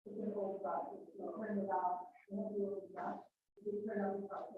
It's an old truck, you turn it off, you don't do it enough, you turn on the truck.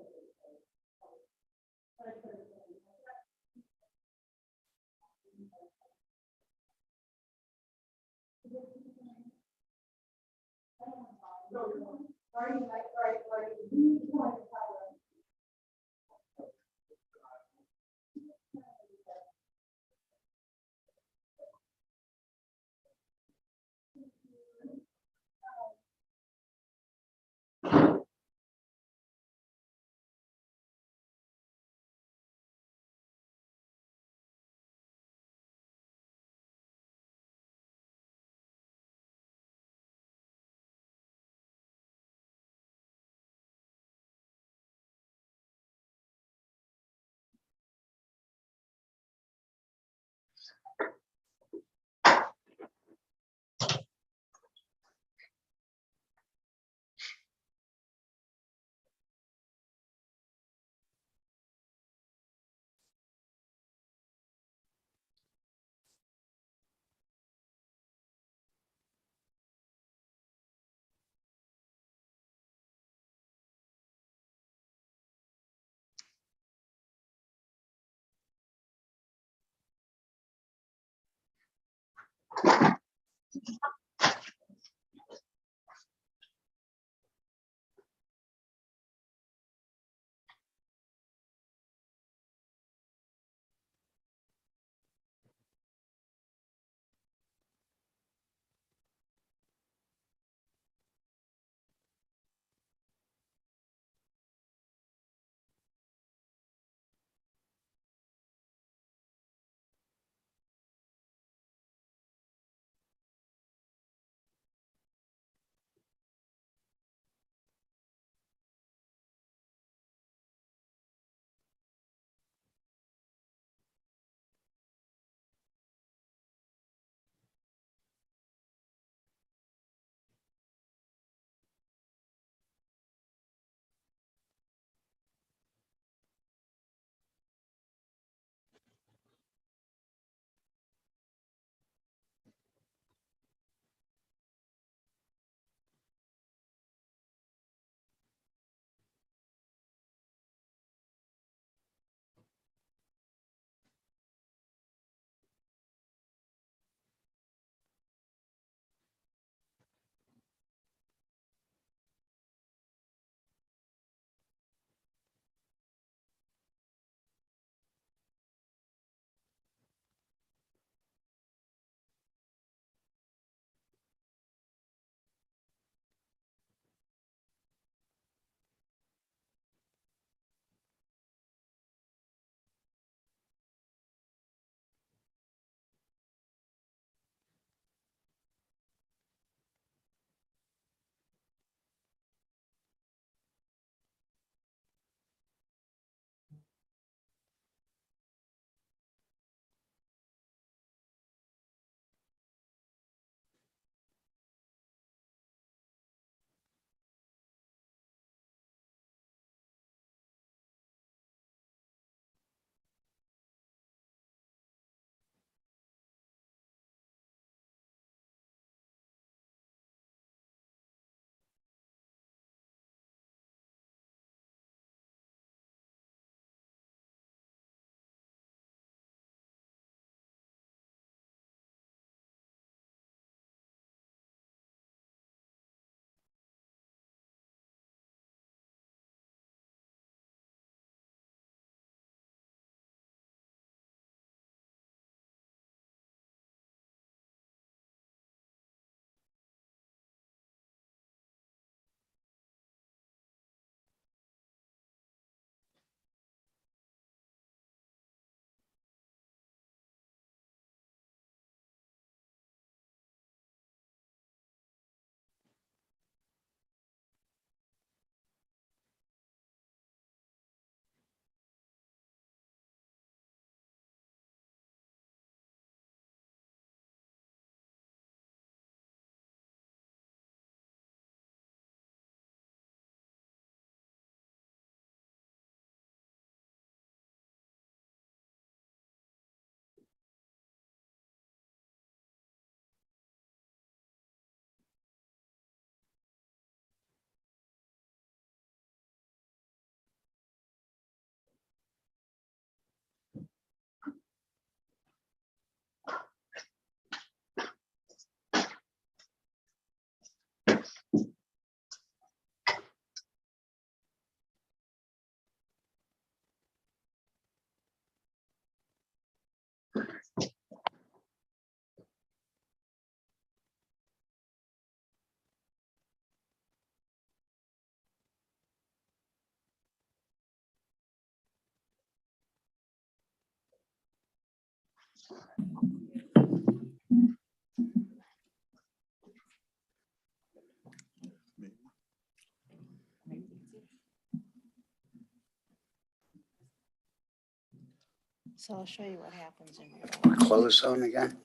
So I'll show you what happens in your. Close zone again.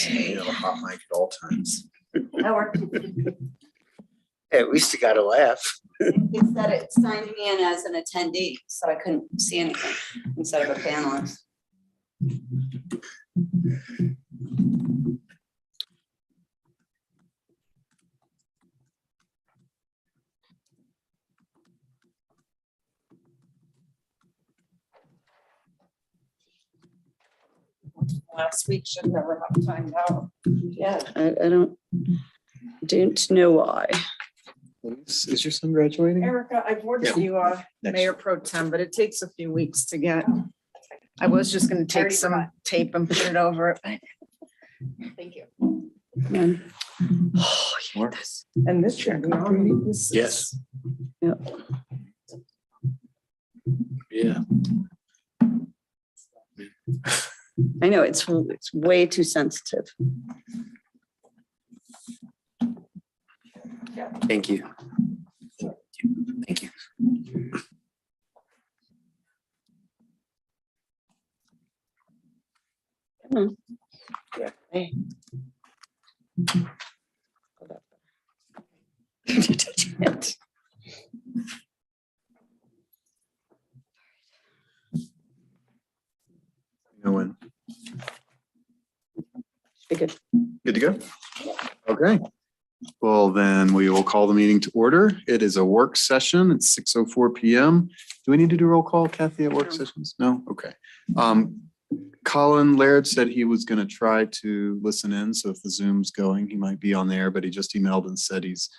You have a hot mic at all times. That worked. Hey, at least you got to laugh. It's that it signed me in as an attendee, so I couldn't see anything instead of a panelist. Last week should never have timed out. Yeah. I don't know why. Is your son graduating? Erica, I've ordered you Next. Mayor Pro Tem, but it takes a few weeks to get. I was just gonna take already some forgot. tape and put it over it. Thank you. Oh, Mark? And this should be on. This is- Yes. Yep. Yeah. I know it's way too sensitive. Thank you. Thank you. Hey. You know when? Be good. Good to go? Okay. Well, then we will call the meeting to order. It is a work session. It's 6:04 PM. Do we need to do roll call, Kathy, at work No. sessions? No? Okay. Colin Laird said he was going to try to listen in. So if the Zoom's going, he might be on there, but he just emailed and said he's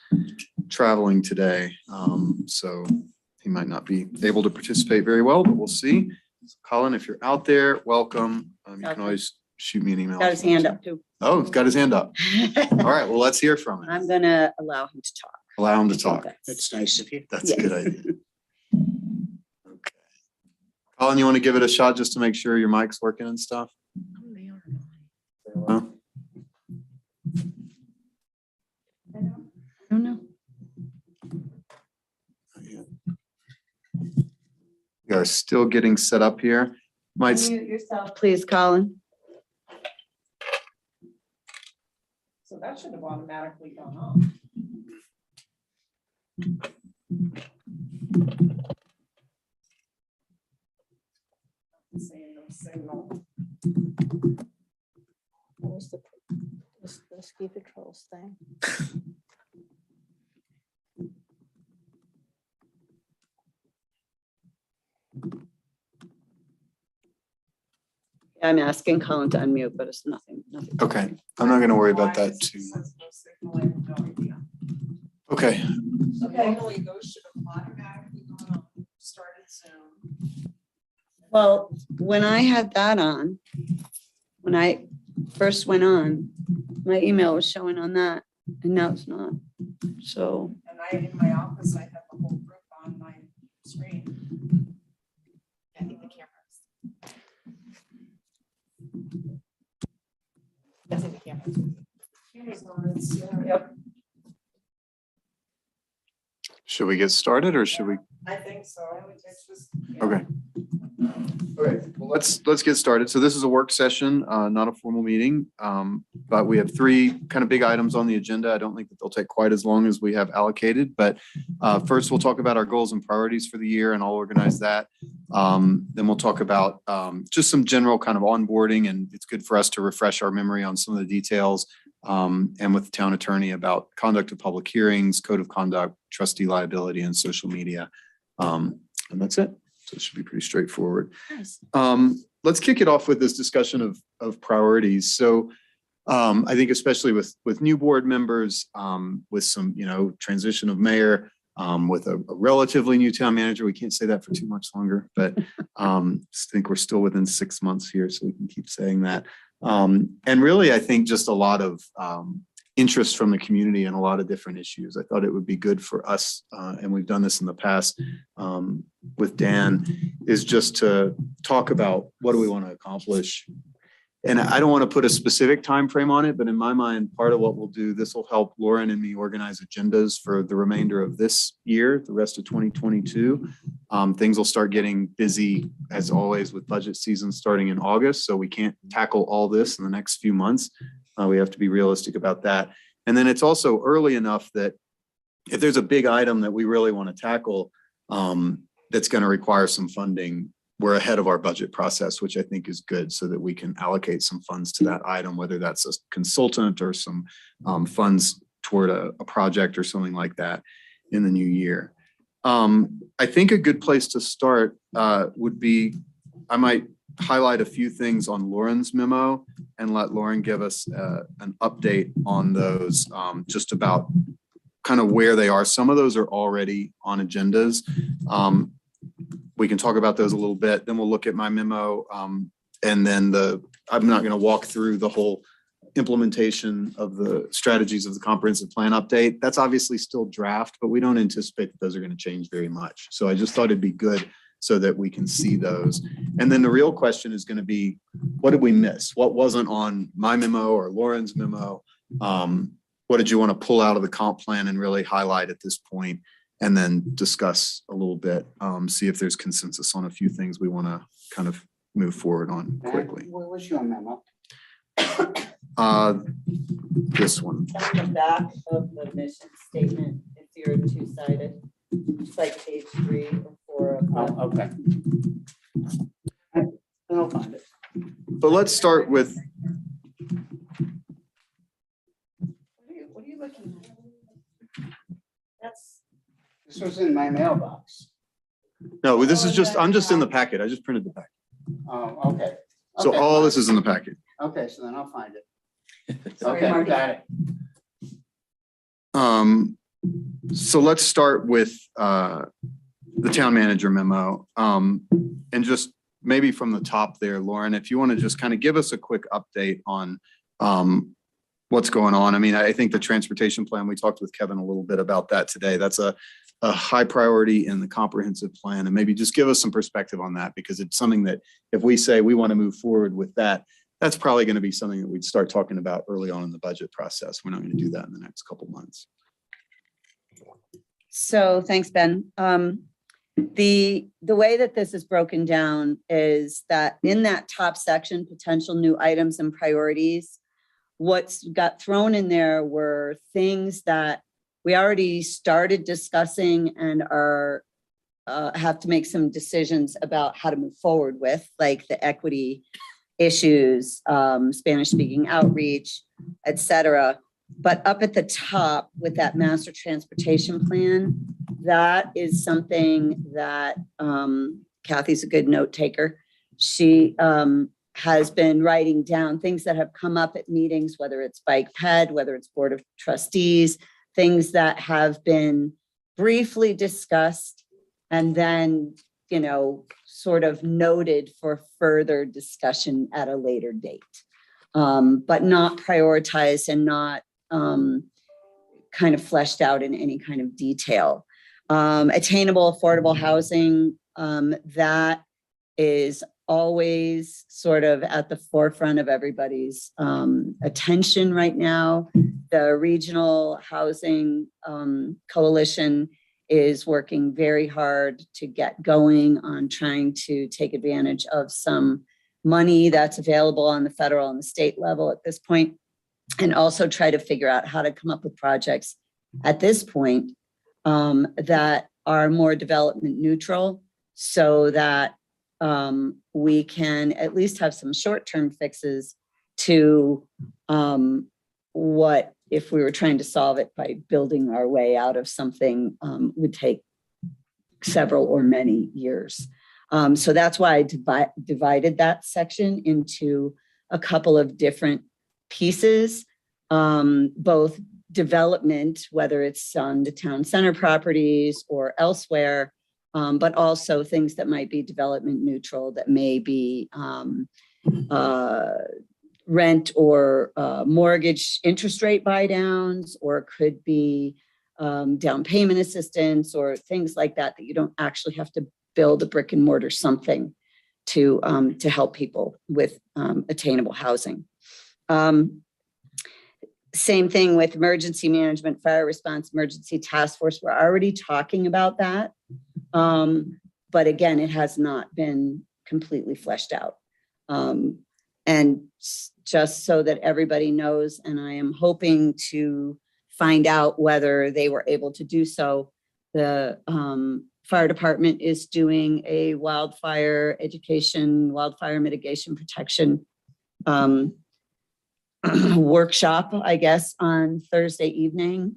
traveling today. So he might not be able to participate very well, but we'll see. So Colin, if you're out there, welcome. You can Okay. always shoot me an email. Got his hand up too. Oh, he's got his hand up. All right, well, let's hear from him. I'm gonna allow him to talk. Allow him to talk. That's nice of you. That's a Yes. good idea. Okay. Colin, you want to give it a shot just to make sure your mic's working and stuff? Huh? I don't know. We are still getting set up here. Might, Mute yourself, please, Colin. So that should have automatically gone on. Saying no signal. What was the ski patrols thing? I'm asking Colin to unmute, but it's nothing. okay, I'm not gonna worry about that too much. Says no signal, I have no idea. Okay, So normally those should have automatically gone on, started soon. Well, when I had that on, when I first went on, my email was showing on that, and now it's not. So, And in my office, I have the whole group on my screen. I think the cameras. I think the cameras. Cameras on, it's, yep, should we get started or should we? I think so. It's just. Okay. Okay, well, let's get started. So this is a work session, not a formal meeting, but we have three kind of big items on the agenda. I don't think that they'll take quite as long as we have allocated, but first we'll talk about our goals and priorities for the year, and I'll organize that. Then we'll talk about just some general kind of onboarding, and it's good for us to refresh our memory on some of the details, and with the town attorney about conduct of public hearings, code of conduct, trustee liability, and social media. And that's it. So it should be pretty straightforward. nice. Let's kick it off with this discussion of priorities. So I think especially with new board members, with some, transition of mayor, with a relatively new town manager, we can't say that for too much longer, but I think we're still within 6 months here, so we can keep saying that. And really, I think just a lot of interest from the community in a lot of different issues. I thought it would be good for us, and we've done this in the past with Dan, is just to talk about what do we want to accomplish. And I don't want to put a specific time frame on it, but in my mind, part of what we'll do, this will help Lauren and me organize agendas for the remainder of this year, the rest of 2022. Things will start getting busy as always with budget season starting in August. So we can't tackle all this in the next few months. We have to be realistic about that. And then it's also early enough that if there's a big item that we really want to tackle, that's going to require some funding, we're ahead of our budget process, which I think is good, so that we can allocate some funds to that item, whether that's a consultant or some funds toward a project or something like that in the new year. I think a good place to start would be, I might highlight a few things on Lauren's memo and let Lauren give us an update on those, just about kind of where they are. Some of those are already on agendas. We can talk about those a little bit, then we'll look at my memo. And then I'm not going to walk through the whole implementation of the strategies of the comprehensive plan update. That's obviously still draft, but we don't anticipate that those are going to change very much. So I just thought it'd be good so that we can see those. And then the real question is going to be, what did we miss? What wasn't on my memo or Lauren's memo? What did you want to pull out of the comp plan and really highlight at this point? And then discuss a little bit, see if there's consensus on a few things we want to kind of move forward on quickly. Where was your memo? This one. On the back of the mission statement, if you're two-sided, it's like page 3 or 4 of that. Oh, okay. I'll find it. But let's start with, What are you looking at? That's. This was in my mailbox. no, this is just, I'm just in the packet. I just printed the packet. Oh, okay. So Okay, all fine. this is in the packet. Okay, so then I'll find it. Sorry, Okay, Marty. got it. So let's start with the town manager memo. And just maybe from the top there, Lauren, if you want to just kind of give us a quick update on what's going on. I mean, I think the transportation plan, we talked with Kevin a little bit about that today. That's a high priority in the comprehensive plan, and maybe just give us some perspective on that, because it's something that if we say we want to move forward with that, that's probably going to be something that we'd start talking about early on in the budget process. We're not going to do that in the next couple months. So thanks, Ben. The way that this is broken down is that in that top section, potential new items and priorities, what's got thrown in there were things that we already started discussing and are have to make some decisions about how to move forward with, like the equity issues, Spanish speaking outreach, et cetera. But up at the top with that master transportation plan, that is something that Kathy's a good note taker. She has been writing down things that have come up at meetings, whether it's Bike Ped, whether it's Board of Trustees, things that have been briefly discussed and then, you know, sort of noted for further discussion at a later date, but not prioritized and not kind of fleshed out in any kind of detail. Attainable, affordable housing, that is always sort of at the forefront of everybody's attention right now. The Regional Housing Coalition is working very hard to get going on trying to take advantage of some money that's available on the federal and the state level at this point, and also try to figure out how to come up with projects at this point that are more development neutral, so that we can at least have some short-term fixes to what, if we were trying to solve it by building our way out of something, would take several or many years. So that's why I divided that section into a couple of different pieces, both development, whether it's on the town center properties or elsewhere, but also things that might be development neutral, that may be rent or mortgage interest rate buy downs, or it could be down payment assistance or things like that, that you don't actually have to build a brick and mortar something to help people with attainable housing. Same thing with emergency management, fire response, emergency task force. We're already talking about that. But again, it has not been completely fleshed out. And just so that everybody knows, and I am hoping to find out whether they were able to do so, the fire department is doing a wildfire education, wildfire mitigation protection workshop, I guess, on Thursday evening.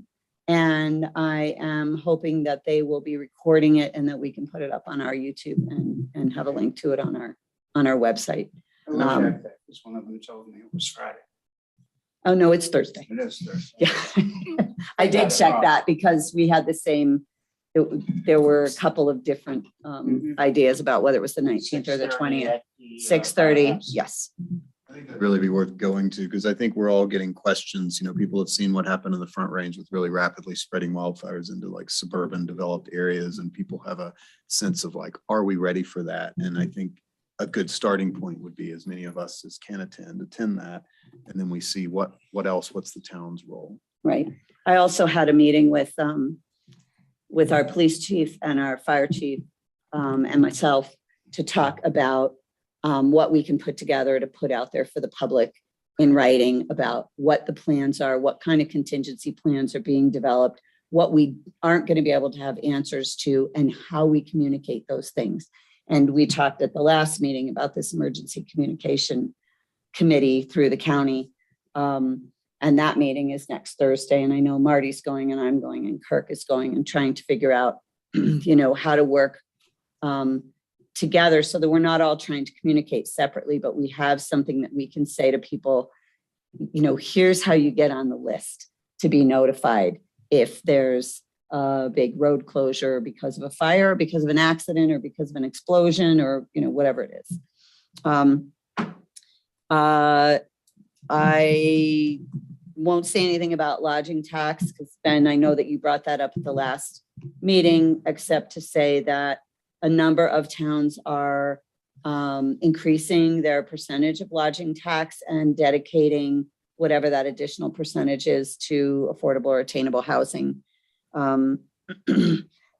And I am hoping that they will be recording it and that we can put it up on our YouTube and have a link to it on our website. I will check that, because one of them told me it was Friday. Oh, no, it's Thursday. It is Thursday. Yeah. I did check that because we had the same, there were a couple of different ideas about whether it was the 19th or the 20th. 6:30, yes. I think that'd really be worth going to, because I think we're all getting questions. You know, people have seen what happened in the Front Range with really rapidly spreading wildfires into like suburban developed areas, and people have a sense of like, are we ready for that? And I think a good starting point would be as many of us as can attend that, and then we see what else, what's the town's role. Right. I also had a meeting with our police chief and our fire chief and myself to talk about what we can put together to put out there for the public in writing about what the plans are, what kind of contingency plans are being developed, what we aren't going to be able to have answers to, and how we communicate those things. And we talked at the last meeting about this emergency communication committee through the county. And that meeting is next Thursday. And I know Marty's going and I'm going and Kirk is going, and trying to figure out, how to work together so that we're not all trying to communicate separately, but we have something that we can say to people, here's how you get on the list to be notified if there's a big road closure because of a fire, because of an accident, or because of an explosion, or, whatever it is. I won't say anything about lodging tax, because Ben, I know that you brought that up at the last meeting, except to say that a number of towns are increasing their percentage of lodging tax and dedicating whatever that additional percentage is to affordable or attainable housing. The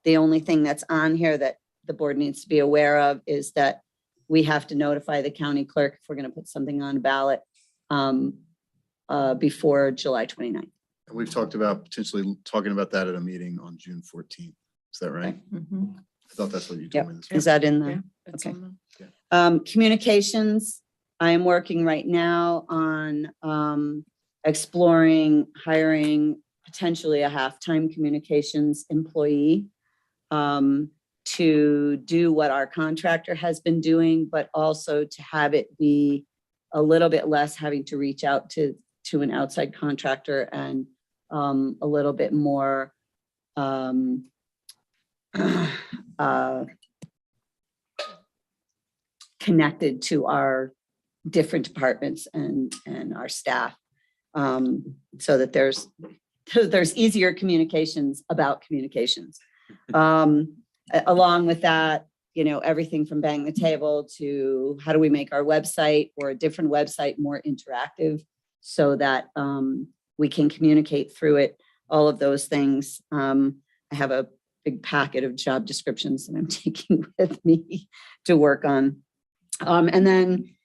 only thing that's on here that the board needs to be aware of is that we have to notify the county clerk if we're going to put something on a ballot before July 29th. And we've talked about potentially talking about that at a meeting on June 14th. Is that right? I thought that's what you told me this Is that in the? Okay. Communications, I am working right now on exploring hiring potentially a half-time communications employee to do what our contractor has been doing, but also to have it be a little bit less having to reach out to an outside contractor, and a little bit more connected to our different departments and our staff, so that there's easier communications about communications. Along with that, everything from bang the table to how do we make our website or a different website more interactive so that we can communicate through it, all of those things. I have a big packet of job descriptions that I'm taking with me to work on. And then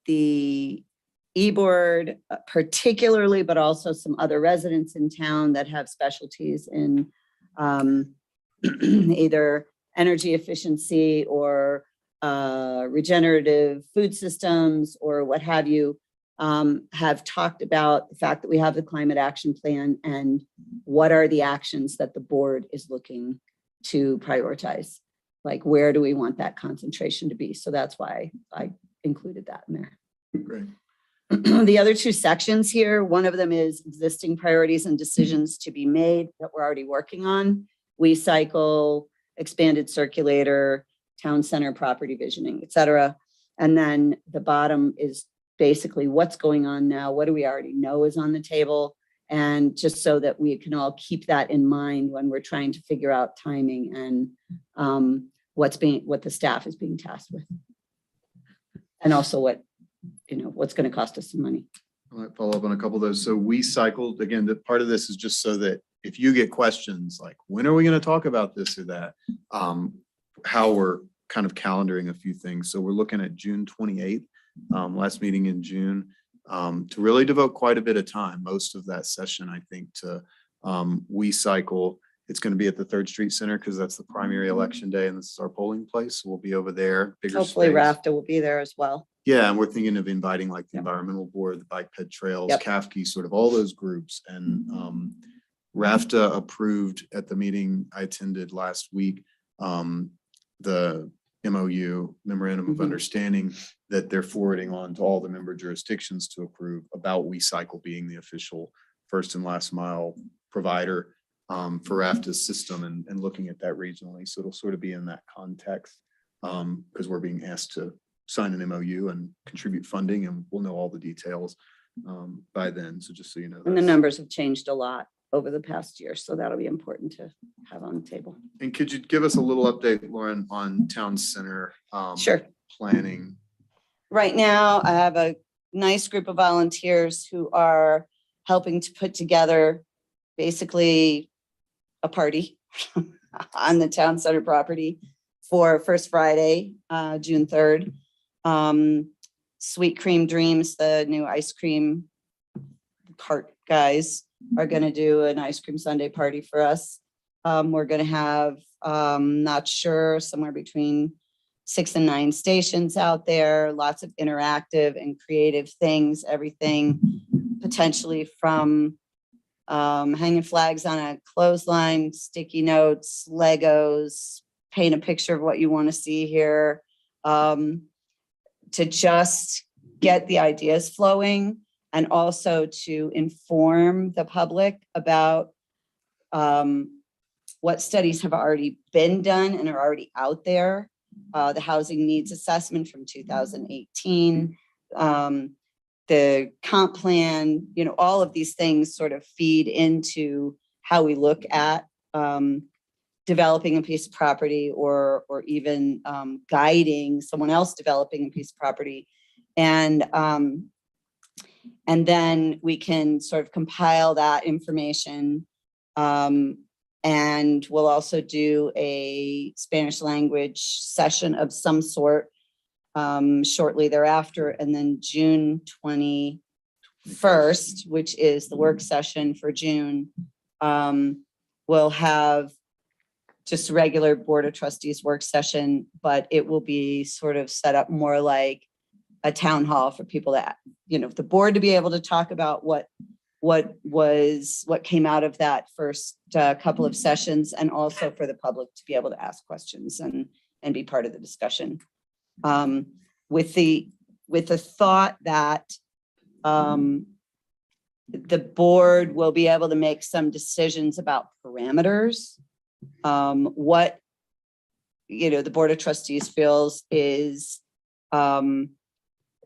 the e-board particularly, but also some other residents in town that have specialties in either energy efficiency or regenerative food systems or what have you, have talked about the fact that we have the climate action plan and what are the actions that the board is looking to prioritize. Like, where do we want that concentration to be? So that's why I included that in there. Great. The other two sections here, one of them is existing priorities and decisions to be made that we're already working on. We cycle, expanded circulator, town center property visioning, et cetera. And then the bottom is basically what's going on now, what do we already know is on the table, and just so that we can all keep that in mind when we're trying to figure out timing and what the staff is being tasked with. And also what's going to cost us some money. I might follow up on a couple of those. So we cycled, again, that part of this is just so that if you get questions like, when are we going to talk about this or that? How we're kind of calendaring a few things. So we're looking at June 28th, last meeting in June, to really devote quite a bit of time, most of that session, I think, to we cycle. It's going to be at the 3rd Street Center because that's the primary election day and this is our polling place. So we'll be over there. Bigger Hopefully space. RAFTA will be there as well. Yeah, and we're thinking of inviting like the Yep. environmental board, the bike ped trails, Yep. CAFKE, sort of all those groups. And RAFTA approved at the meeting I attended last week, the MOU, Memorandum of Mhm. Understanding, that they're forwarding on to all the member jurisdictions to approve about WeCycle being the official first and last mile provider for RAFTA's system and looking at that regionally. So it'll sort of be in that context because we're being asked to sign an MOU and contribute funding, and we'll know all the details by then. So just so you know. And the numbers have changed a lot over the past year, so that'll be important to have on the table. And could you give us a little update, Lauren, on town center Sure. planning? Right now, I have a nice group of volunteers who are helping to put together basically a party on the town center property for First Friday, June 3rd. Sweet Cream Dreams, the new ice cream cart guys, are going to do an ice cream sundae party for us. We're going to have, not sure, somewhere between 6 and 9 stations out there, lots of interactive and creative things, everything potentially from hanging flags on a clothesline, sticky notes, Legos, paint a picture of what you want to see here, to just get the ideas flowing and also to inform the public about what studies have already been done and are already out there. The housing needs assessment from 2018, the comp plan, all of these things sort of feed into how we look at developing a piece of property or even guiding someone else developing a piece of property. And then we can sort of compile that information. And we'll also do a Spanish language session of some sort shortly thereafter. And then June 21st, which is the work session for June, we'll have just a regular Board of Trustees work session, but it will be sort of set up more like a town hall for people that, the board to be able to talk about what came out of that first couple of sessions, and also for the public to be able to ask questions and be part of the discussion. With the thought that the board will be able to make some decisions about parameters, what the Board of Trustees feels is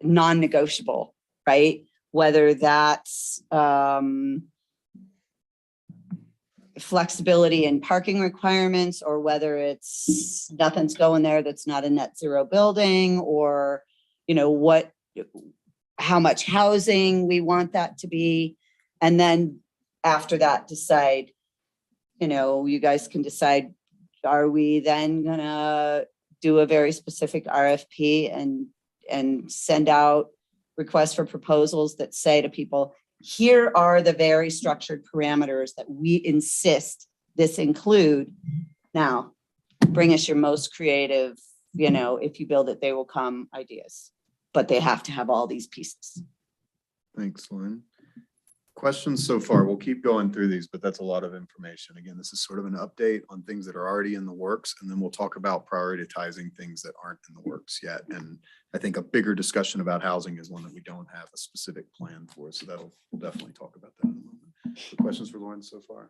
non-negotiable, right? Whether that's flexibility in parking requirements, or whether it's nothing's going there that's not a net zero building, or how much housing we want that to be. And then after that, decide, you guys can decide, are we then gonna do a very specific RFP and send out requests for proposals that say to people, here are the very structured parameters that we insist this include. Now, bring us your most creative, if you build it, they will come ideas, but they have to have all these pieces. Thanks, Lauren. Questions so far? We'll keep going through these, but that's a lot of information. Again, this is sort of an update on things that are already in the works, and then we'll talk about prioritizing things that aren't in the works yet. And I think a bigger discussion about housing is one that we don't have a specific plan for. So we'll definitely talk about that in a moment. So questions for Lauren so far?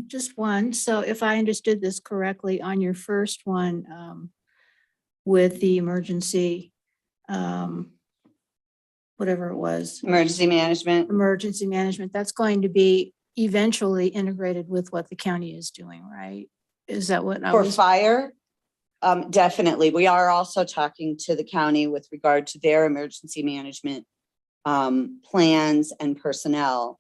Just one. So if I understood this correctly, on your first one, with the emergency, whatever it was, Emergency management. emergency management, that's going to be eventually integrated with what the county is doing, right? Is that what I For was? fire, definitely. We are also talking to the county with regard to their emergency management plans and personnel,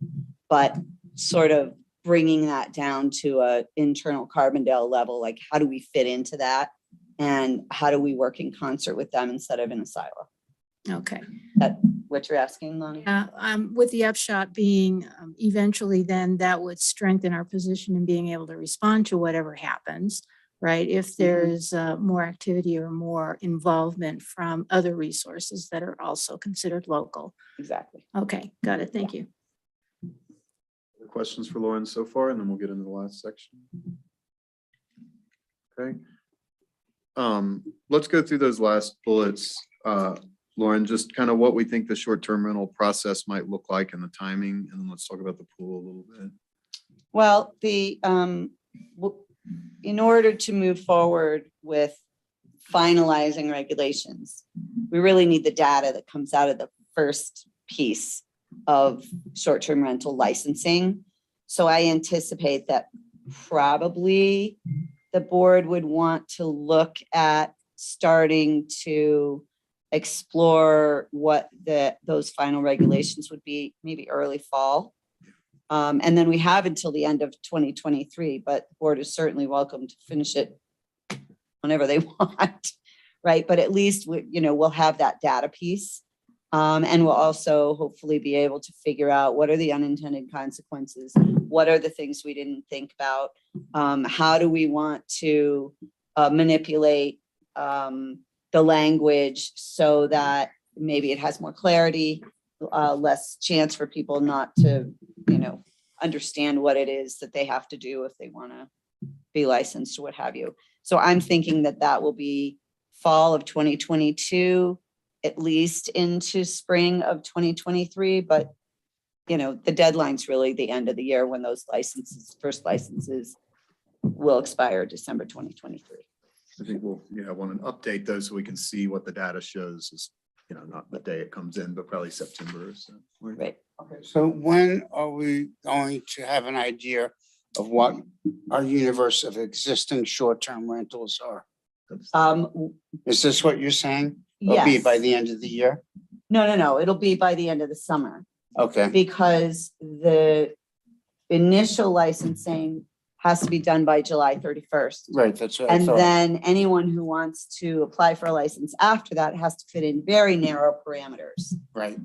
but sort of bringing that down to a internal Carbondale level, like how do we fit into that? And how do we work in concert with them instead of in a silo? Okay. That what you're asking, Lonnie? With the upshot being eventually then that would strengthen our position in being able to respond to whatever happens, right? If there's more activity or more involvement from other resources that are also considered local. Exactly. Okay, got it. Thank you. Other questions for Lauren so far, and then we'll get into the last section. Okay. Let's go through those last bullets. Lauren, just kind of what we think the short-term rental process might look like and the timing, and then let's talk about the pool a little bit. Well, in order to move forward with finalizing regulations, we really need the data that comes out of the first piece of short-term rental licensing. So I anticipate that probably the board would want to look at starting to explore what those final regulations would be, maybe early fall. And then we have until the end of 2023, but the board is certainly welcome to finish it whenever they want, right? But at least we'll have that data piece. And we'll also hopefully be able to figure out what are the unintended consequences, what are the things we didn't think about, how do we want to manipulate the language so that maybe it has more clarity, less chance for people not to, understand what it is that they have to do if they want to be licensed or what have you. So I'm thinking that will be fall of 2022, at least into spring of 2023. But, the deadline's really the end of the year when those first licenses will expire December 2023. I think we'll, want to update those so we can see what the data shows is, not the day it comes in, but probably September or so. Right. Okay, so when are we going to have an idea of what our universe of existing short-term rentals are? Is this what you're saying? It'll be by Yes. the end of the year? No. It'll be by the end of the summer Okay, because the initial licensing has to be done by July 31st. right, that's what I And thought. then anyone who wants to apply for a license after that has to fit in very narrow parameters. Right,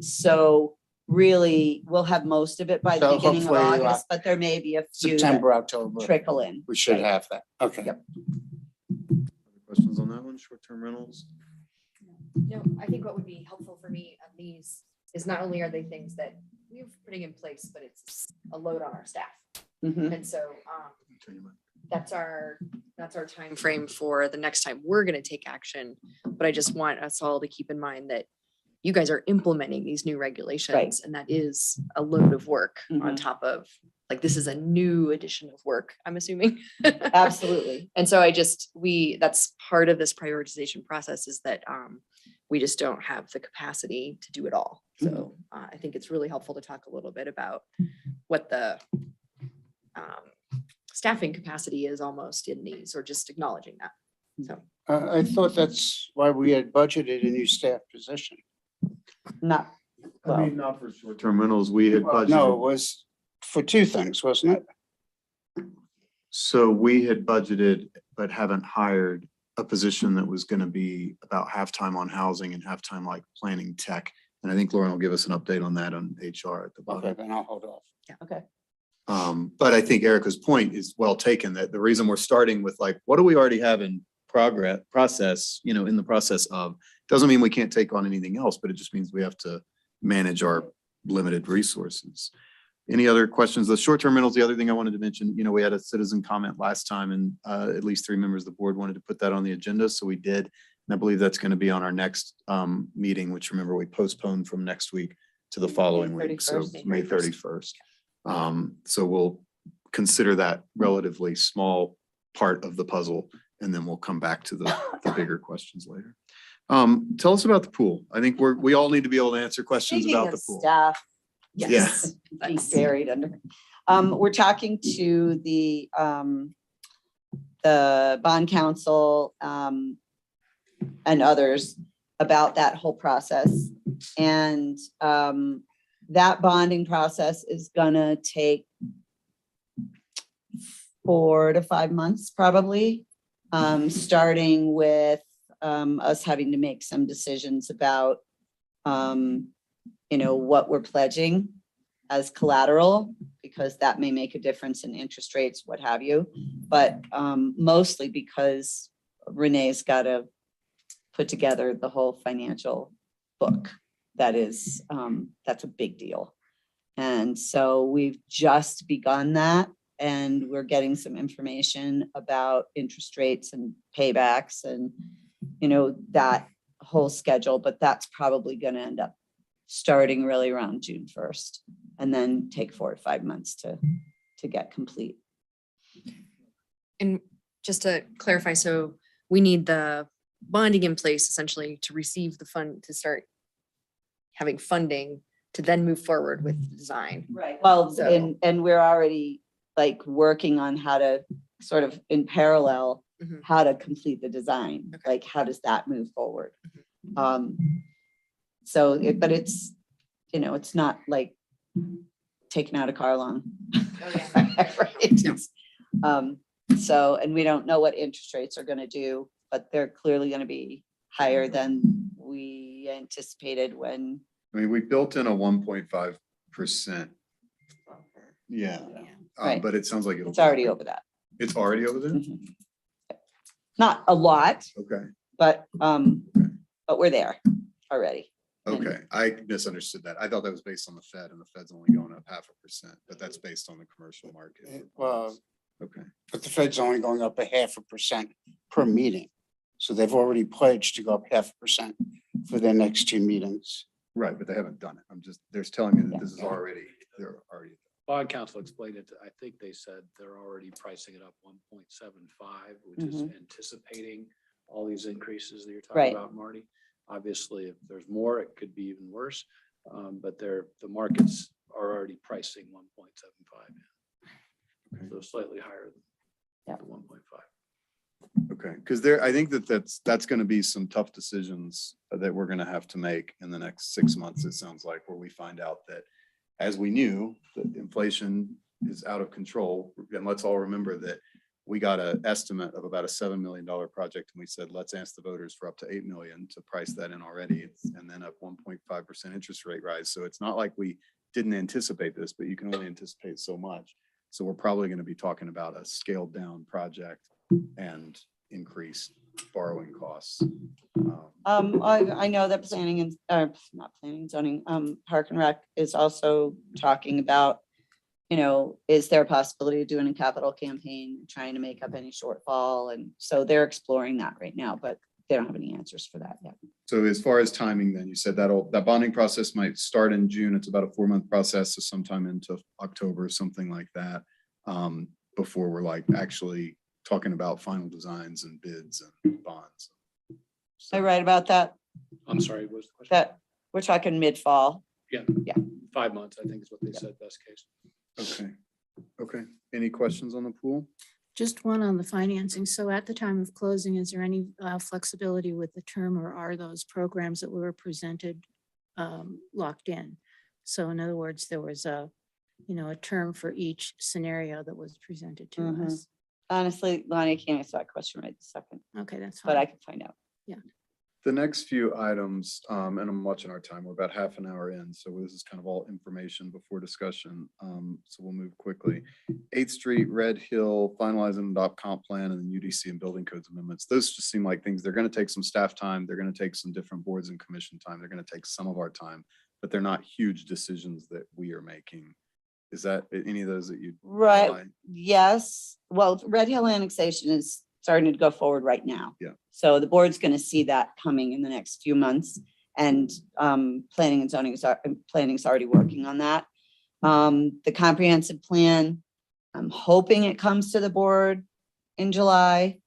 So really, we'll have most of it by the So beginning of hopefully, August, but there may be a few that September, October, trickle in. we should Right. have that. Okay. Yep. Other questions on that one, short-term rentals? No, I think what would be helpful for me on these is not only are they things that we're putting in place, but it's a load on our staff. Mhm. And so that's our time frame for the next time we're going to take action. But I just want us all to keep in mind that you guys are implementing these new regulations, and that is a load of work on Mhm. top of, like, this is a new addition of work, I'm assuming. Absolutely. And so that's part of this prioritization process, is that we just don't have the capacity to do it all. So I think it's really helpful to talk a little bit about what the staffing capacity is almost in these, or just acknowledging that. So I thought that's why we had budgeted a new staff position. Not, I mean, not for short-term rentals, we had No, it budgeted, was for two things, wasn't it? so we had budgeted, but haven't hired a position that was going to be about half-time on housing and half-time like planning tech. And I think Lauren will give us an update on that on HR at the Okay, bottom. then I'll hold off. okay. But I think Erica's point is well taken, that the reason we're starting with like, what do we already have in process, in the process of, doesn't mean we can't take on anything else, but it just means we have to manage our limited resources. Any other questions? The short-term rentals, the other thing I wanted to mention, we had a citizen comment last time, and at least 3 members of the board wanted to put that on the agenda, so we did. And I believe that's going to be on our next meeting, which, remember, we postponed from next week to the following week, so 31st. May 31st. So we'll consider that relatively small part of the puzzle, and then we'll come back to the bigger questions later. Tell us about the pool. I think we all need to be able to answer questions Speaking about of the pool. staff. Yes. Being buried under. We're talking to the bond council, and others about that whole process. And, that bonding process is gonna take 4 to 5 months, probably. Starting with, us having to make some decisions about, what we're pledging as collateral, because that may make a difference in interest rates, what have you. But mostly because Renee's got to put together the whole financial book. That's a big deal. And so we've just begun that, and we're getting some information about interest rates and paybacks and, that whole schedule, but that's probably going to end up starting really around June 1st and then take 4 to 5 months to get complete. And just to clarify, so we need the bonding in place essentially to receive the fund, to start having funding to then move forward with the design. Right. Well, So- and we're already like working on how to sort of in parallel, Mhm. how to complete the design. Okay. Like, how does that move forward? But it's, it's not like taking out a car loan. Oh, yeah. Right? It's, and we don't know what interest rates are gonna do, but they're clearly gonna be higher than we anticipated when. I mean, we built in a 1.5%. Yeah. Right. But it sounds like It's already over that. It's already over there? Mhm. Not a lot, Okay, but we're there already. okay. I misunderstood that. I thought that was based on the Fed, and the Fed's only going up 0.5%, but that's based on the commercial market. Well, Okay, but the Fed's only going up 0.5% per meeting. So they've already pledged to go up 0.5% for their next 2 meetings. right, but they haven't done it. They're telling me that Yeah. this is already, they're already. Bond counsel explained it. I think they said they're already pricing it up 1.75, which is anticipating all these increases that you're Right. talking about, Marty. Obviously, if there's more, it could be even worse. But the markets are already pricing 1.75. Okay. So slightly higher Yeah. than 1.5. Okay, because I think that's going to be some tough decisions that we're going to have to make in the next 6 months, it sounds like, where we find out that, as we knew, that inflation is out of control. And let's all remember that we got an estimate of about a $7 million project, and we said, let's ask the voters for up to 8 million to price that in already, and then a 1.5% interest rate rise. So it's not like we didn't anticipate this, but you can only anticipate so much. So we're probably going to be talking about a scaled down project and increased borrowing costs. I know that planning and, not planning and zoning, Park and Rec is also talking about, is there a possibility of doing a capital campaign, trying to make up any shortfall? And so they're exploring that right now, but they don't have any answers for that yet. So as far as timing, then you said that bonding process might start in June. It's about a 4-month process, so sometime into October, something like that. Before we're like actually talking about final designs and bids and bonds. Am I right about that? I'm sorry, what's the question? That we're talking mid-fall? 5 months, I think is what they said, best case. Okay. Any questions on the pool? Just one on the financing. So at the time of closing, is there any flexibility with the term, or are those programs that were presented locked in? So in other words, there was a term for each scenario that was presented to Mhm. us. Honestly, Lonnie, I can't answer that question right this second, Okay, that's but I fine. can find out. The next few items, and I'm watching our time, we're about half an hour in, so this is kind of all information before discussion. So we'll move quickly. 8th Street, Red Hill, finalize and adopt comp plan, and then UDC and building codes amendments. Those just seem like things, they're going to take some staff time. They're going to take some different boards and commission time. They're going to take some of our time, but they're not huge decisions that we are making. Is that any of those that you? Right, yes. Well, Red Hill annexation is starting to go forward right now. Yeah. So the board's going to see that coming in the next few months, and planning and zoning planning's already working on that. The comprehensive plan, I'm hoping it comes to the board in July.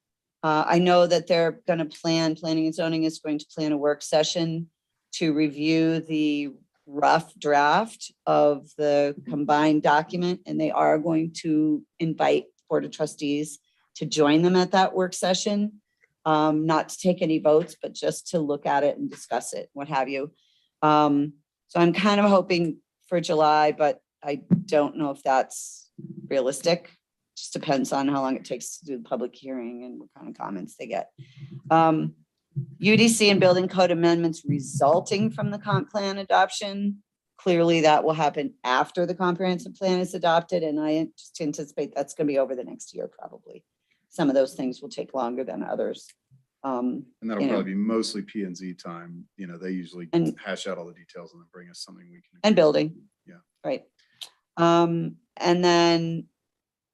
I know that they're gonna planning and zoning is going to plan a work session to review the rough draft of the combined document, and they are going to invite Board of Trustees to join them at that work session. Not to take any votes, but just to look at it and discuss it, what have you. So I'm kind of hoping for July, but I don't know if that's realistic. Just depends on how long it takes to do the public hearing and what kind of comments they get. UDC and building code amendments resulting from the comp plan adoption. Clearly that will happen after the comprehensive plan is adopted, and I just anticipate that's gonna be over the next year probably. Some of those things will take longer than others. And that'll you know. probably be mostly P and Z time. You know, they usually And- hash out all the details and then bring us something we can. And building. Yeah. Right. And then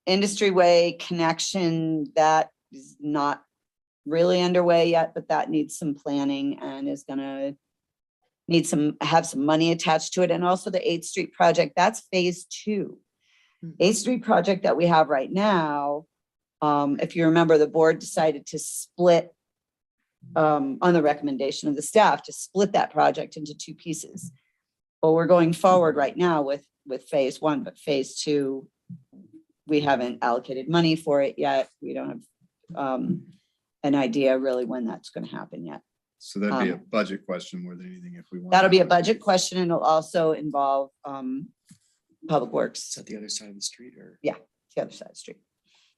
Industry Way connection, that is not really underway yet, but that needs some planning and is gonna have some money attached to it. And also the 8th Street project, that's phase 2. 8th Street project that we have right now, if you remember, the board decided to split on the recommendation of the staff to split that project into 2 pieces. Well, we're going forward right now with phase 1, but phase 2, we haven't allocated money for it yet. We don't have an idea really when that's going to happen yet. So that'd be a budget question more than anything if we want. That'll be a budget question, and it'll also involve Public Is Works, that the other side of the street or? the other side of the street.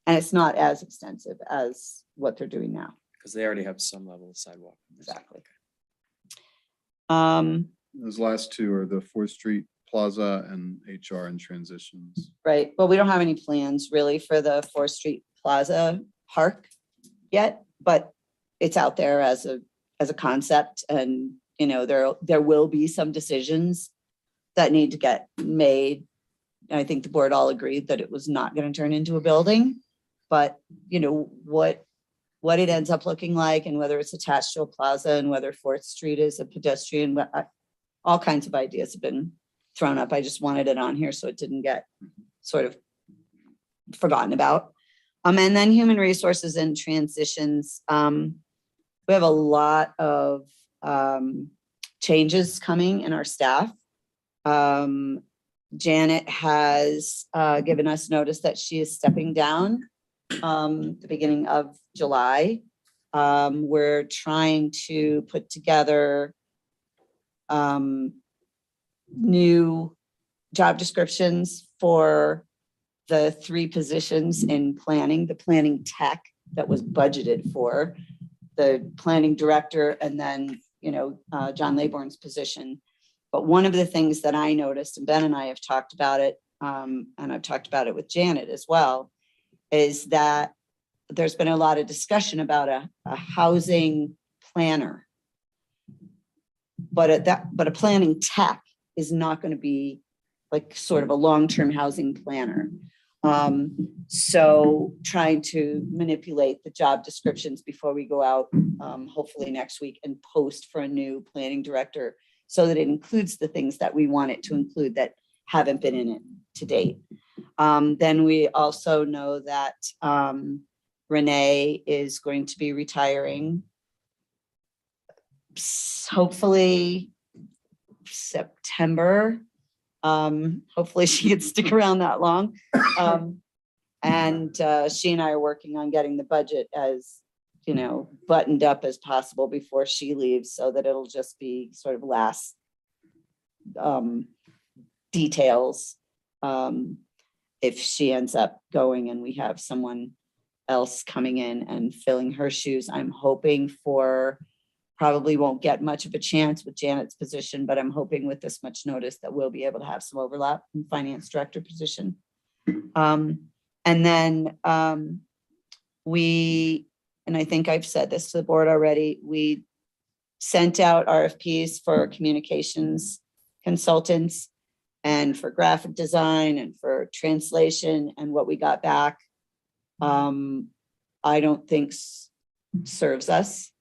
And it's not as extensive as what they're doing now. Because they already have some level of sidewalk. Exactly. Those last 2 are the 4th Street Plaza and HR and transitions. Right, well, we don't have any plans really for the 4th Street Plaza Park yet, but it's out there as a concept, and, you know, there will be some decisions that need to get made. I think the board all agreed that it was not gonna turn into a building, but, you know, what it ends up looking like and whether it's attached to a plaza and whether 4th Street is a pedestrian, but all kinds of ideas have been thrown up. I just wanted it on here so it didn't get sort of forgotten about. And then human resources and transitions. We have a lot of changes coming in our staff. Janet has given us notice that she is stepping down the beginning of July. We're trying to put together new job descriptions for the 3 positions in planning, the planning tech that was budgeted for, the planning director, and then, you know, John Laybourne's position. But one of the things that I noticed, and Ben and I have talked about it, and I've talked about it with Janet as well, is that there's been a lot of discussion about a housing planner. But a planning tech is not going to be like sort of a long-term housing planner. So trying to manipulate the job descriptions before we go out, hopefully next week, and post for a new planning director so that it includes the things that we want it to include that haven't been in it to date. Then we also know that Renee is going to be retiring hopefully September. Hopefully she can stick around that long. And she and I are working on getting the budget as, you know, buttoned up as possible before she leaves, so that it'll just be sort of last details. If she ends up going and we have someone else coming in and filling her shoes, I'm hoping for, probably won't get much of a chance with Janet's position, but I'm hoping with this much notice that we'll be able to have some overlap in finance director position. And then and I think I've said this to the board already, we sent out RFPs for communications consultants and for graphic design and for translation, and what we got back, I don't think serves us.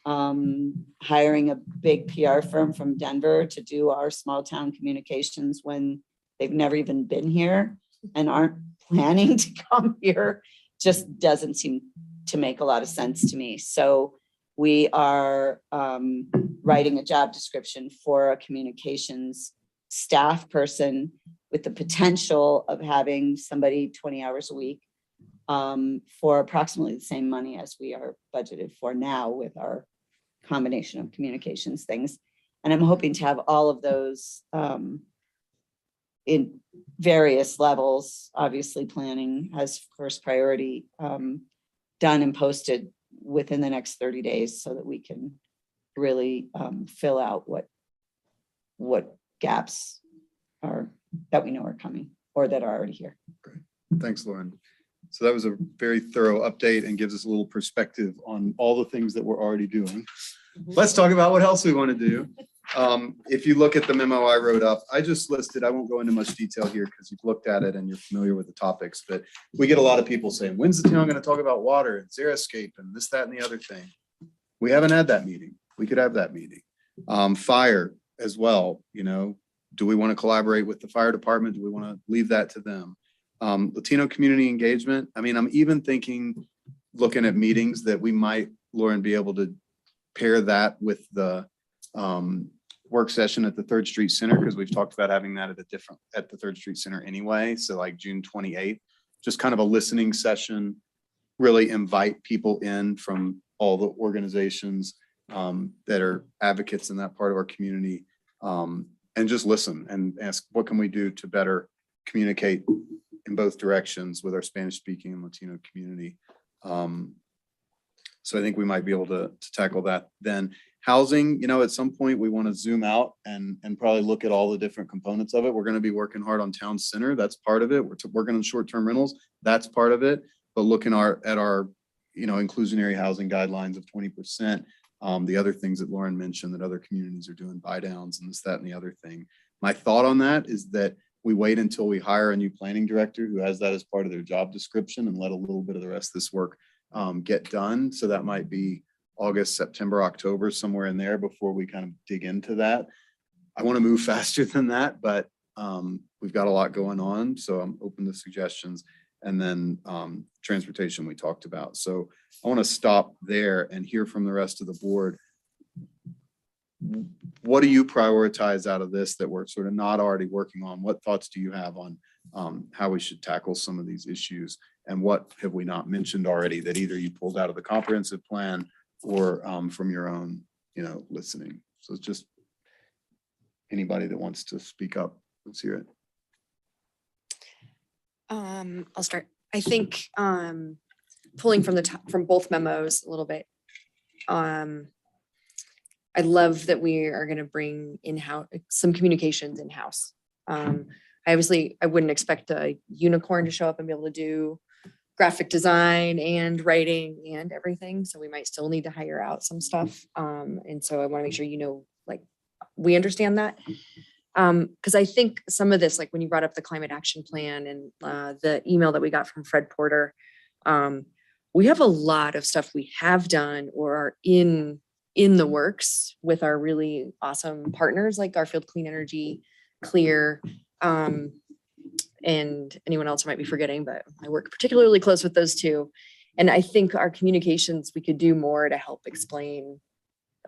Hiring a big PR firm from Denver to do our small town communications when they've never even been here and aren't planning to come here just doesn't seem to make a lot of sense to me. So we are writing a job description for a communications staff person with the potential of having somebody 20 hours a week for approximately the same money as we are budgeted for now with our combination of communications things. And I'm hoping to have all of those in various levels, obviously planning as first priority, done and posted within the next 30 days so that we can really fill out what gaps are that we know are coming or that are already here. Thanks, Lauren. So that was a very thorough update and gives us a little perspective on all the things that we're already doing. Let's talk about what else we want to do. If you look at the memo I wrote up, I just listed, I won't go into much detail here because you've looked at it and you're familiar with the topics, but we get a lot of people saying, when's the town going to talk about water and xeriscape and this, that, and the other thing? We haven't had that meeting. We could have that meeting. Fire as well, you know, do we want to collaborate with the fire department? Do we want to leave that to them? Latino community engagement. I mean, I'm even thinking, looking at meetings that we might, Lauren, be able to pair that with the work session at the Third Street Center, because we've talked about having that at the Third Street Center anyway. So like June 28th, just kind of a listening session, really invite people in from all the organizations that are advocates in that part of our community, and just listen and ask, what can we do to better communicate in both directions with our Spanish speaking and Latino community. So I think we might be able to tackle that. Then housing, you know, at some point we want to zoom out and probably look at all the different components of it. We're going to be working hard on town center. That's part of it. We're working on short-term rentals. That's part of it. But looking at our, you know, inclusionary housing guidelines of 20%, the other things that Lauren mentioned that other communities are doing, buy downs and this, that, and the other thing. My thought on that is that we wait until we hire a new planning director who has that as part of their job description and let a little bit of the rest of this work get done. So that might be August, September, October, somewhere in there before we kind of dig into that. I want to move faster than that, but we've got a lot going on. So I'm open to suggestions. And then transportation we talked about. So I want to stop there and hear from the rest of the board. What do you prioritize out of this that we're sort of not already working on? What thoughts do you have on how we should tackle some of these issues? And what have we not mentioned already that either you pulled out of the comprehensive plan or from your own, you know, listening? So it's just anybody that wants to speak up, let's hear it. I'll start. I think pulling from the top, from both memos a little bit. I love that we are going to bring in-house some communications in-house. I wouldn't expect a unicorn to show up and be able to do graphic design and writing and everything. So we might still need to hire out some stuff. And so I want to make sure, you know, like we understand that. Because I think some of this, like when you brought up the climate action plan and the email that we got from Fred Porter, we have a lot of stuff we have done or are in the works with our really awesome partners like Garfield Clean Energy, Clear, and anyone else I might be forgetting, but I work particularly close with those two. And I think our communications, we could do more to help explain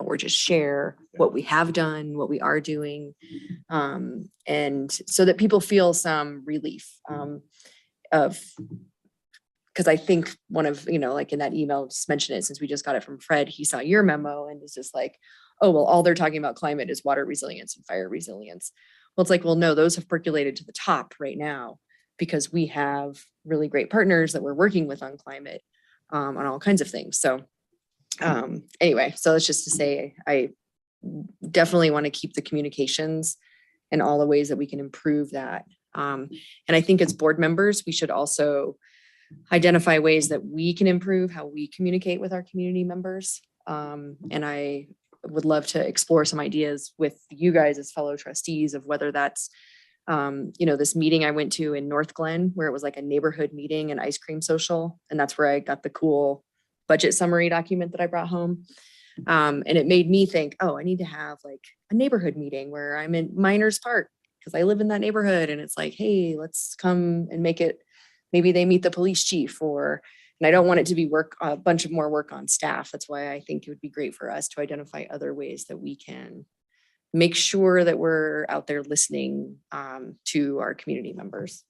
or just share what we have done, what we are doing, and so that people feel some relief because I think one of, you know, like in that email, just mention it since we just got it from Fred, he saw your memo and is just like, oh, well, all they're talking about climate is water resilience and fire resilience. Well, it's like, well, no, those have percolated to the top right now because we have really great partners that we're working with on climate, on all kinds of things. So anyway, so that's just to say, I definitely want to keep the communications and all the ways that we can improve that. And I think as board members, we should also identify ways that we can improve how we communicate with our community members. And I would love to explore some ideas with you guys as fellow trustees of whether that's, you know, this meeting I went to in North Glen, where it was like a neighborhood meeting and ice cream social. And that's where I got the cool budget summary document that I brought home. And it made me think, oh, I need to have like a neighborhood meeting where I'm in Miners Park because I live in that neighborhood. And it's like, hey, let's come and make it. Maybe they meet the police chief or, And I don't want it to be a bunch of more work on staff. That's why I think it would be great for us to identify other ways that we can make sure that we're out there listening to our community members.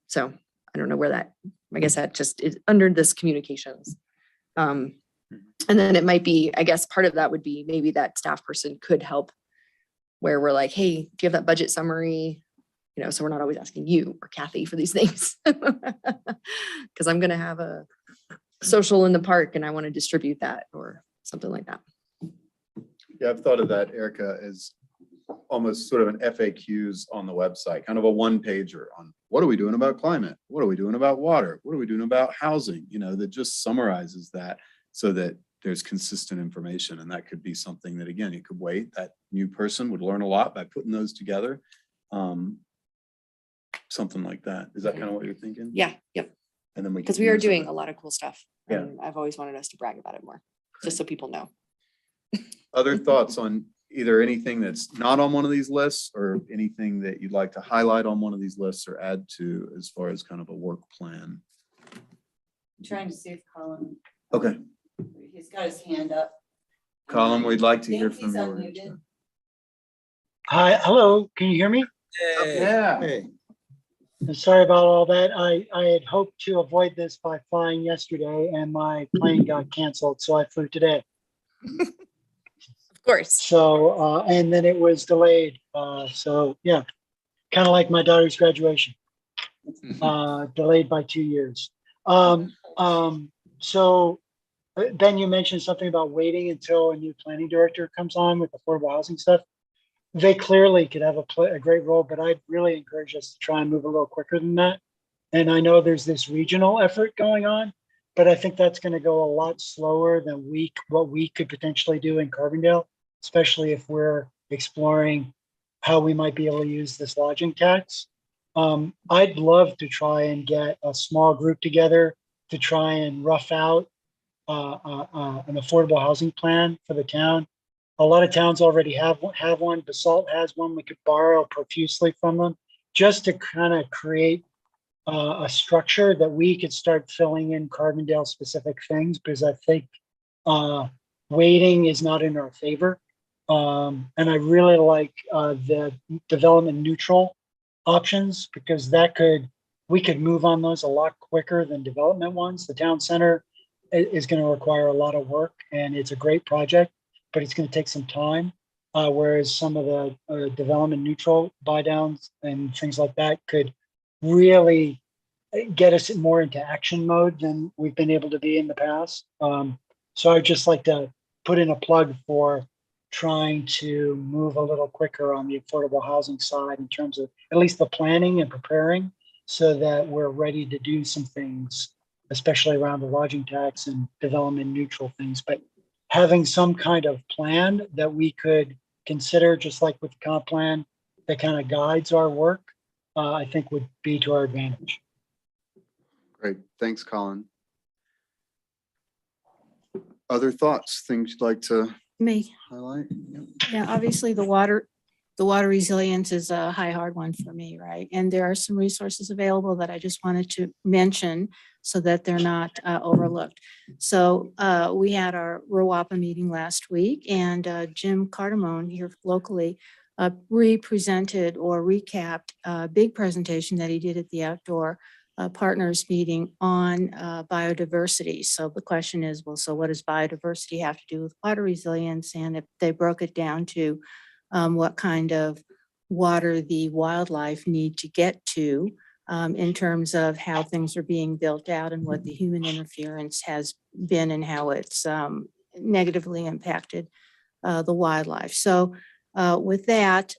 So I don't know where that, I guess that just is under this communications. And then it might be, I guess part of that would be maybe that staff person could help where we're like, hey, do you have that budget summary? You know, so we're not always asking you or Kathy for these things. Because I'm going to have a social in the park and I want to distribute that or something like that. Yeah, I've thought of that, Erica, as almost sort of an FAQs on the website, kind of a one pager on what are we doing about climate? What are we doing about water? What are we doing about housing? You know, that just summarizes that so that there's consistent information. And that could be something that, again, it could wait. That new person would learn a lot by putting those together. Something like that. Is that kind of what you're thinking? Yeah. Yep. And then Because we are doing a lot of cool stuff. Yeah. And I've always wanted us to brag about it more, just so people know. Other thoughts on either anything that's not on one of these lists or anything that you'd like to highlight on one of these lists or add to as far as kind of a work plan? I'm trying to see if Colin, Okay, he's got his hand up. Colin, we'd like to I hear think from he's you. unmuted. Hi, hello, can you hear me? Yeah. I'm sorry about all that. I had hoped to avoid this by flying yesterday and my plane got canceled, so I flew today. Of course. So, and then it was delayed. So yeah, kind of like my daughter's graduation, delayed by 2 years. So Ben, you mentioned something about waiting until a new planning director comes on with affordable housing stuff. They clearly could have a great role, but I'd really encourage us to try and move a little quicker than that. And I know there's this regional effort going on, but I think that's going to go a lot slower than what we could potentially do in Carbondale, especially if we're exploring how we might be able to use this lodging tax. I'd love to try and get a small group together to try and rough out an affordable housing plan for the town. A lot of towns already have one. Basalt has one. We could borrow profusely from them just to kind of create a structure that we could start filling in Carbondale specific things, because I think waiting is not in our favor. And I really like the development neutral options, because we could move on those a lot quicker than development ones. The town center is going to require a lot of work and it's a great project, but it's going to take some time. Whereas some of the development neutral buy downs and things like that could really get us more into action mode than we've been able to be in the past. So I'd just like to put in a plug for trying to move a little quicker on the affordable housing side in terms of at least the planning and preparing, so that we're ready to do some things, especially around the lodging tax and development neutral things. But having some kind of plan that we could consider, just like with the comp plan, that kind of guides our work, I think would be to our advantage. Great. Thanks, Colin. Other thoughts, things you'd like to Me, highlight? yeah, obviously the water resilience is a hard one for me, right? And there are some resources available that I just wanted to mention so that they're not overlooked. So we had our RWAPA meeting last week, and Jim Cardamone here locally represented or recapped a big presentation that he did at the Outdoor Partners meeting on biodiversity. So the question is, well, so what does biodiversity have to do with water resilience? And if they broke it down to what kind of water the wildlife need to get to in terms of how things are being built out and what the human interference has been and how it's negatively impacted the wildlife. So with that,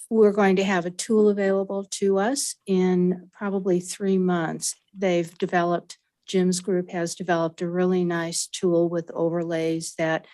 we're going to have a tool available to us in probably 3 months. Jim's group has developed a really nice tool with overlays that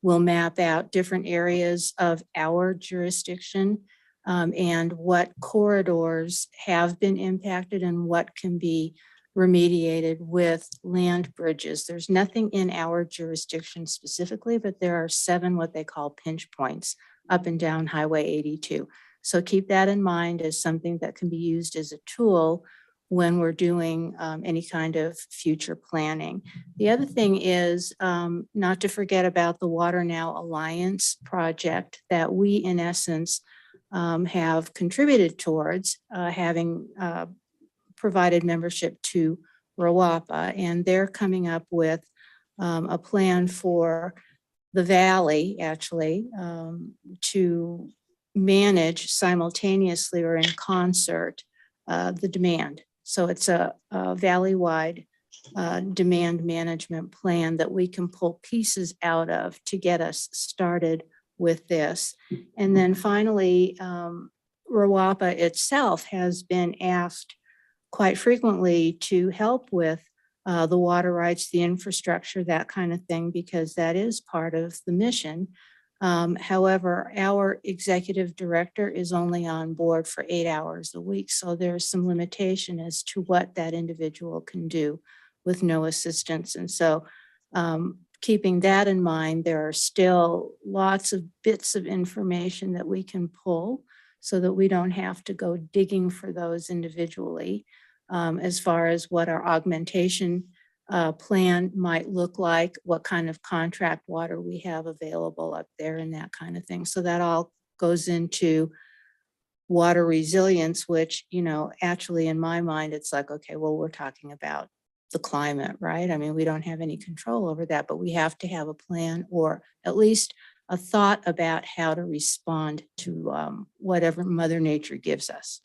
will map out different areas of our jurisdiction and what corridors have been impacted and what can be remediated with land bridges. There's nothing in our jurisdiction specifically, but there are 7 what they call pinch points up and down Highway 82. So keep that in mind as something that can be used as a tool when we're doing any kind of future planning. The other thing is not to forget about the Water Now Alliance project that we, in essence, have contributed towards having provided membership to RWAPA, and they're coming up with a plan for the valley, actually, to manage simultaneously or in concert the demand. So it's a valley-wide demand management plan that we can pull pieces out of to get us started with this. And then finally, RWAPA itself has been asked quite frequently to help with the water rights, the infrastructure, that kind of thing, because that is part of the mission. However, our executive director is only on board for 8 hours a week. So there's some limitation as to what that individual can do with no assistance. And so keeping that in mind, there are still lots of bits of information that we can pull so that we don't have to go digging for those individually. As far as what our augmentation plan might look like, what kind of contract water we have available up there and that kind of thing. So that all goes into water resilience, which, you know, actually in my mind, it's like, okay, well, we're talking about the climate, right? I mean, we don't have any control over that, but we have to have a plan or at least a thought about how to respond to whatever Mother Nature gives us.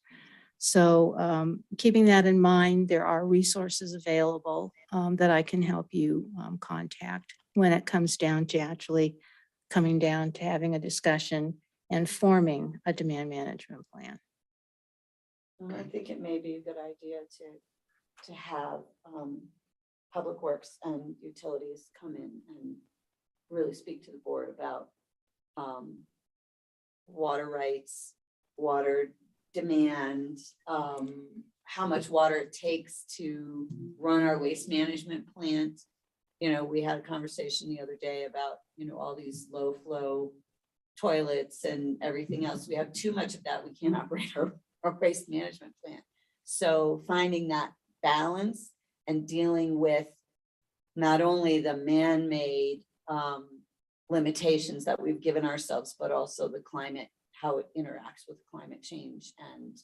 So keeping that in mind, there are resources available that I can help you contact when it comes down to actually coming down to having a discussion and forming a demand management plan. I think it may be a good idea to have Public Works and Utilities come in and really speak to the board about water rights, water demand, how much water it takes to run our waste management plant. You know, we had a conversation the other day about, you know, all these low flow toilets and everything else. We have too much of that. We can't operate our waste management plant. So finding that balance and dealing with not only the man-made limitations that we've given ourselves, but also the climate, how it interacts with climate change and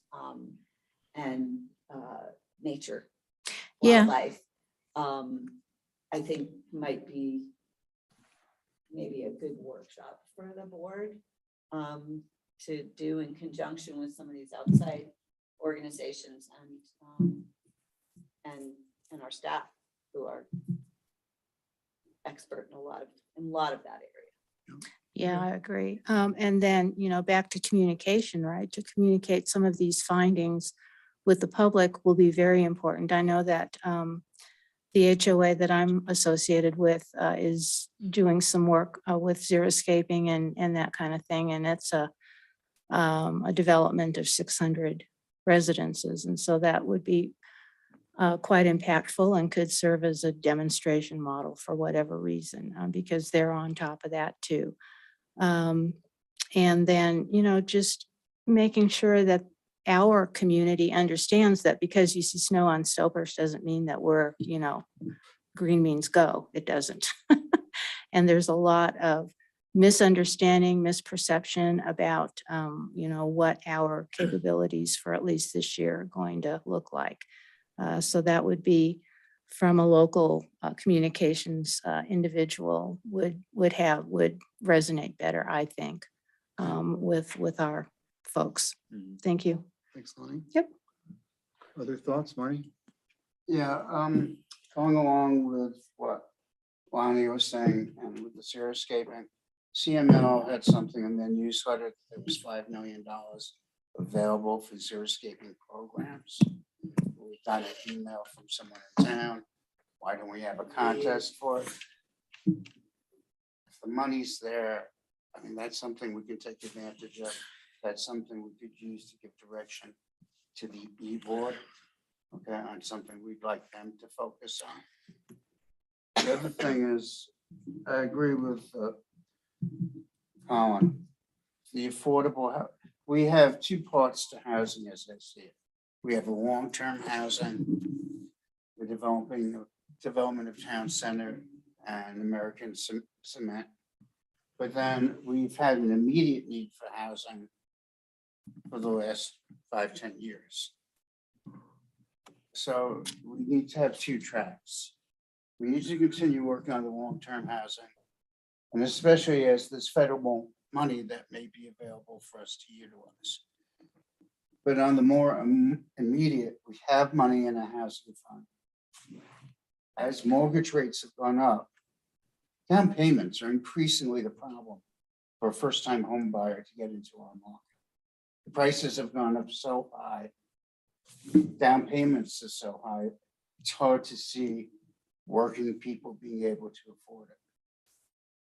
nature, Yeah. wildlife, I think might be maybe a good workshop for the board to do in conjunction with some of these outside organizations and our staff who are expert in a lot of that area. Yeah, I agree. And then, you know, back to communication, right? To communicate some of these findings with the public will be very important. I know that the HOA that I'm associated with is doing some work with xeriscaping and that kind of thing. And it's a development of 600 residences. And so that would be quite impactful and could serve as a demonstration model for whatever reason, because they're on top of that too. And then, you know, just making sure that our community understands that because you see snow on Stopers doesn't mean that we're, you know, green means go. It doesn't. And there's a lot of misunderstanding, misperception about, you know, what our capabilities for at least this year are going to look like. So that would be from a local communications individual would resonate better, I think, with our folks. Thank you. Thanks, Lonnie. Yep. Other thoughts, Marty? Yeah, going along with what Lonnie was saying and with the xeriscaping, CML had something in their newsletter. There was $5 million available for xeriscaping programs. We got an email from someone in town. Why don't we have a contest for it? If the money's there, I mean, that's something we can take advantage of. That's something we could use to give direction to the E-board, okay, on something we'd like them to focus on. The other thing is, I agree with Colin. The affordable, we have two parts to housing as I see it. We have a long-term housing. We're developing the development of town center and American cement. But then we've had an immediate need for housing for the last 5-10 years. So we need to have two tracks. We need to continue working on the long-term housing. And especially as this federal money that may be available for us to utilize. But on the more immediate, we have money in a housing fund. As mortgage rates have gone up, down payments are increasingly the problem for a first-time home buyer to get into our market. The prices have gone up so high, down payments are so high, it's hard to see working people being able to afford it.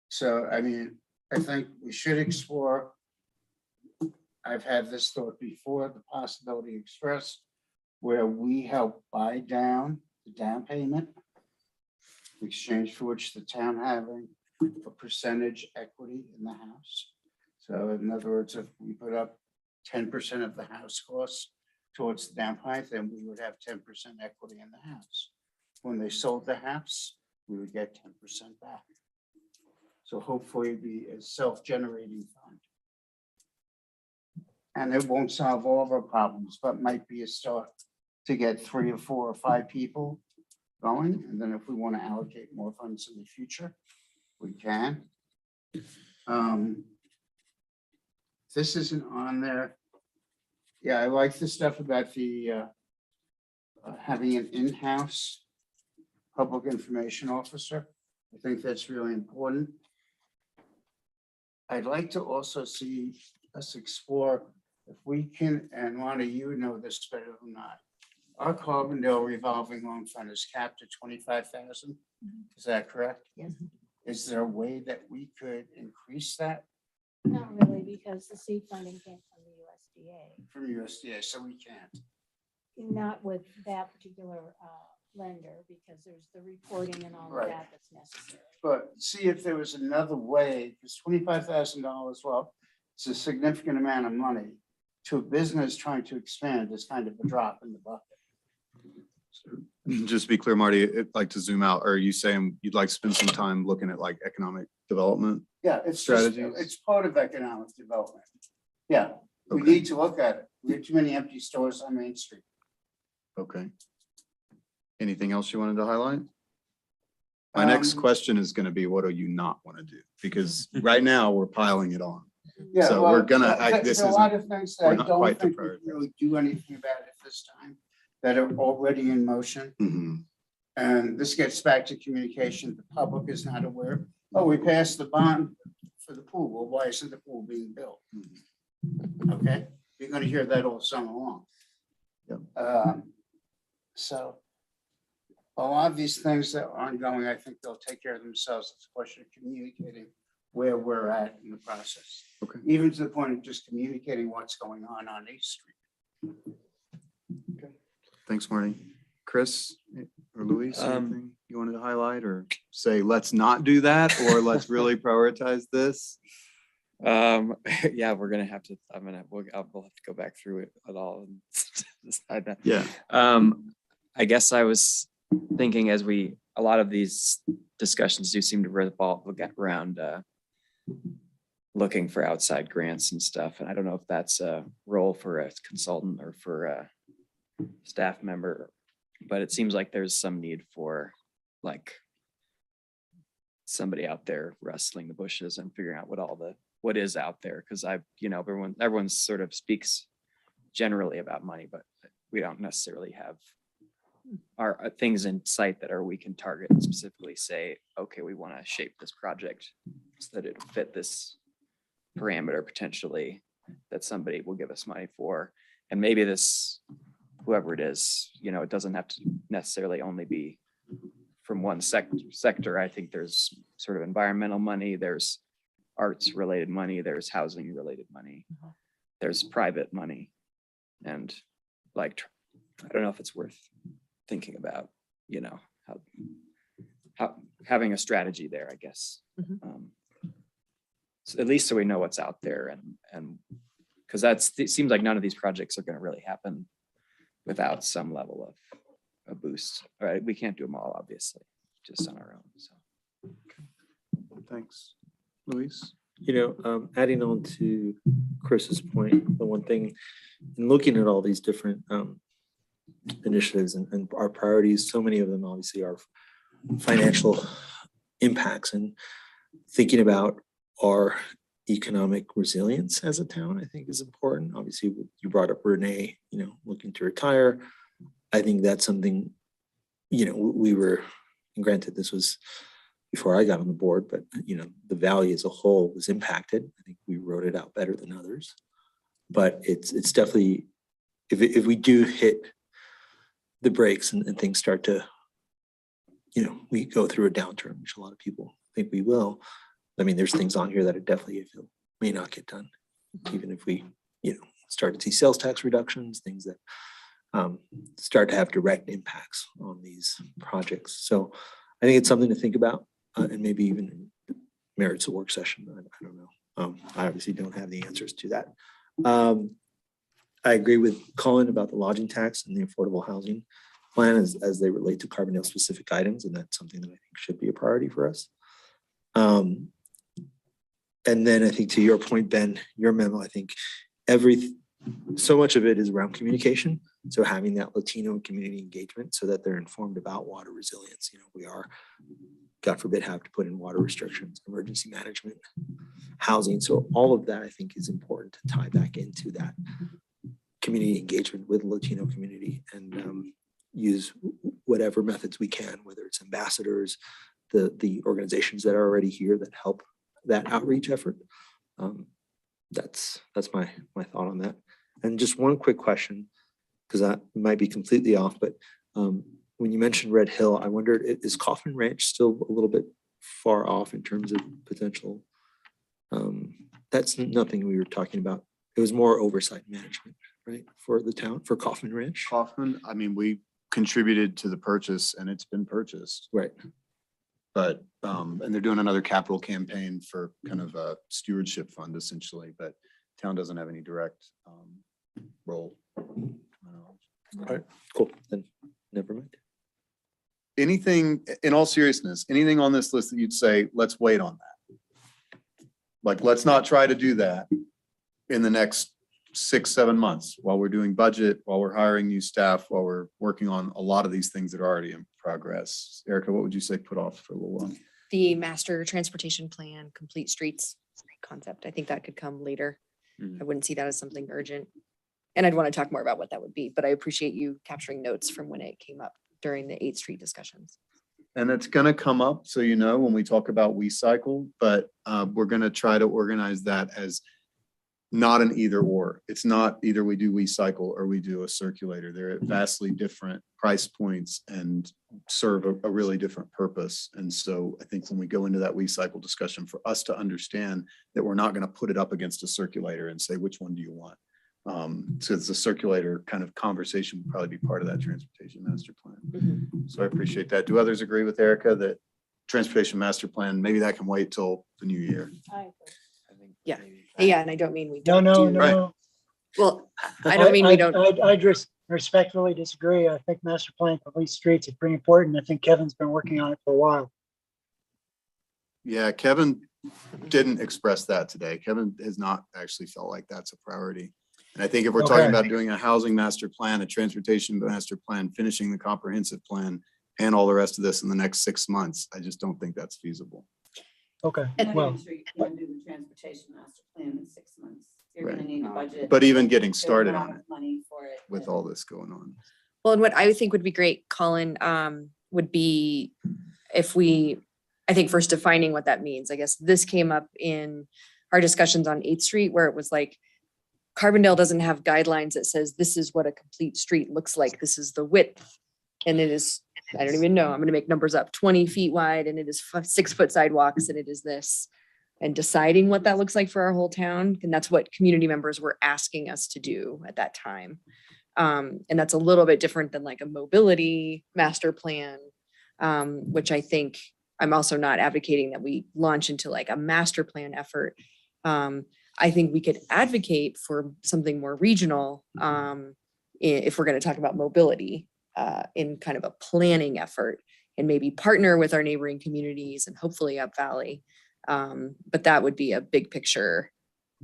So, I mean, I think we should explore. I've had this thought before, the possibility expressed where we help buy down the down payment in exchange for which the town having a percentage equity in the house. So in other words, if we put up 10% of the house costs towards the down payment, then we would have 10% equity in the house. When they sold the house, we would get 10% back. So hopefully it'd be a self-generating fund. And it won't solve all of our problems, but might be a start to get 3 or 4 or 5 people going. And then if we want to allocate more funds in the future, we can. This isn't on there. Yeah, I like the stuff about the having an in-house public information officer. I think that's really important. I'd like to also see us explore if we can, and Lonnie, you know this better than I. Our Carbondale revolving loan fund is capped at 25,000. Is that correct? Yes. Is there a way that we could increase that Not really, because the seed funding came from the USDA, from USDA? So we can't. not with that particular lender, because there's the reporting and all of Right. that that's necessary. But see if there was another way, because $25,000, well, it's a significant amount of money to a business trying to expand is kind of a drop in the bucket. Just to be clear, Marty, I'd like to zoom out. Are you saying you'd like to spend some time looking at like economic development? Yeah, it's just, Strategies? it's part of economic development. Yeah, we Okay. need to look at it. We have too many empty stores on Main Street. Okay. Anything else you wanted to highlight? My next question is going to be, what do you not want to do? Because right now we're piling it on. Yeah, So well, we're gonna, there's this a lot isn't, of things we're that I not don't quite the think we can really do anything about it this time that are already in motion. Mhm. And this gets back to communication. The public is not aware. Oh, we passed the bond for the pool. Well, why isn't the pool being built? Okay, you're gonna hear that all summer long. Yep. So a lot of these things that are ongoing, I think they'll take care of themselves. It's a question of communicating where we're at in the process. Okay. Even to the point of just communicating what's going on East Street. Thanks, Marty. Chris or Luis, anything you wanted to highlight or say, let's not do that, or let's really prioritize this? Yeah, we're gonna have to, we'll have to go back through it at all and decide that. Yeah. I guess I was thinking as a lot of these discussions do seem to revolve around looking for outside grants and stuff. And I don't know if that's a role for a consultant or for a staff member, but it seems like there's some need for like somebody out there wrestling the bushes and figuring out what is out there. Cause everyone sort of speaks generally about money, but we don't necessarily have our things in sight that we can target and specifically say, okay, we want to shape this project so that it fit this parameter potentially that somebody will give us money for. And maybe this, whoever it is, it doesn't have to necessarily only be from one sector. I think there's sort of environmental money, there's arts related money, there's housing related money, there's private money. And like, I don't know if it's worth thinking about, how having a strategy there, I guess. So at least so we know what's out there and because it seems like none of these projects are going to really happen without some level of a boost. All right, we can't do them all, obviously, just on our own, so. Thanks. Luis? Adding on to Chris's point, the one thing, in looking at all these different initiatives and our priorities, so many of them obviously are financial impacts, and thinking about our economic resilience as a town, I think is important. Obviously, you brought up Renee, looking to retire. I think that's something, we were, and granted, this was before I got on the board, but the valley as a whole was impacted. I think we wrote it out better than others, but it's definitely, if we do hit the brakes and things start to, we go through a downturn, which a lot of people think we will. I mean, there's things on here that are definitely may not get done, even if we, start to see sales tax reductions, things that start to have direct impacts on these projects. So I think it's something to think about, and maybe even merits a work session. I don't know. I obviously don't have the answers to that. I agree with Colin about the lodging tax and the affordable housing plan as they relate to Carbondale specific items, and that's something that I think should be a priority for us. And then I think to your point, Ben, your memo, I think so much of it is around communication. So having that Latino community engagement so that they're informed about water resilience. We are, God forbid, have to put in water restrictions, emergency management, housing. So all of that I think is important to tie back into that community engagement with the Latino community, and use whatever methods we can, whether it's ambassadors, the organizations that are already here that help that outreach effort. That's my thought on that. And just one quick question, because I might be completely off, but when you mentioned Red Hill, I wondered, is Kaufman Ranch still a little bit far off in terms of potential? That's nothing we were talking about. It was more oversight management, right, for the town, for Kaufman Ranch? Kaufman, I mean, we contributed to the purchase and it's been purchased. Right. But, and they're doing another capital campaign for kind of a stewardship fund essentially, but town doesn't have any direct role. All right, cool, then never mind. Anything, in all seriousness, anything on this list that you'd say, let's wait on that? Like, let's not try to do that in the next 6-7 months while we're doing budget, while we're hiring new staff, while we're working on a lot of these things that are already in progress. Erica, what would you say put off for a little while? The master transportation plan, complete streets concept. I think that could come later. I wouldn't see that as something urgent. And I'd want to talk more about what that would be, but I appreciate you capturing notes from when it came up during the 8th Street discussions. And it's going to come up, so when we talk about WeCycle, but we're going to try to organize that as not an either or. It's not either we do WeCycle or we do a circulator. They're at vastly different price points and serve a really different purpose. And so I think when we go into that WeCycle discussion, for us to understand that we're not going to put it up against a circulator and say, which one do you want? So it's a circulator kind of conversation would probably be part of that transportation master plan. So I appreciate that. Do others agree with Erica that transportation master plan, maybe that can wait till the new year? Yeah. Yeah, and I don't mean we don't No. Right. Well, I don't mean we don't. I just respectfully disagree. I think master plan for police streets is pretty important. I think Kevin's been working on it for a while. Yeah, Kevin didn't express that today. Kevin has not actually felt like that's a priority. And I think if we're talking about doing a housing master plan, a transportation master plan, finishing the comprehensive plan, and all the rest of this in the next 6 months, I just don't think that's feasible. Okay, And well, I'm sure you can't do the transportation master plan in 6 months. You're gonna need a budget. But even getting There's started not on it money for it. with all this going on. Well, and what I would think would be great, Colin, would be if I think first defining what that means. I guess this came up in our discussions on 8th Street where it was like, Carbondale doesn't have guidelines that says this is what a complete street looks like. This is the width. And it is, I don't even know, I'm going to make numbers up, 20 feet wide, and it is 6-foot sidewalks, and it is this. And deciding what that looks like for our whole town. And that's what community members were asking us to do at that time. And that's a little bit different than like a mobility master plan, which I think I'm also not advocating that we launch into like a master plan effort. I think we could advocate for something more regional if we're going to talk about mobility, in kind of a planning effort and maybe partner with our neighboring communities and hopefully up Valley. But that would be a big picture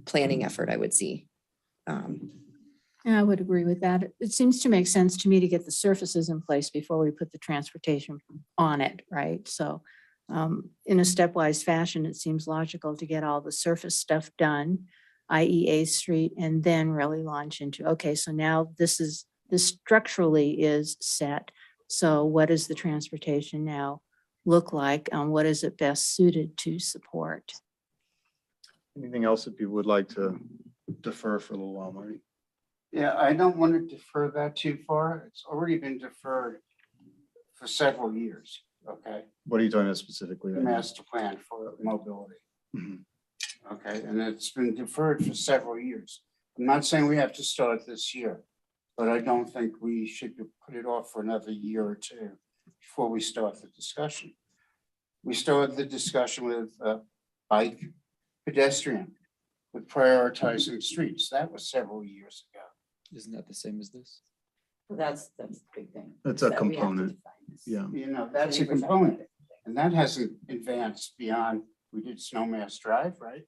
planning effort, I would see. Yeah, I would agree with that. It seems to make sense to me to get the surfaces in place before we put the transportation on it, right? So in a stepwise fashion, it seems logical to get all the surface stuff done, i.e. 8th Street, and then really launch into, okay, so now this structurally is set. So what does the transportation now look like? And what is it best suited to support? Anything else that people would like to defer for a little while, Marty? Yeah, I don't want to defer that too far. It's already been deferred for several years, okay? What are you talking about specifically? The master plan for mobility. Mhm. Okay, and it's been deferred for several years. I'm not saying we have to start this year, but I don't think we should put it off for another year or two before we start the discussion. We started the discussion with bike pedestrian, with prioritizing streets. That was several years ago. Isn't that the same as this? That's the big thing. That's a that we have to component. define this. Yeah. You know, that's a component. And that hasn't advanced beyond, we did Snowmass Drive, right?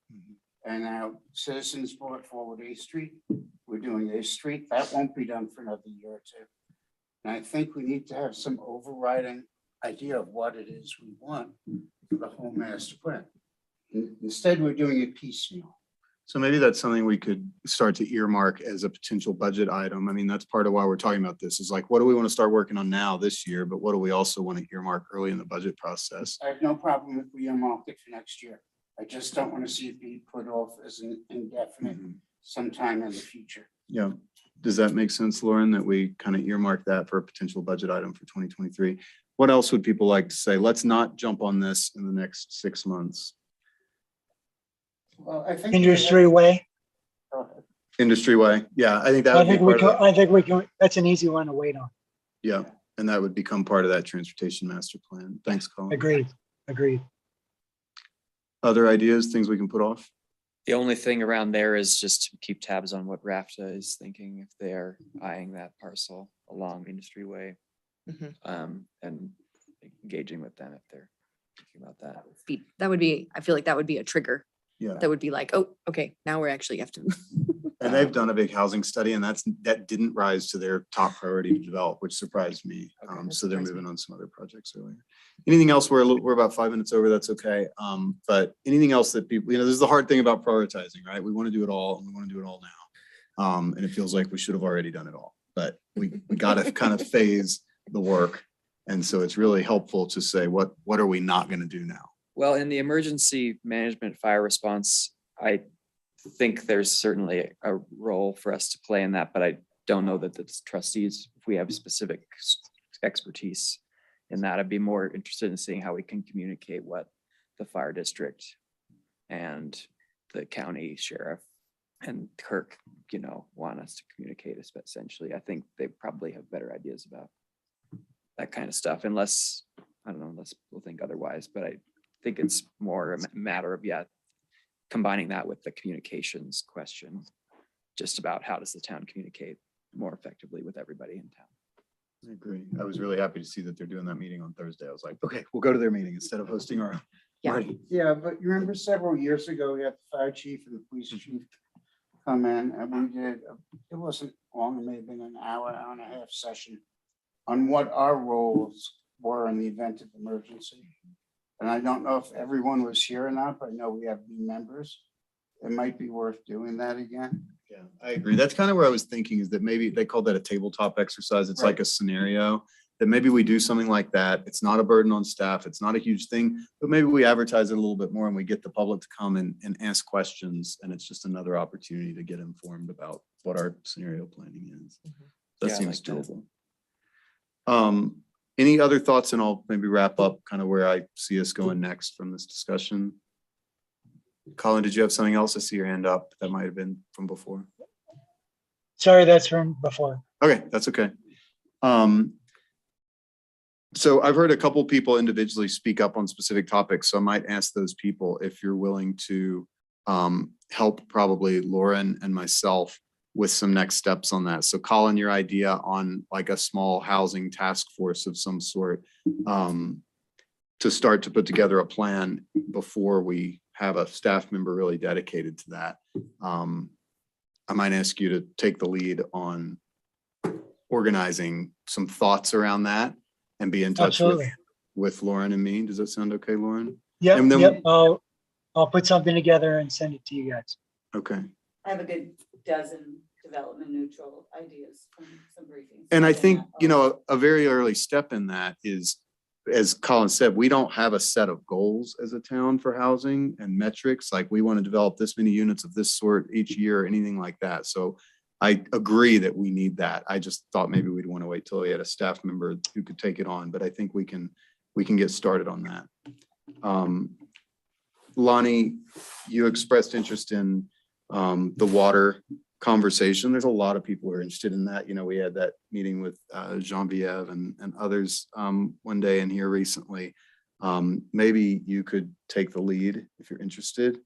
And now citizens brought forward 8th Street. We're doing 8th Street. That won't be done for another year or two. And I think we need to have some overriding idea of what it is we want for the whole master plan. Instead, we're doing it piecemeal. So maybe that's something we could start to earmark as a potential budget item. I mean, that's part of why we're talking about this is like, what do we want to start working on now this year? But what do we also want to earmark early in the budget process? I have no problem if we earmark it for next year. I just don't want to see it be put off as an indefinite sometime in the future. Yeah. Does that make sense, Lauren, that we kind of earmark that for a potential budget item for 2023? What else would people like to say? Let's not jump on this in the next 6 months. Well, I think. Industry way. Industry way. Yeah, I think that I would be think we part can, of that. I think we can, that's an easy one to wait on. Yeah, and that would become part of that transportation master plan. Thanks, Colin. Agreed. Other ideas, things we can put off? The only thing around there is just to keep tabs on what RAFTA is thinking if they are eyeing that parcel along Industry Way. And engaging with them if they're thinking about that. That would be, I feel like that would be a trigger. Yeah. That would be like, oh, okay, now we're actually have to. And they've done a big housing study and that didn't rise to their top priority to develop, which surprised me. So they're moving on some other projects earlier. Anything else? We're about 5 minutes over. That's okay. But anything else that people, this is the hard thing about prioritizing, right? We want to do it all and we want to do it all now. And it feels like we should have already done it all, but we got to kind of phase the work. And so it's really helpful to say, what are we not going to do now? Well, in the emergency management fire response, I think there's certainly a role for us to play in that, but I don't know that the trustees, if we have specific expertise in that, I'd be more interested in seeing how we can communicate what the fire district and the county sheriff and Kirk, want us to communicate essentially. I think they probably have better ideas about that kind of stuff, unless people think otherwise, but I think it's more a matter of, combining that with the communications question, just about how does the town communicate more effectively with everybody in town. I agree. I was really happy to see that they're doing that meeting on Thursday. I was like, okay, we'll go to their meeting instead of hosting our own. Yeah. Marty. Yeah, but you remember several years ago, we had the fire chief and the police chief come in and we did, it wasn't long, it may have been an hour and a half session on what our roles were in the event of emergency. And I don't know if everyone was here or not, but I know we have new members. It might be worth doing that again. Yeah, I agree. That's kind of where I was thinking is that maybe they call that a tabletop exercise. It's like a scenario that maybe we do something like that. It's not a burden on staff. It's not a huge thing, but maybe we advertise it a little bit more and we get the public to come and ask questions. And it's just another opportunity to get informed about what our scenario planning is. That Yeah, I seems like that. doable. Any other thoughts? And I'll maybe wrap up kind of where I see us going next from this discussion. Colin, did you have something else? I see your hand up. That might have been from before. Sorry, that's from before. Okay, that's okay. So I've heard a couple people individually speak up on specific topics. So I might ask those people if you're willing to help probably Lauren and myself with some next steps on that. So Colin, your idea on like a small housing task force of some sort, to start to put together a plan before we have a staff member really dedicated to that. I might ask you to take the lead on organizing some thoughts around that and be in touch Absolutely. with Lauren and me. Does that sound okay, Lauren? Yep, And then- yep. I'll put something together and send it to you guys. Okay. I have a good dozen development neutral ideas from some briefings. And I think, you know, a very early step in that is, as Colin said, we don't have a set of goals as a town for housing and metrics. Like we want to develop this many units of this sort each year or anything like that. So I agree that we need that. I just thought maybe we'd want to wait till we had a staff member who could take it on, but I think we can get started on that. Lonnie, you expressed interest in the water conversation. There's a lot of people who are interested in that. You know, we had that meeting with Genevieve and others one day in here recently. Maybe you could take the lead if you're interested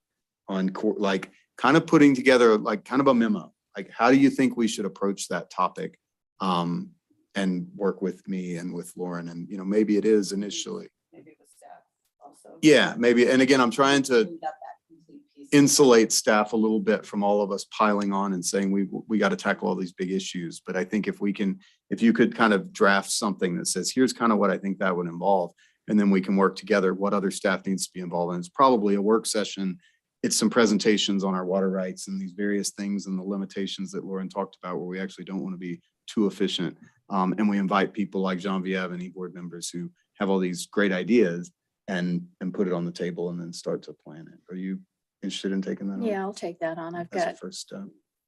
on like kind of putting together like kind of a memo. Like, how do you think we should approach that topic? And work with me and with Lauren, and you know, maybe it is initially. Maybe with staff also. Yeah, maybe. And again, I'm trying to We got that complete piece. insulate staff a little bit from all of us piling on and saying we got to tackle all these big issues. But I think if you could kind of draft something that says, here's kind of what I think that would involve, and then we can work together what other staff needs to be involved in. It's probably a work session. It's some presentations on our water rights and these various things and the limitations that Lauren talked about, where we actually don't want to be too efficient. And we invite people like Genevieve and board members who have all these great ideas and put it on the table and then start to plan it. Are you interested in taking that on? Yeah, I'll take that on. I've As a got first step.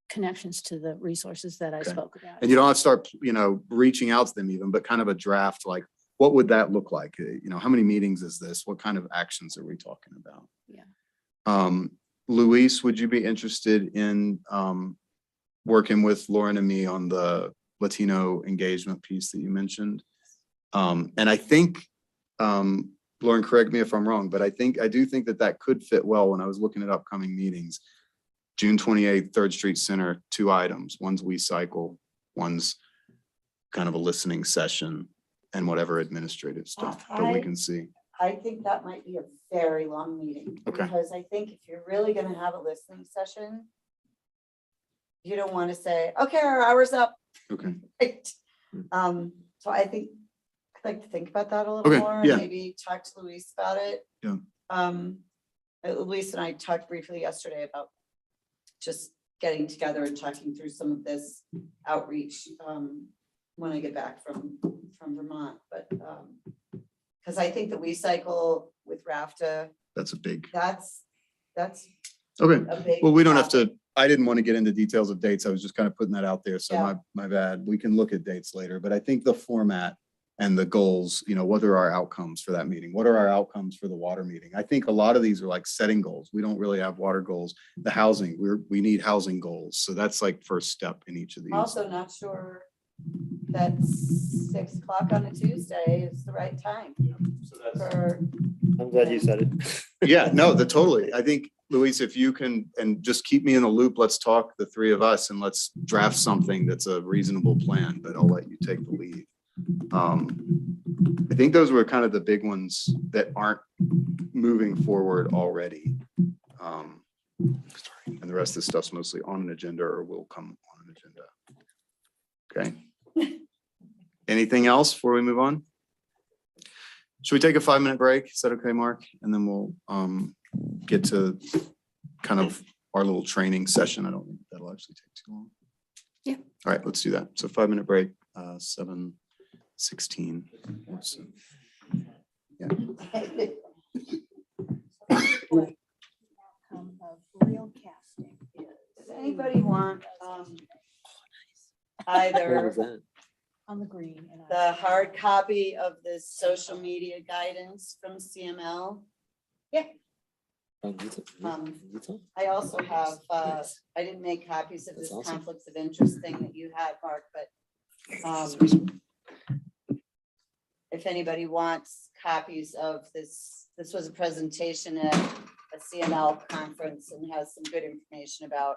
connections to the resources that I Okay. spoke about. And you don't have to start, you know, reaching out to them even, but kind of a draft, like, what would that look like? You know, how many meetings is this? What kind of actions are we talking about? Yeah. Luis, would you be interested in working with Lauren and me on the Latino engagement piece that you mentioned? And I think, Lauren, correct me if I'm wrong, but I do think that could fit well when I was looking at upcoming meetings. June 28th, 3rd Street Center, 2 items. One's We Cycle, one's kind of a listening session and whatever administrative stuff that we can see. I think that might be a very long meeting. Okay. Because I think if you're really gonna have a listening session, you don't want to say, okay, our hour's up. Okay. Right? So I think, I'd like to think about that a little Okay, more, yeah. and maybe talk to Luis about it. Yeah. Luis and I talked briefly yesterday about just getting together and talking through some of this outreach, when I get back from Vermont, but, because I think that We Cycle with RAFTA, That's a big, that's okay. a big. Well, we don't have topic. to, I didn't want to get into details of dates. I was just kind of putting that out there. So Yeah. my bad. We can look at dates later, but I think the format and the goals, you know, what are our outcomes for that meeting? What are our outcomes for the water meeting? I think a lot of these are like setting goals. We don't really have water goals. The housing, we need housing goals. So that's like first step in each of these. I'm also not sure that 6 o'clock on a Tuesday is the right time for, I'm glad you said it. Yeah, no, totally. I think, Luis, if you can, and just keep me in the loop, let's talk, the 3 of us, and let's draft something that's a reasonable plan, but I'll let you take the lead. I think those were kind of the big ones that aren't moving forward already. And the rest of the stuff's mostly on an agenda or will come on an agenda. Okay. Anything else before we move on? Should we take a 5-minute break? Is that okay, Mark? And then we'll get to kind of our little training session. I don't think that'll actually take too long. Yeah. All right, let's do that. So 5-minute break, 7:16. So, yeah. Outcome of real casting is. does anybody want, What either was that? On the green. and the hard copy of this social media guidance from CML? I also have, I didn't make copies of this That's awesome. conflicts of interest thing that you had, Mark, but if anybody wants copies of this was a presentation at a CML conference and has some good information about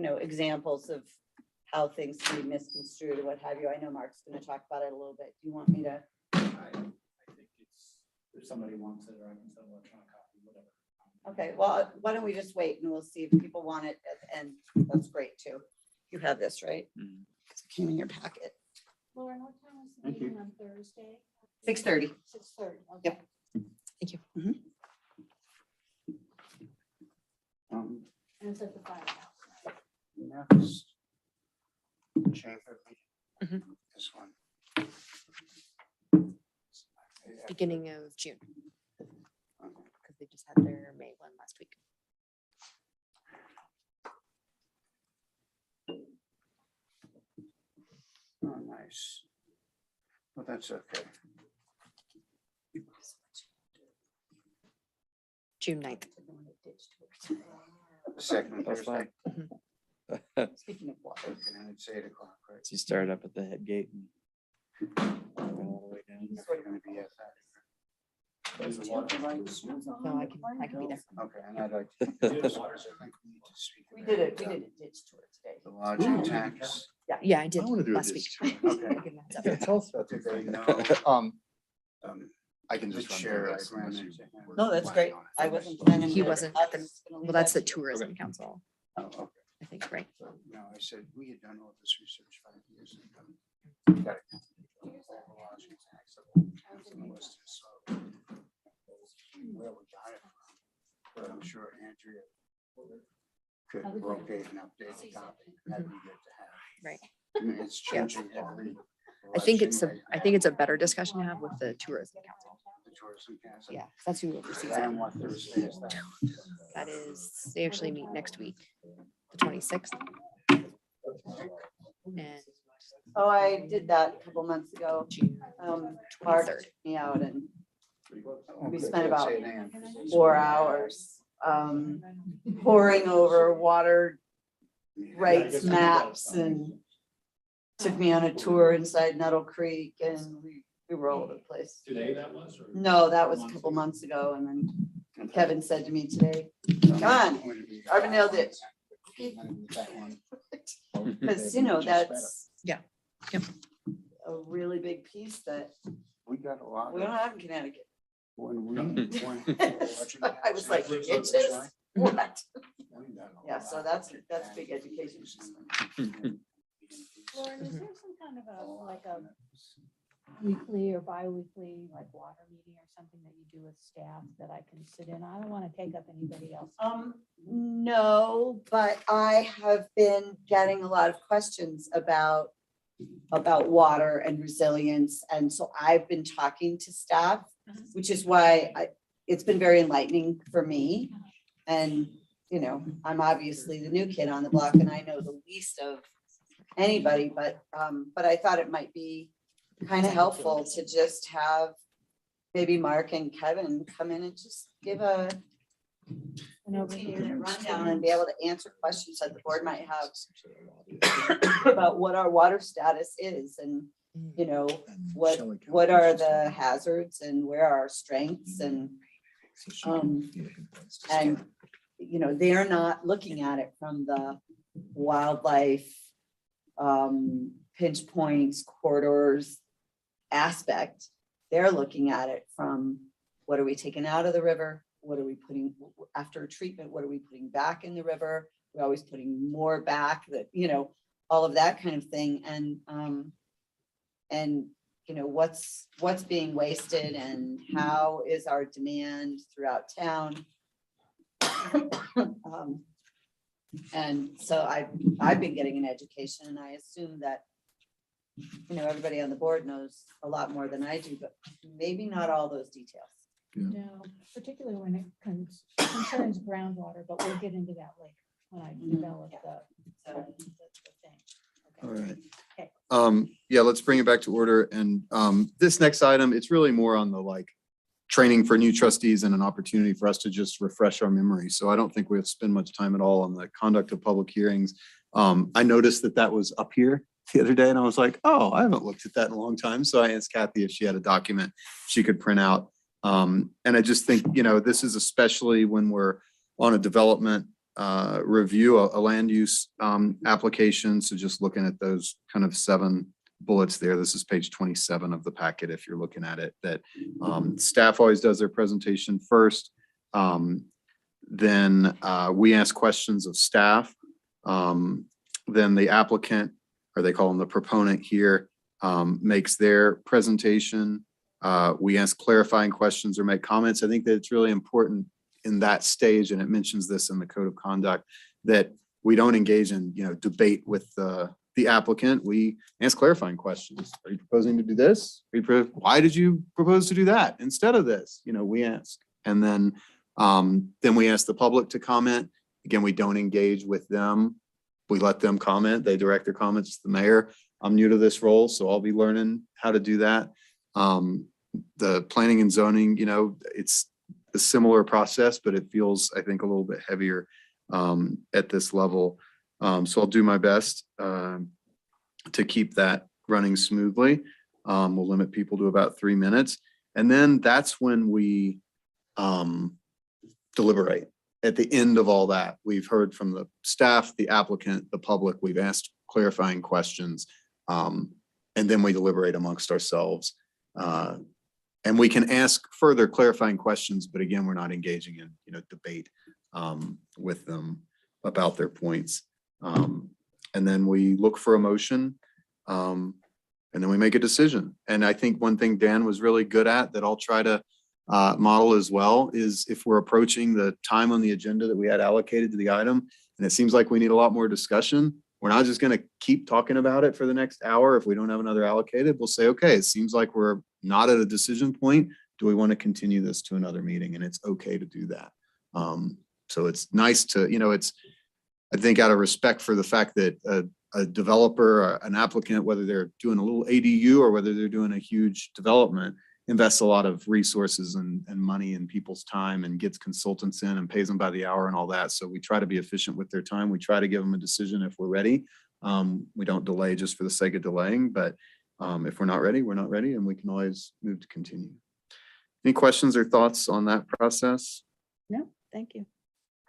examples of how things can be misconstrued or what have you. I know Mark's going to talk about it a little bit. Do you want me to? I think it's, if somebody wants it, or I can send an electronic copy, whatever. Okay, well, why don't we just wait and we'll see if people want it at the end. That's great too. You have this, right? Mhm. It came in your packet. Lauren, what time is the Thank you. meeting on Thursday? 6:30. 6:30. Yep. Thank you. And it's at the firehouse. Next. Chamber meeting. Mhm. This one. Beginning of June, Okay. because they just had their May one last week. Oh, nice. Well, that's okay. June 9th. Second That's Thursday. Speaking of water. And it's 8 o'clock, right? So you started up at the head gate and went all the way down. If you're gonna be at that. Is the water lines? No, I can be there. Okay, and I'd like to. I think we need to speak We about, did it. We did a ditch tour today. The lodging tax. Yeah, I did I wanna do a last week. ditch Okay. I'll give that up. Tell us about Do they know? I can The just run chair, through I this ran unless you into him. No, that's planning great. on it. I wasn't planning. He to- wasn't I at the- was gonna leave Well, that's the that. tourism council, Oh, okay. I think, right? So, no, I said, we had done all this research 5 years ago. Got it. Lodging tax, the list, so where we got it from. But I'm sure Andrea could locate and update the copy. That'd be good to have. Right. I mean, it's changing every. I think it's election a, I think it's a better discussion to have with the tourism council. The tourism council. Yeah, that's who oversees it. And what Thursday is that? That is, they actually meet next week, the 26th. And Oh, I did that a couple months ago. June Mark 23rd. took me out and Oh, we good. spent about Say it again. 4 hours poring over water rights maps and took me on a tour inside Nettle Creek and we were all over the place. Today that was? Or? No, that was a couple months ago. And then Kevin said to me today, come on, Carbondale ditch. That one. Because, that's. Yeah. Yep. A really big piece that We got a lot. we don't have in Connecticut. When we. I was like, ditches? What? Yeah, so that's big education. Lauren, is there some kind of a weekly or bi-weekly water meeting or something that you do with staff that I can sit in? I don't want to take up anybody else. No, but I have been getting a lot of questions about water and resilience. And so I've been talking to staff, which is why it's been very enlightening for me. And, I'm obviously the new kid on the block and I know the least of anybody, but I thought it might be kind of helpful to just have maybe Mark and Kevin come in and just give a rundown and be able to answer questions that the board might have about what our water status is and, what are the hazards and where are our strengths and they're not looking at it from the wildlife pinch points, corridors aspect. They're looking at it from what are we taking out of the river? What are we putting after treatment? What are we putting back in the river? We're always putting more back that, all of that kind of thing. And what's being wasted and how is our demand throughout town? And so I've been getting an education and I assume that, everybody on the board knows a lot more than I do, but maybe not all those details. No, particularly when it concerns groundwater, but we'll get into that later when I develop the thing. All right. Okay. Yeah, let's bring it back to order. And this next item, it's really more on the training for new trustees and an opportunity for us to just refresh our memory. So I don't think we have to spend much time at all on the conduct of public hearings. I noticed that was up here the other day and I was like, oh, I haven't looked at that in a long time. So I asked Kathy if she had a document she could print out. And I just think, this is especially when we're on a development review a land use application. So just looking at those kind of 7 bullets there. This is page 27 of the packet if you're looking at it, that staff always does their presentation first. Then we ask questions of staff. Then the applicant, or they call them the proponent here, makes their presentation. We ask clarifying questions or make comments. I think that it's really important in that stage, and it mentions this in the code of conduct, that we don't engage in, debate with the applicant. We ask clarifying questions. Are you proposing to do this? Why did you propose to do that instead of this? We ask. And then we ask the public to comment. Again, we don't engage with them. We let them comment. They direct their comments to the mayor. I'm new to this role, so I'll be learning how to do that. The planning and zoning, it's a similar process, but it feels, I think, a little bit heavier at this level. So I'll do my best to keep that running smoothly. We'll limit people to about 3 minutes. And then that's when we deliberate. At the end of all that, we've heard from the staff, the applicant, the public, we've asked clarifying questions, and then we deliberate amongst ourselves. And we can ask further clarifying questions, but again, we're not engaging in, debate with them about their points. And then we look for a motion, and then we make a decision. And I think one thing Dan was really good at that I'll try to model as well is if we're approaching the time on the agenda that we had allocated to the item, and it seems like we need a lot more discussion, we're not just going to keep talking about it for the next hour. If we don't have another allocated, we'll say, okay, it seems like we're not at a decision point. Do we want to continue this to another meeting? And it's okay to do that. So it's nice to, I think out of respect for the fact that a developer, or an applicant, whether they're doing a little ADU or whether they're doing a huge development, invests a lot of resources and money and people's time and gets consultants in and pays them by the hour and all that. So we try to be efficient with their time. We try to give them a decision if we're ready. We don't delay just for the sake of delaying, but if we're not ready, we're not ready, and we can always move to continue. Any questions or thoughts on that process? No, thank you.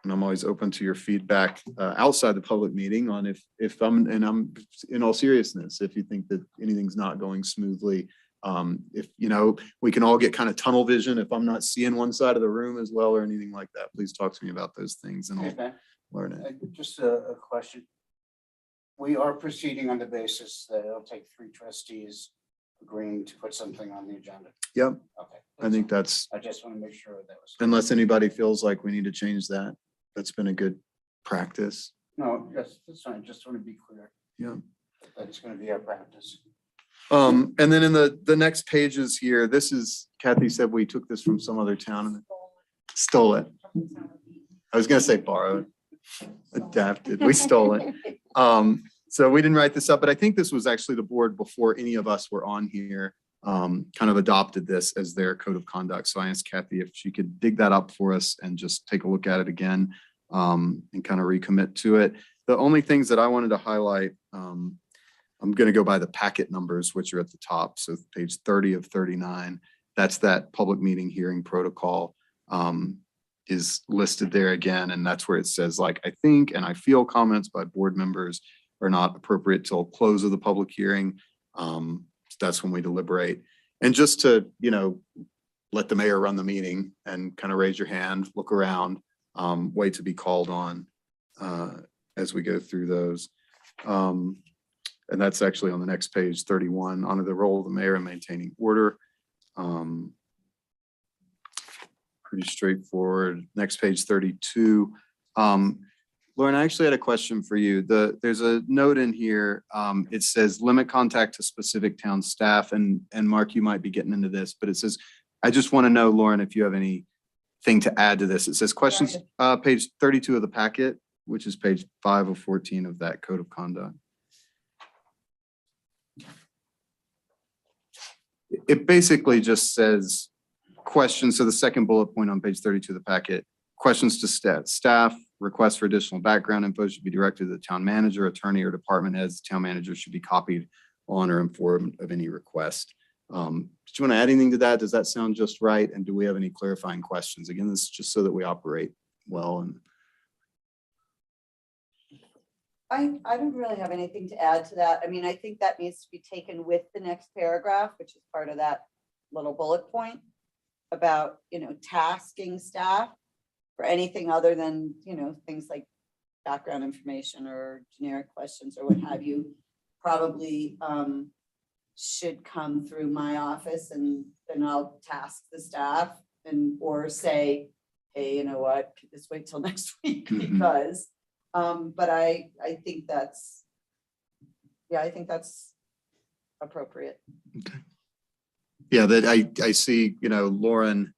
And I'm always open to your feedback outside the public meeting on if I'm in all seriousness, if you think that anything's not going smoothly, if, we can all get kind of tunnel vision. If I'm not seeing one side of the room as well or anything like that, please talk to me about those things and I'll learn it. Just a question. We are proceeding on the basis that it'll take 3 trustees agreeing to put something on the agenda. Yep. Okay. I think that's, I just want to make sure that was. unless anybody feels like we need to change that, that's been a good practice. No, yes, that's fine. Just want to be clear. Yeah. That's going to be our practice. And then in the next pages here, this is, Kathy said we took this from some other town and stole it. I was going to say borrowed, adapted, we stole it. So we didn't write this up, but I think this was actually the board before any of us were on here, kind of adopted this as their code of conduct. So I asked Kathy if she could dig that up for us and just take a look at it again and kind of recommit to it. The only things that I wanted to highlight, I'm going to go by the packet numbers, which are at the top. So page 30 of 39, that's that public meeting hearing protocol is listed there again. And that's where it says, like, I think, and I feel comments by board members are not appropriate till close of the public hearing. That's when we deliberate. And just to, let the mayor run the meeting and kind of raise your hand, look around, wait to be called on as we go through those. And that's actually on the next page, 31, under the role of the mayor in maintaining order. Pretty straightforward. Next page, 32. Lauren, I actually had a question for you. There's a note in here. It says limit contact to specific town staff. And Mark, you might be getting into this, but it says, I just want to know, Lauren, if you have anything to add to this. It says questions, page 32 of the packet, which is page 5 of 14 of that code of conduct. It basically just says questions. So the second bullet point on page 32 of the packet, questions to staff, requests for additional background info should be directed to the town manager, attorney, or department heads. The town manager should be copied on or informed of any request. Do you want to add anything to that? Does that sound just right? And do we have any clarifying questions? Again, this is just so that we operate well. And I don't really have anything to add to that. I mean, I think that needs to be taken with the next paragraph, which is part of that little bullet point about, tasking staff for anything other than, things like background information or generic questions or what have you, probably should come through my office, and then I'll task the staff or say, hey, you know what, just wait till next week because, but I think that's, I think that's appropriate. Okay. Yeah, that I see, Lauren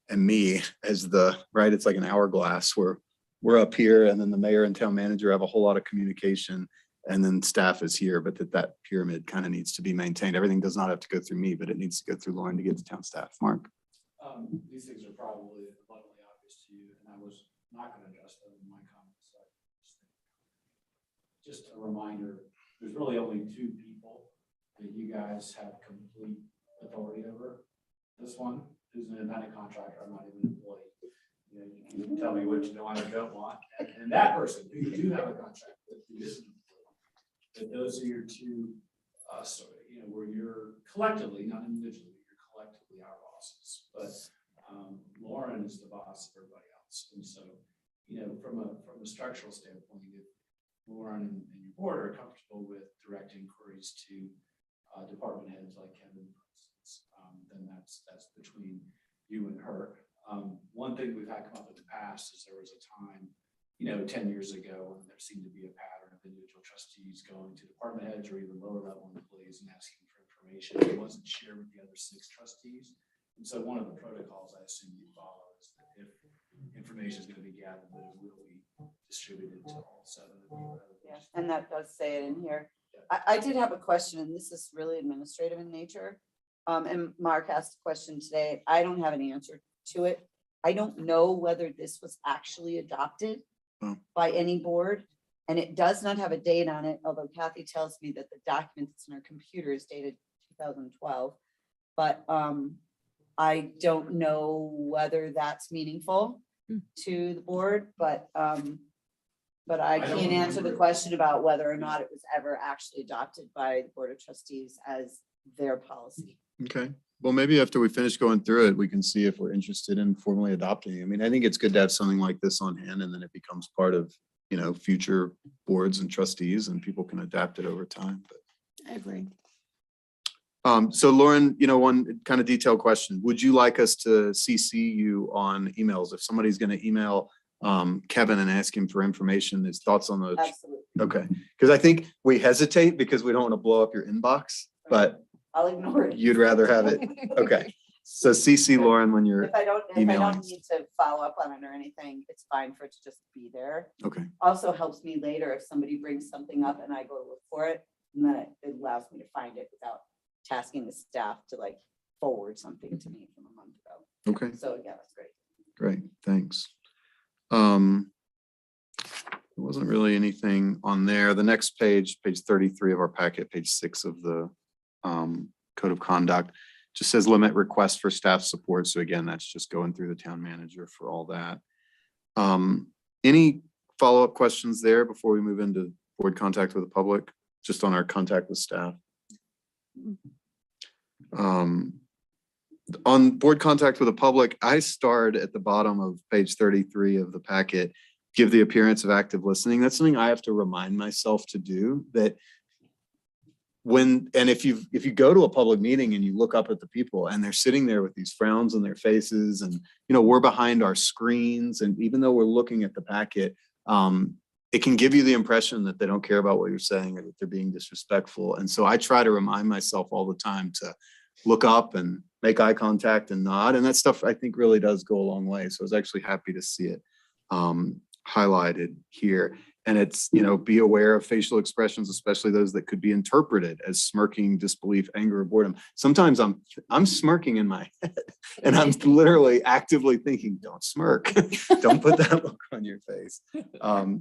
and me as right, it's like an hourglass where we're up here and then the mayor and town manager have a whole lot of communication and then staff is here, but that pyramid kind of needs to be maintained. Everything does not have to go through me, but it needs to go through Lauren to get to town staff. Mark? These things are probably bluntly obvious to you, and I was not going to address them in my comments. So just a reminder, there's really only two people that you guys have complete authority over. This one, who's an independent contractor, I'm not even an employee. You can tell me what you want and don't want. And that person who you do have a contract with, who isn't an employee. But those are your two, where you're collectively, not individually, you're collectively our bosses. But Lauren is the boss of everybody else. And so, from a structural standpoint, if Lauren and your board are comfortable with direct inquiries to department heads like Kevin, for instance, then that's between you and her. One thing we've had come up in the past is there was a time, 10 years ago, when there seemed to be a pattern of individual trustees going to department heads or even lower level employees and asking for information that wasn't shared with the other 6 trustees. And so one of the protocols I assume you follow is that if information is going to be gathered, that it will be distributed to all 7 of you. Yeah, and that does say it in here. I did have a question, and this is really administrative in nature. And Mark asked a question today. I don't have an answer to it. I don't know whether this was actually adopted by any board, and it does not have a date on it, although Kathy tells me that the document that's in her computer is dated 2012. But I don't know whether that's meaningful to the board, but I can't answer the question about whether or not it was ever actually adopted by the Board of Trustees as their policy. Okay. Well, maybe after we finish going through it, we can see if we're interested in formally adopting it. I mean, I think it's good to have something like this on hand, and then it becomes part of, future boards and trustees, and people can adapt it over time. But I agree. so Lauren, one kind of detailed question. Would you like us to CC you on emails? If somebody's going to email Kevin and ask him for information, his thoughts on those? Absolutely. Okay. Because I think we hesitate because we don't want to blow up your inbox, but I'll ignore it. you'd rather have it. Okay. So CC Lauren when you're If I don't emailing. need to follow up on it or anything, it's fine for it to just be there. Okay. Also helps me later if somebody brings something up and I go to look for it, and then it allows me to find it without tasking the staff to forward something to me from a month ago. Okay. So yeah, that's great. Great. Thanks. There wasn't really anything on there. The next page, page 33 of our packet, page 6 of the code of conduct, just says limit requests for staff support. So again, that's just going through the town manager for all that. Any follow-up questions there before we move into board contact with the public, just on our contact with staff? On board contact with the public, I starred at the bottom of page 33 of the packet, give the appearance of active listening. That's something I have to remind myself to do, that if you go to a public meeting and you look up at the people and they're sitting there with these frowns on their faces, and we're behind our screens, and even though we're looking at the packet, it can give you the impression that they don't care about what you're saying or that they're being disrespectful. And so I try to remind myself all the time to look up and make eye contact and nod. And that stuff I think really does go a long way. So I was actually happy to see it highlighted here. And it's, be aware of facial expressions, especially those that could be interpreted as smirking, disbelief, anger, or boredom. Sometimes I'm smirking in my head and I'm literally actively thinking, don't smirk, don't put that look on your face.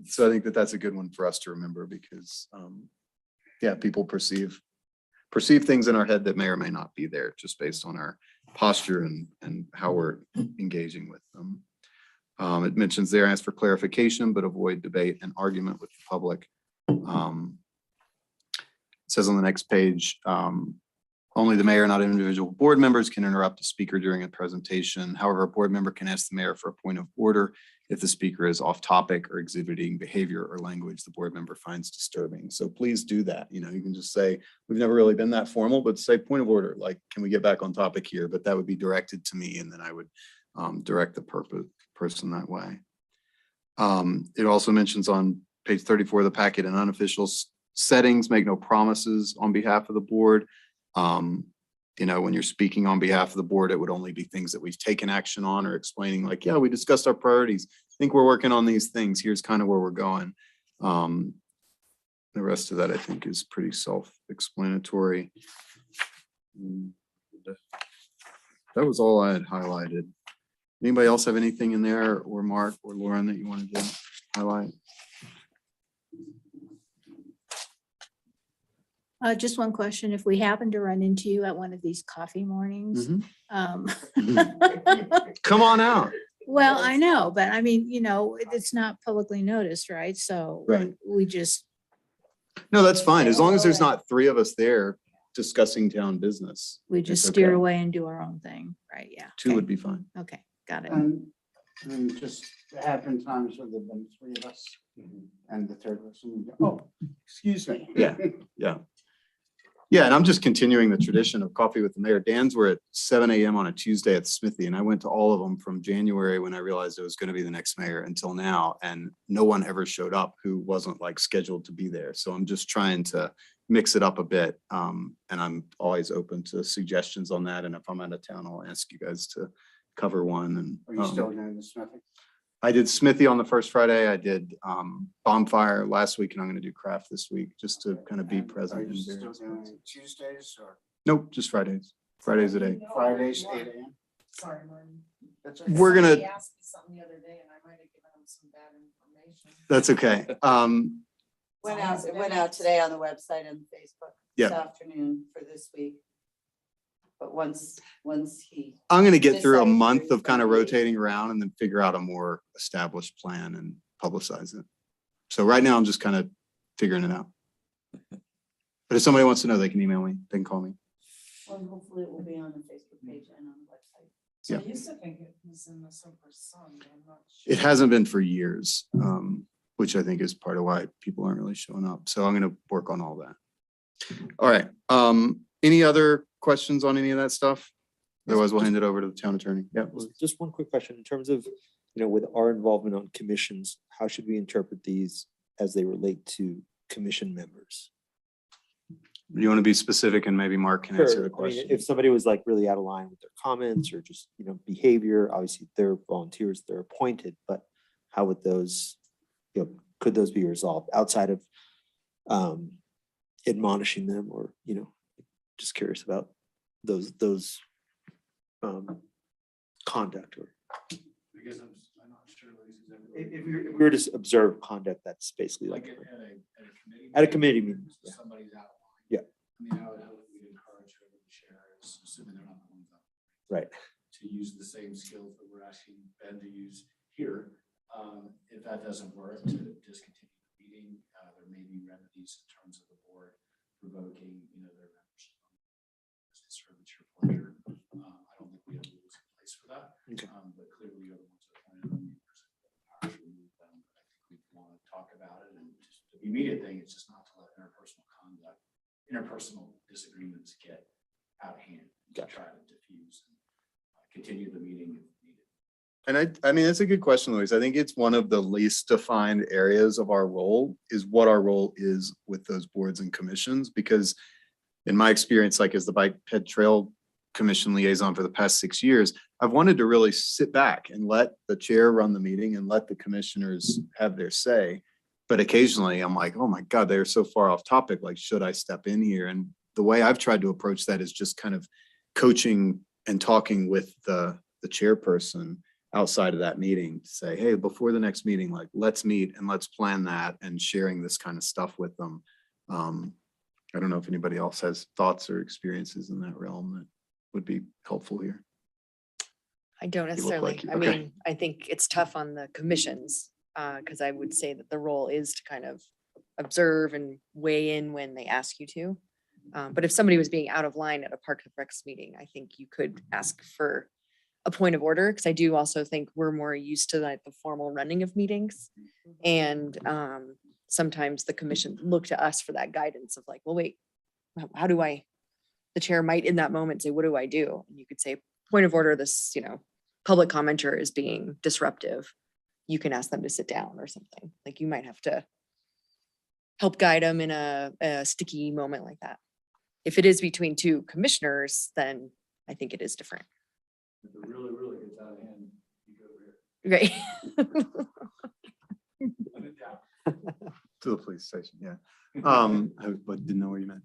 So I think that's a good one for us to remember because, people perceive things in our head that may or may not be there just based on our posture and how we're engaging with them. It mentions there, ask for clarification, but avoid debate and argument with the public. It says on the next page, only the mayor, not individual board members, can interrupt the speaker during a presentation. However, a board member can ask the mayor for a point of order if the speaker is off topic or exhibiting behavior or language the board member finds disturbing. So please do that. You know, you can just say, we've never really been that formal, but say point of order, like, can we get back on topic here? But that would be directed to me, and then I would direct the person that way. It also mentions on page 34 of the packet, in unofficial settings, make no promises on behalf of the board. You know, when you're speaking on behalf of the board, it would only be things that we've taken action on, or explaining like, yeah, we discussed our priorities. I think we're working on these things. Here's kind of where we're going. The rest of that, I think, is pretty self-explanatory. That was all I had highlighted. Anybody else have anything in there, or Mark or Lauren, that you wanted to highlight? Just one question. If we happen to run into you at one of these coffee mornings, Come on out. well, I know, but I mean, you know, it's not publicly noticed, right? So Right. we just, No, that's fine. As long as there's not three of us there discussing town business. we just it's steer okay. away and do our own thing, right? Yeah. Two would be fine. Okay, got it. And just happen times where there've been three of us and the third person, would go, oh, excuse me. Yeah. Yeah, and I'm just continuing the tradition of coffee with the mayor. Dan's were at 7 a.m. on a Tuesday at Smithy, and I went to all of them from January when I realized it was going to be the next mayor until now, and no one ever showed up who wasn't like scheduled to be there. So I'm just trying to mix it up a bit, and I'm always open to suggestions on that. And if I'm out of town, I'll ask you guys to cover one. And Are you still doing the Smithy? I did Smithy on the first Friday. I did Bonfire last week, and I'm going to do Craft this week, just to kind of be And present. Are in you still various doing places. Tuesdays or Nope, just Fridays. Fridays a day. Fridays, 8 a.m.? Sorry, Martin. That's okay. We're gonna- Somebody asked me something the other day and I might have given them some bad information. That's okay. It went out today on the website and Facebook Yeah. this afternoon for this week. But once he, I'm going to get through a Decide month who's of kind of gonna be- rotating around and then figure out a more established plan and publicize it. So right now I'm just kind of figuring it out. But if somebody wants to know, they can email me, they can call me. well, hopefully it will be on the Facebook page and on the website. So Yeah. I used to think it was in the Silver Sun, but I'm not sure. It hasn't been for years, which I think is part of why people aren't really showing up. So I'm going to work on all that. All right. Any other questions on any of that stuff? Otherwise, we'll hand it over to the town attorney. Yeah. Just one quick question in terms of, with our involvement on commissions, how should we interpret these as they relate to commission members? Do you want to be specific, and maybe Mark can answer Sure. the I mean, question? if somebody was like really out of line with their comments or just, behavior, obviously they're volunteers, they're appointed, but how would those, could those be resolved outside of admonishing them, or, just curious about those conduct, or I guess I'm not sure. if we were to observe conduct that's basically Like like at a committee. at a committee meeting. So somebody's out of line. Yeah. I mean, I would hope we'd encourage whoever the chair is, assuming they're not the ones up. Right. To use the same skills that we're asking Ben to use here. If that doesn't work, to discontinue the meeting, there may be remedies in terms of the board revoking, their membership. To serve at your pleasure. I don't think we have rules in place for that. Okay. But clearly you're the ones that appointed them. I think we want to talk about it, and just the immediate thing is just not to let interpersonal disagreements get out of hand. To try to diffuse and continue the meeting if needed. And I mean, that's a good question, Louise. I think it's one of the least defined areas of our role, is what our role is with those boards and commissions, because in my experience, like as the Bike Ped Trail Commission liaison for the past 6 years, I've wanted to really sit back and let the chair run the meeting and let the commissioners have their say. But occasionally I'm like, oh my God, they're so far off topic. Like, should I step in here? And the way I've tried to approach that is just kind of coaching and talking with the chairperson outside of that meeting to say, hey, before the next meeting, like, let's meet and let's plan that, and sharing this kind of stuff with them. I don't know if anybody else has thoughts or experiences in that realm that would be helpful here. I don't look necessarily. like you- I okay. mean, I think it's tough on the commissions, because I would say that the role is to kind of observe and weigh in when they ask you to. But if somebody was being out of line at a Park and Recs meeting, I think you could ask for a point of order, because I do also think we're more used to like the formal running of meetings. And sometimes the commission look to us for that guidance of like, well, wait, how do I, the chair might in that moment say, what do I do? And you could say, point of order, this, public commenter is being disruptive. You can ask them to sit down or something. Like you might have to help guide them in a sticky moment like that. If it is between two commissioners, then I think it is different. If it really, really gets out of hand, you go over here. Right. Put it down. To the police station, yeah. But didn't know what you meant.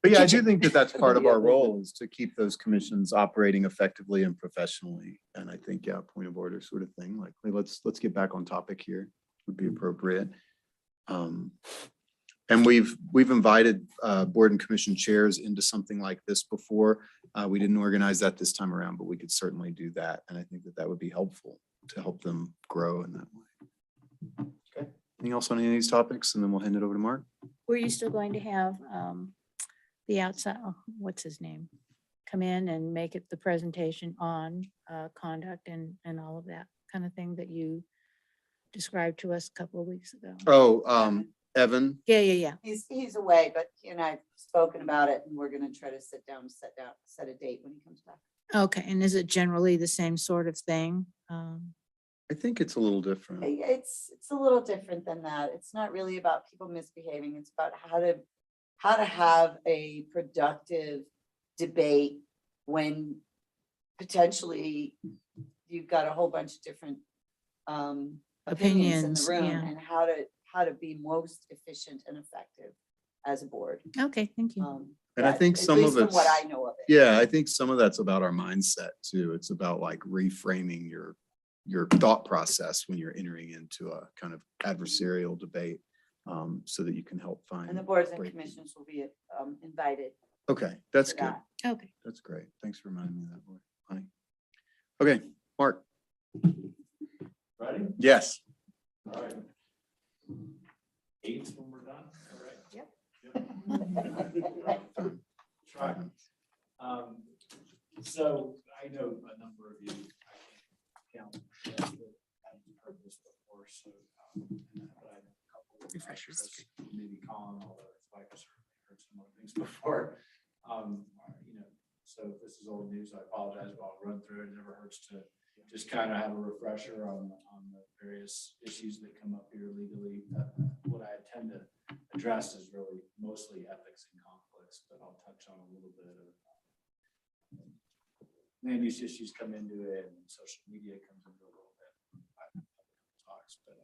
But yeah, I do think that that's part of our role, is to keep those commissions operating effectively and professionally. And I think, yeah, point of order sort of thing, like, hey, let's get back on topic here would be appropriate. And we've invited board and commission chairs into something like this before. We didn't organize that this time around, but we could certainly do that. And I think that that would be helpful to help them grow in that way. Okay. Anything else on any of these topics? And then we'll hand it over to Mark. Were you still going to have the outside, what's his name? Come in and make it the presentation on conduct and all of that kind of thing that you described to us a couple of weeks ago? Oh, Evan. Yeah. He's away, but he and I have spoken about it, and we're gonna try to set a date when he comes back. Okay, and is it generally the same sort of thing? I think it's a little different. It's a little different than that. It's not really about people misbehaving. It's about how to have a productive debate when potentially you've got a whole bunch of different opinions in the room, yeah. and how to be most efficient and effective as a board. Okay, thank you. And I think some of it's it's, what I know of it. yeah, I think some of that's about our mindset too. It's about like reframing your thought process when you're entering into a kind of adversarial debate, so that you can help find. And the boards and break- commissions will be invited. Okay, that's to good. that. Okay. That's great. Thanks for reminding me of that, Lori. Honey. Okay, Mark. Ready? Yes. All right. 8 when we're done, all right? Yep. Try. So I know a number of you, I can't count, haven't heard this before, so, but I know a couple of Refreshers. maybe Colin, although it's like I certainly heard some more things before. So if this is old news, I apologize, but I'll run through it. It never hurts to just kind of have a refresher on the various issues that come up here legally. What I tend to address is really mostly ethics and conflicts, but I'll touch on a little bit of land use issues come into it, and social media comes into a little bit. Talks, but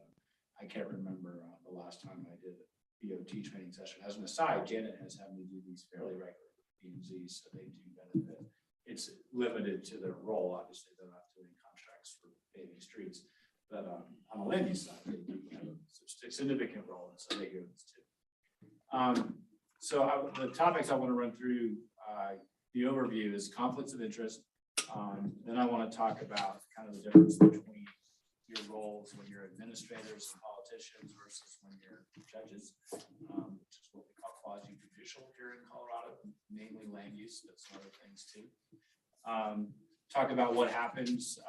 I can't remember the last time I did a BOT training session. As an aside, Janet has had me do these fairly regularly. P&Zs, so they do benefit. It's limited to their role. Obviously, they're not doing contracts for paving streets, but on the land use side, they do have a significant role, and so they go this too. The topics I want to run through, the overview is conflicts of interest. Then I want to talk about kind of the difference between your roles when you're administrators and politicians versus when you're judges, which is what we call quasi-judicial here in Colorado, mainly land use, but some other things too. Talk about what happens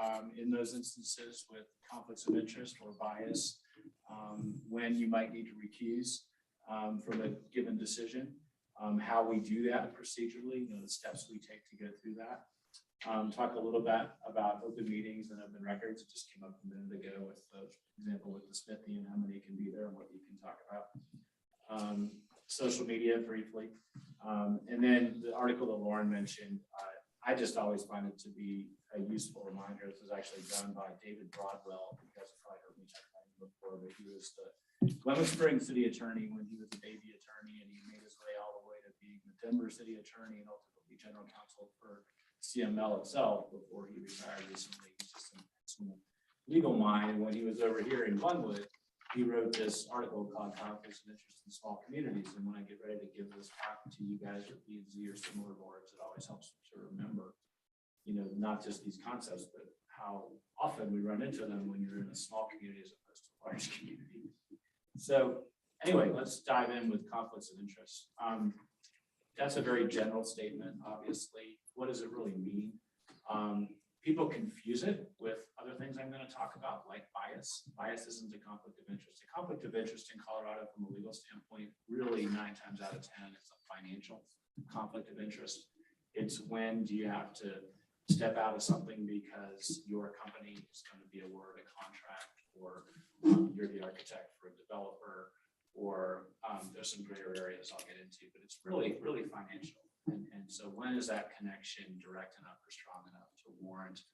in those instances with conflicts of interest or bias, when you might need to recuse from a given decision, how we do that procedurally, the steps we take to go through that. Talk a little bit about open meetings and open records. It just came up a minute ago with the example with the Smithy and how many can be there and what you can talk about. Social media briefly. And then the article that Lauren mentioned, I just always find it to be a useful reminder. This was actually done by David Broadwell. You guys have probably heard me talk about him before, but he was the Lemon Spring city attorney when he was a baby attorney, and he made his way all the way to being the Denver city attorney and ultimately general counsel for CML itself before he retired recently. He's just an excellent legal mind. And when he was over here in Glenwood, he wrote this article called Conflicts of Interest in Small Communities. And when I get ready to give this talk to you guys or P&Z or similar boards, it always helps to remember, not just these concepts, but how often we run into them when you're in a small community as opposed to a large community. So Anyway, let's dive in with conflicts of interest. That's a very general statement, obviously. What does it really mean? People confuse it with other things I'm going to talk about, like bias. Bias isn't a conflict of interest. A conflict of interest in Colorado from a legal standpoint, really 9 times out of 10, is a financial conflict of interest. It's when do you have to step out of something because your company is going to be awarded a contract, or you're the architect for a developer, or there's some greater areas I'll get into, but it's really financial. And so when is that connection direct enough or strong enough to warrant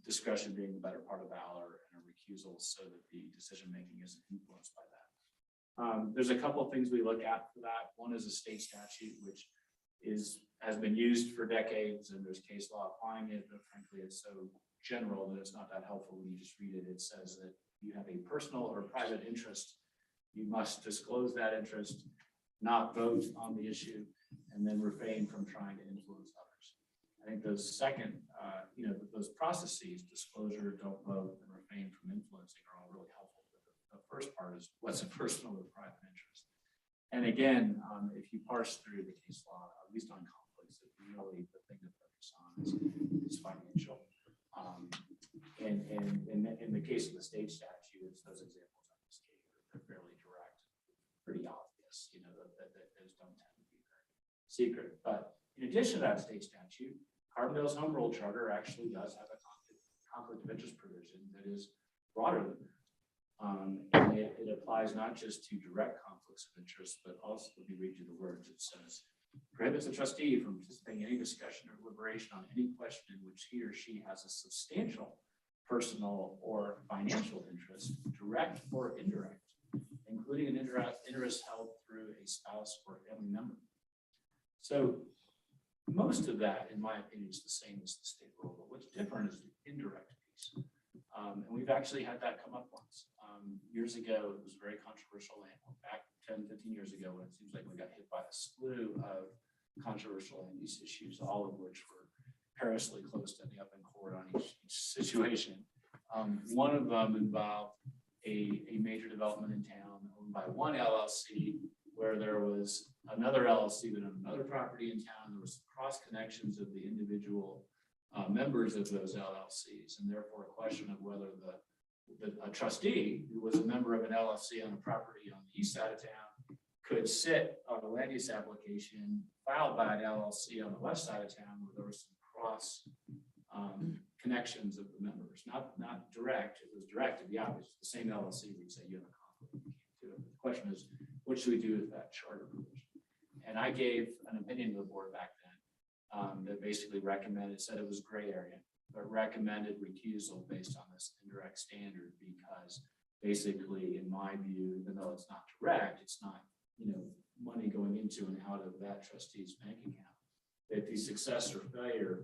discretion being the better part of valor and a recusal so that the decision-making isn't influenced by that? There's a couple of things we look at for that. One is a state statute, which has been used for decades, and there's case law applying it, but frankly, it's so general that it's not that helpful when you just read it. It says that you have a personal or private interest. You must disclose that interest, not vote on the issue, and then refrain from trying to influence others. I think those those processes, disclosure, don't vote, and refrain from influencing, are all really helpful. But the first part is what's a personal or private interest. And again, if you parse through the case law, at least on conflicts, really the thing to focus on is financial. And in the case of the state statute, it's those examples I just gave. They're fairly direct, pretty obvious, that those don't tend to be very secret. But in addition to that state statute, Carbondale's Home Rule Charter actually does have a conflict of interest provision that is broader than that. And it applies not just to direct conflicts of interest, but also, let me read you the words. It says, prohibits a trustee from participating in any discussion or deliberation on any question in which he or she has a substantial personal or financial interest, direct or indirect, including an interest held through a spouse or family member. So most of that, in my opinion, is the same as the state rule, but what's different is the indirect piece. And we've actually had that come up once. Years ago, it was very controversial land. Back 10, 15 years ago, when it seems like we got hit by a slew of controversial land use issues, all of which were perilously close to ending up in court on each situation. One of them involved a major development in town owned by one LLC, where there was another LLC that owned another property in town. There was cross connections of the individual members of those LLCs, and therefore a question of whether a trustee who was a member of an LLC on a property on the east side of town could sit on a land use application filed by an LLC on the west side of town where there was some cross connections of the members, not direct. If it was direct, it'd be obvious. The same LLC would say you have a conflict. You can't do it. The question is, what should we do with that charter provision? And I gave an opinion to the board back then that basically said it was gray area, but recommended recusal based on this indirect standard, because basically, in my view, even though it's not direct, it's not money going into and out of that trustee's bank account, that the success or failure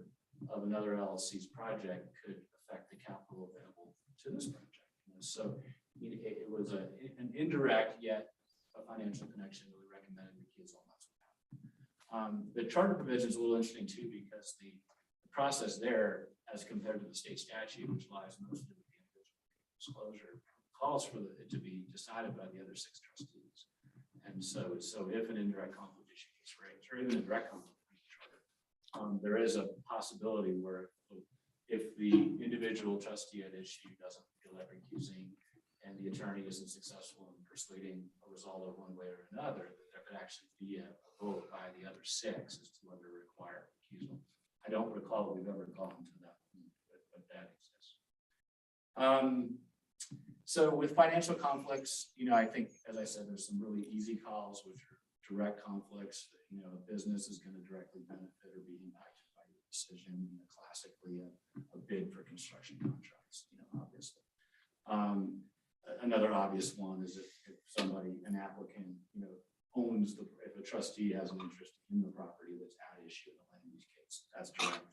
of another LLC's project could affect the capital available to this project. So it was an indirect yet a financial connection that we recommended recusal, and that's what happened. The charter provision is a little interesting too, because the process there, as compared to the state statute, which lies mostly with the individual disclosure, calls for it to be decided by the other 6 trustees. And so if an indirect conflict issue gets raised, or even a direct conflict in the charter, there is a possibility where if the individual trustee at issue doesn't feel like recusing and the attorney isn't successful in persuading a result of one way or another, that there could actually be a vote by the other 6 as to whether to require recusal. I don't recall that we've ever gone to that, but that exists. So with financial conflicts, I think, as I said, there's some really easy calls, which are direct conflicts. A business is going to directly benefit or be impacted by your decision. Classically, a bid for construction contracts, obviously. Another obvious one is if an applicant, owns if a trustee has an interest in the property that's at issue in the land use case, that's direct.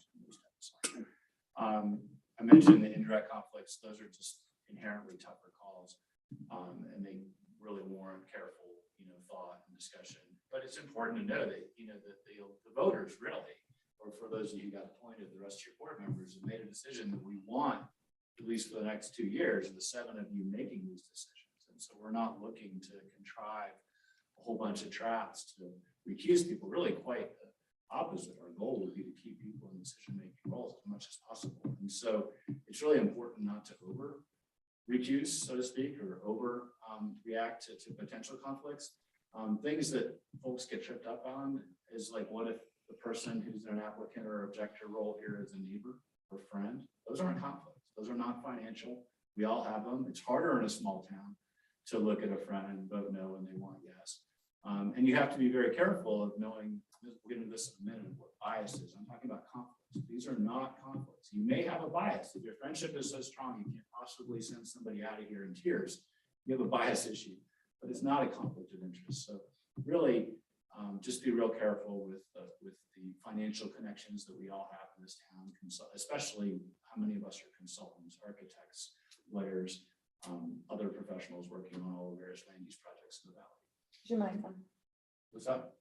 I mentioned the indirect conflicts; those are just inherently tougher calls, and they really warrant careful, thought and discussion. But it's important to know that that the voters really, or for those of you who got appointed, the rest of your board members have made a decision that we want, at least for the next 2 years, the 7 of you making these decisions. And so we're not looking to contrive a whole bunch of traps to recuse people. Really quite the opposite. Our goal would be to keep people in decision-making roles as much as possible. And so it's really important not to over recuse, so to speak, or over react to potential conflicts. Things that folks get tripped up on is like, what if the person who's an applicant or objector role here is a neighbor or friend? Those aren't conflicts. Those are not financial. We all have them. It's harder in a small town to look at a friend and vote no when they want yes. And you have to be very careful of knowing, we'll get into this in a minute, what bias is. I'm talking about conflicts. These are not conflicts. You may have a bias. If your friendship is so strong, you can't possibly send somebody out of here in tears. You have a bias issue, but it's not a conflict of interest. So really, just be real careful with the financial connections that we all have in this town, especially how many of us are consultants, architects, lawyers, other professionals working on all the various land use projects in the valley. Is your mic on? What's up?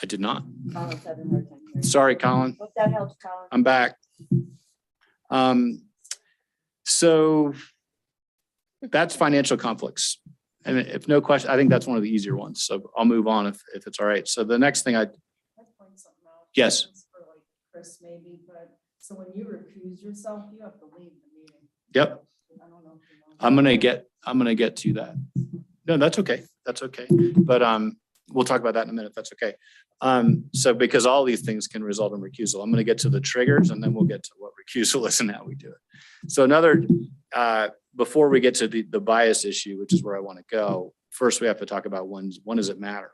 I did not. Colin's having a hard time hearing. Sorry, Colin. Hope that helps, Colin. I'm back. So that's financial conflicts. And if no question, I think that's one of the easier ones. So I'll move on if it's all right. So the next thing I'd point something out. Yes. It's for like Chris maybe, but so when you recuse yourself, you have to leave the meeting. Yep. I don't know if you know. I'm gonna get to that. No, that's okay. That's okay. But we'll talk about that in a minute. That's okay. So because all these things can result in recusal, I'm gonna get to the triggers and then we'll get to what recusal is and how we do it. So another before we get to the bias issue, which is where I want to go, first we have to talk about when does it matter?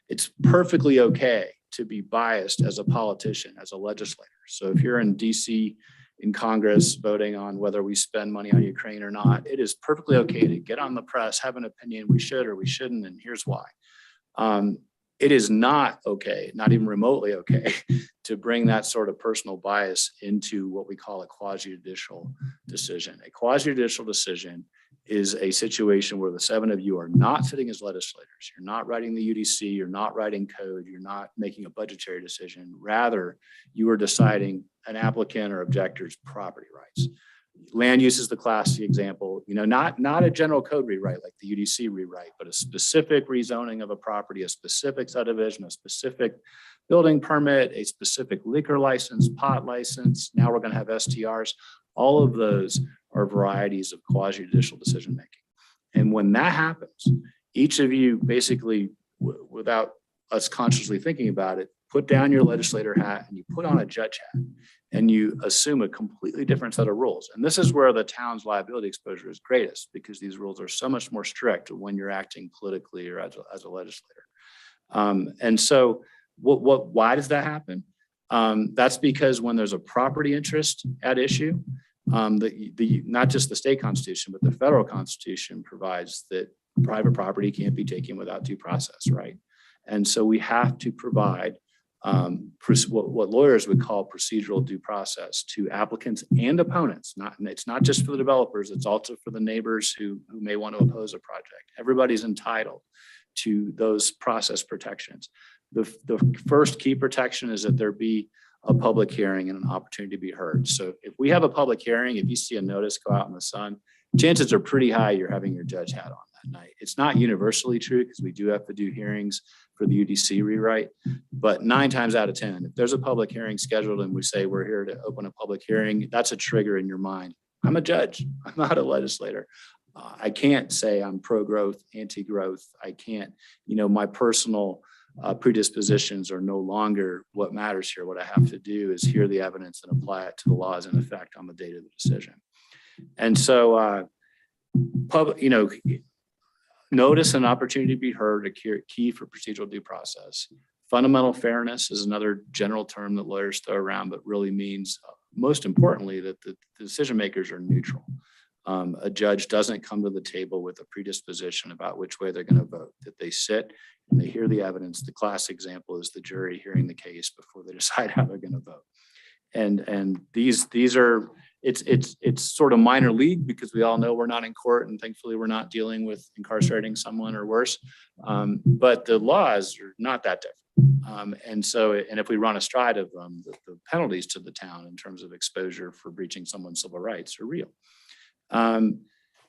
It's perfectly okay to be biased as a politician, as a legislator. So if you're in DC in Congress voting on whether we spend money on Ukraine or not, it is perfectly okay to get on the press, have an opinion, we should or we shouldn't, and here's why. It is not okay, not even remotely okay, to bring that sort of personal bias into what we call a quasi-judicial decision. A quasi-judicial decision is a situation where the seven of you are not sitting as legislators. You're not writing the UDC, you're not writing code, you're not making a budgetary decision. Rather, you are deciding an applicant or objector's property rights. Land use is the classic example, not a general code rewrite like the UDC rewrite, but a specific rezoning of a property, a specific subdivision, a specific building permit, a specific liquor license, pot license. Now we're going to have STRs. All of those are varieties of quasi-judicial decision-making. And when that happens, each of you basically, without us consciously thinking about it, put down your legislator hat and you put on a judge hat and you assume a completely different set of rules. And this is where the town's liability exposure is greatest, because these rules are so much more strict when you're acting politically or as a legislator. And so why does that happen? That's because when there's a property interest at issue, not just the state constitution, but the federal constitution provides that private property can't be taken without due process, right? And so we have to provide what lawyers would call procedural due process to applicants and opponents. It's not just for the developers, it's also for the neighbors who may want to oppose a project. Everybody's entitled to those process protections. The first key protection is that there be a public hearing and an opportunity to be heard. So if we have a public hearing, if you see a notice go out in the sun, chances are pretty high you're having your judge hat on that night. It's not universally true because we do have to do hearings for the UDC rewrite, but 9 times out of 10, if there's a public hearing scheduled and we say we're here to open a public hearing, that's a trigger in your mind. I'm a judge, I'm not a legislator. I can't say I'm pro-growth, anti-growth. I can't, my personal predispositions are no longer what matters here. What I have to do is hear the evidence and apply it to the laws in effect on the date of the decision. And so, notice and opportunity to be heard, a key for procedural due process. Fundamental fairness is another general term that lawyers throw around, but really means, most importantly, that the decision makers are neutral. A judge doesn't come to the table with a predisposition about which way they're going to vote, that they sit and they hear the evidence. The classic example is the jury hearing the case before they decide how they're going to vote. And these are, it's sort of minor league because we all know we're not in court and thankfully we're not dealing with incarcerating someone or worse. But the laws are not that different. And if we run astride of them, the penalties to the town in terms of exposure for breaching someone's civil rights are real.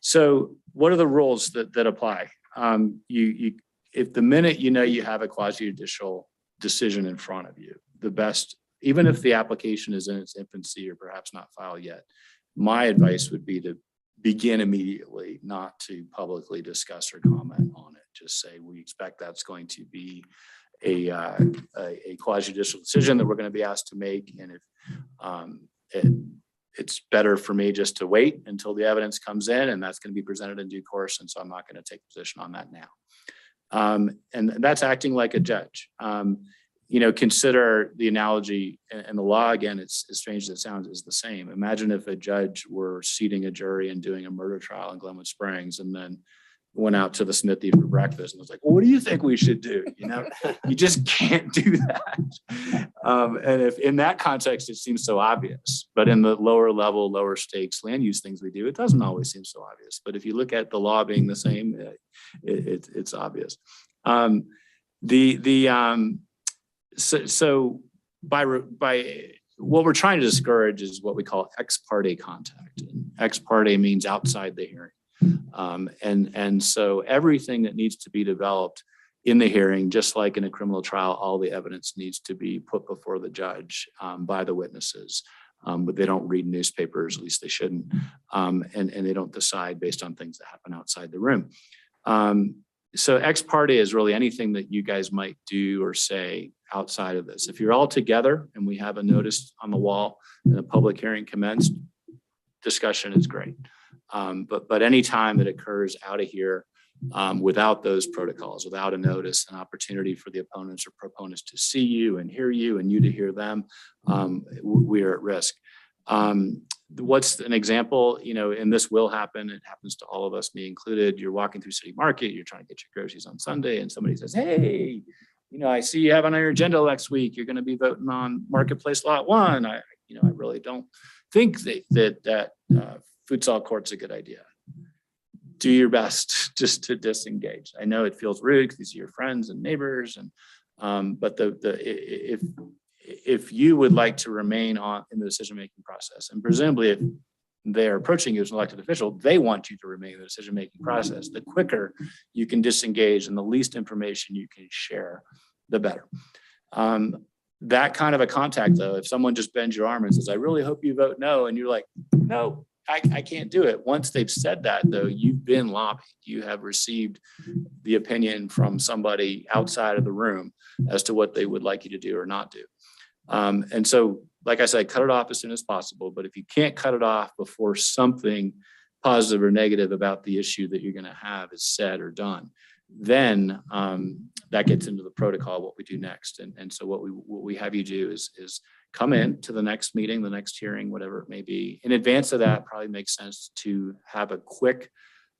So what are the rules that apply? If the minute you know you have a quasi judicial decision in front of you, the best, even if the application is in its infancy or perhaps not filed yet, my advice would be to begin immediately, not to publicly discuss or comment on it. Just say, we expect that's going to be a quasi judicial decision that we're going to be asked to make. And if it's better for me just to wait until the evidence comes in, and that's going to be presented in due course. And so I'm not going to take a position on that now. And that's acting like a judge. Consider the analogy, and the law, again, it's as strange as it sounds, is the same. Imagine if a judge were seating a jury and doing a murder trial in Glenwood Springs, and then went out to the smithy for breakfast and was like, well, what do you think we should do? You just can't do that. And if in that context, it seems so obvious, but in the lower level, lower stakes land use things we do, it doesn't always seem so obvious. But if you look at the law being the same, it's obvious. So by what we're trying to discourage is what we call ex parte contact. And ex parte means outside the hearing. And so everything that needs to be developed in the hearing, just like in a criminal trial, all the evidence needs to be put before the judge by the witnesses. But they don't read newspapers, at least they shouldn't. And they don't decide based on things that happen outside the room. So ex parte is really anything that you guys might do or say outside of this. If you're all together and we have a notice on the wall and a public hearing commenced, discussion is great. But any time that occurs out of here without those protocols, without a notice, an opportunity for the opponents or proponents to see you and hear you and you to hear them, we are at risk. What's an example, and this will happen, it happens to all of us, me included. You're walking through City Market, you're trying to get your groceries on Sunday, and somebody says, hey, I see you have on your agenda next week, you're going to be voting on Marketplace Lot 1. I really don't think that futsal court's a good idea. Do your best just to disengage. I know it feels rude because these are your friends and neighbors, but if you would like to remain in the decision-making process, and presumably if they're approaching you as an elected official, they want you to remain in the decision-making process. The quicker you can disengage and the least information you can share, the better. That kind of a contact, though, if someone just bends your arm and says, I really hope you vote no, and you're like, no, I can't do it. Once they've said that, though, you've been lobbied. You have received the opinion from somebody outside of the room as to what they would like you to do or not do. And so, like I said, cut it off as soon as possible. But if you can't cut it off before something positive or negative about the issue that you're going to have is said or done, then that gets into the protocol, what we do next. And so what we have you do is come in to the next meeting, the next hearing, whatever it may be. In advance of that, probably makes sense to have a quick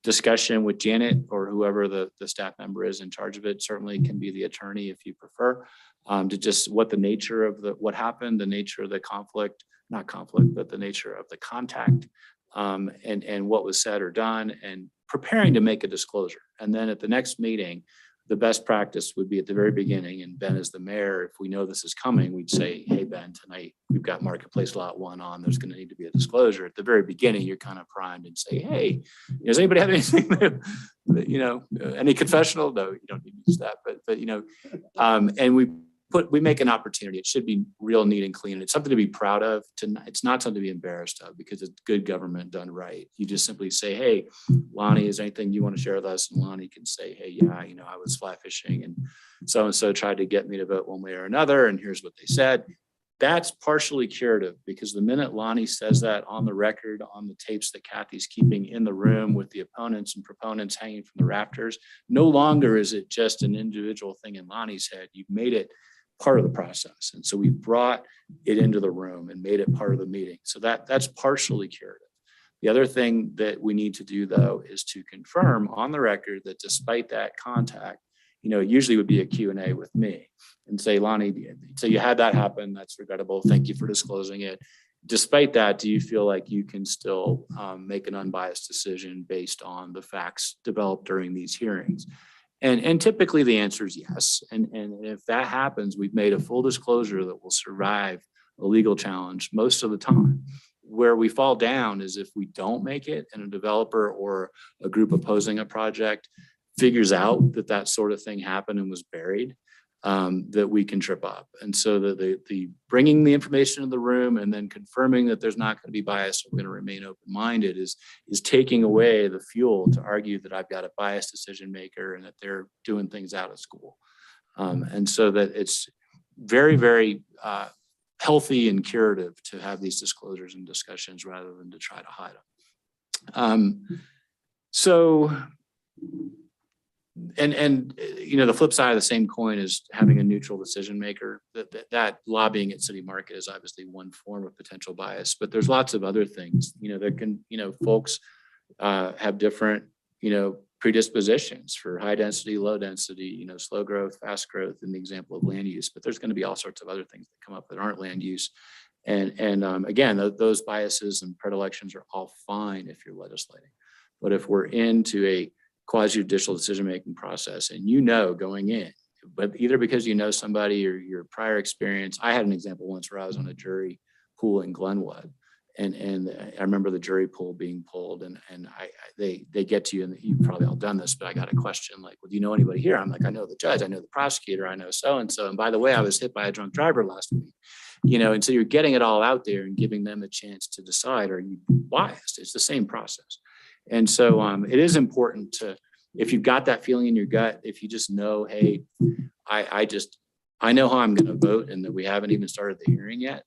discussion with Janet or whoever the staff member is in charge of it. Certainly can be the attorney if you prefer, to just what the nature of what happened, the nature of the conflict, not conflict, but the nature of the contact, and what was said or done, and preparing to make a disclosure. And then at the next meeting, the best practice would be at the very beginning, and Ben is the mayor, if we know this is coming, we'd say, hey, Ben, tonight we've got Marketplace Lot 1 on, there's going to need to be a disclosure. At the very beginning, you're kind of primed and say, hey, does anybody have anything that, any confessional? No, you don't need to use that, but and we make an opportunity. It should be real neat and clean. It's something to be proud of. It's not something to be embarrassed of, because it's good government done right. You just simply say, hey, Lonnie, is there anything you want to share with us? And Lonnie can say, hey, yeah, I was fly fishing and so tried to get me to vote one way or another, and here's what they said. That's partially curative, because the minute Lonnie says that on the record, on the tapes that Kathy's keeping in the room with the opponents and proponents hanging from the rafters, no longer is it just an individual thing in Lonnie's head. You've made it part of the process. And so we brought it into the room and made it part of the meeting. So that's partially curative. The other thing that we need to do, though, is to confirm on the record that despite that contact, it usually would be a Q&A with me and say, Lonnie, so you had that happen. That's regrettable. Thank you for disclosing it. Despite that, do you feel like you can still make an unbiased decision based on the facts developed during these hearings? And typically the answer is yes. And if that happens, we've made a full disclosure that will survive a legal challenge most of the time. where we fall down is if we don't make it and a developer or a group opposing a project figures out that that sort of thing happened and was buried, that we can trip up. And so the bringing the information in the room and then confirming that there's not going to be bias, we're going to remain open-minded is taking away the fuel to argue that I've got a biased decision maker and that they're doing things out of school. And so that it's very, very healthy and curative to have these disclosures and discussions rather than to try to hide them. And you know, the flip side of the same coin is having a neutral decision maker. That lobbying at City Market is obviously one form of potential bias, but there's lots of other things, you know, that can, you know, folks have different, you know, predispositions for high density, low density, you know, slow growth, fast growth in the example of land use, but there's going to be all sorts of other things that come up that aren't land use. And again, those biases and predilections are all fine if you're legislating. But if we're into a quasi-judicial decision-making process and you know going in, but either because you know somebody or your prior experience, I had an example once where I was on a jury pool in Glenwood. And I remember the jury pool being pulled and they get to you, and you've probably all done this, but I got a question like, well, do you know anybody here? I'm like, I know the judge, I know the prosecutor, I know so-and-so. And by the way, I was hit by a drunk driver last week, you know, and so you're getting it all out there and giving them a chance to decide, are you biased? It's the same process. And so it is important to, if you've got that feeling in your gut, if you just know, hey, I know how I'm going to vote and that we haven't even started the hearing yet.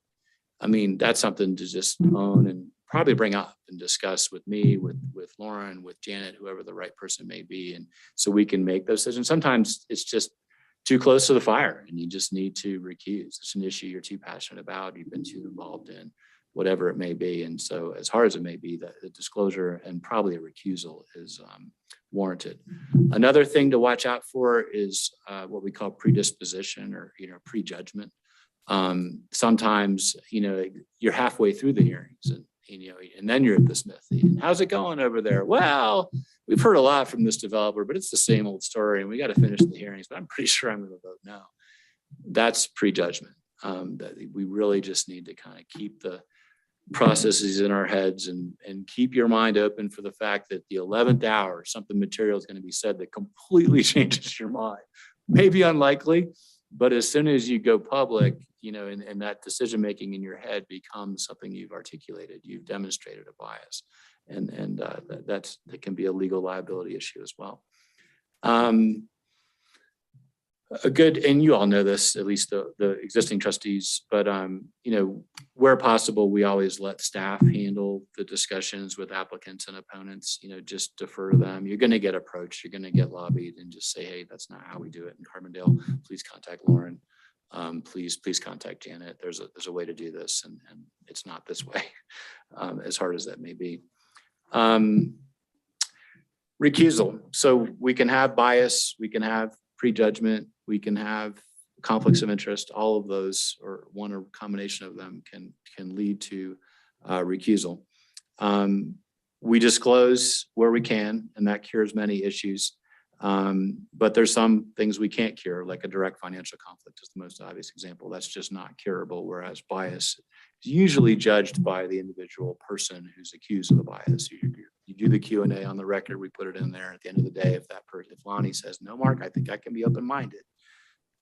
I mean, that's something to just own and probably bring up and discuss with me, with Lauren, with Janet, whoever the right person may be. And so we can make those decisions. Sometimes it's just too close to the fire and you just need to recuse. It's an issue you're too passionate about, you've been too involved in, whatever it may be. And so as hard as it may be, the disclosure and probably a recusal is warranted. Another thing to watch out for is what we call predisposition or, you know, prejudgment. Sometimes, you know, you're halfway through the hearings and, you know, and then you're at the smithy. And how's it going over there? Well, we've heard a lot from this developer, but it's the same old story and we got to finish the hearings, but I'm pretty sure I'm going to vote no. That's prejudgment. That we really just need to kind of keep the processes in our heads and keep your mind open for the fact that the 11th hour, something material is going to be said that completely changes your mind. Maybe unlikely, but as soon as you go public, you know, and that decision-making in your head becomes something you've articulated, you've demonstrated a bias, and that can be a legal liability issue as well. A good, and you all know this, at least the existing trustees, but you know, where possible, we always let staff handle the discussions with applicants and opponents, you know, just defer to them. You're going to get approached, you're going to get lobbied, and just say, hey, that's not how we do it in Carbondale. Please contact Lauren. Please contact Janet. There's a way to do this, and it's not this way, as hard as that may be. Recusal. So we can have bias, we can have prejudgment, we can have conflicts of interest. All of those, or one or combination of them, can lead to recusal. We disclose where we can, and that cures many issues. But there's some things we can't cure, like a direct financial conflict is the most obvious example. That's just not curable, whereas bias is usually judged by the individual person who's accused of the bias. You do the Q&A on the record, we put it in there. At the end of the day, if Lonnie says, no, Mark, I think I can be open-minded,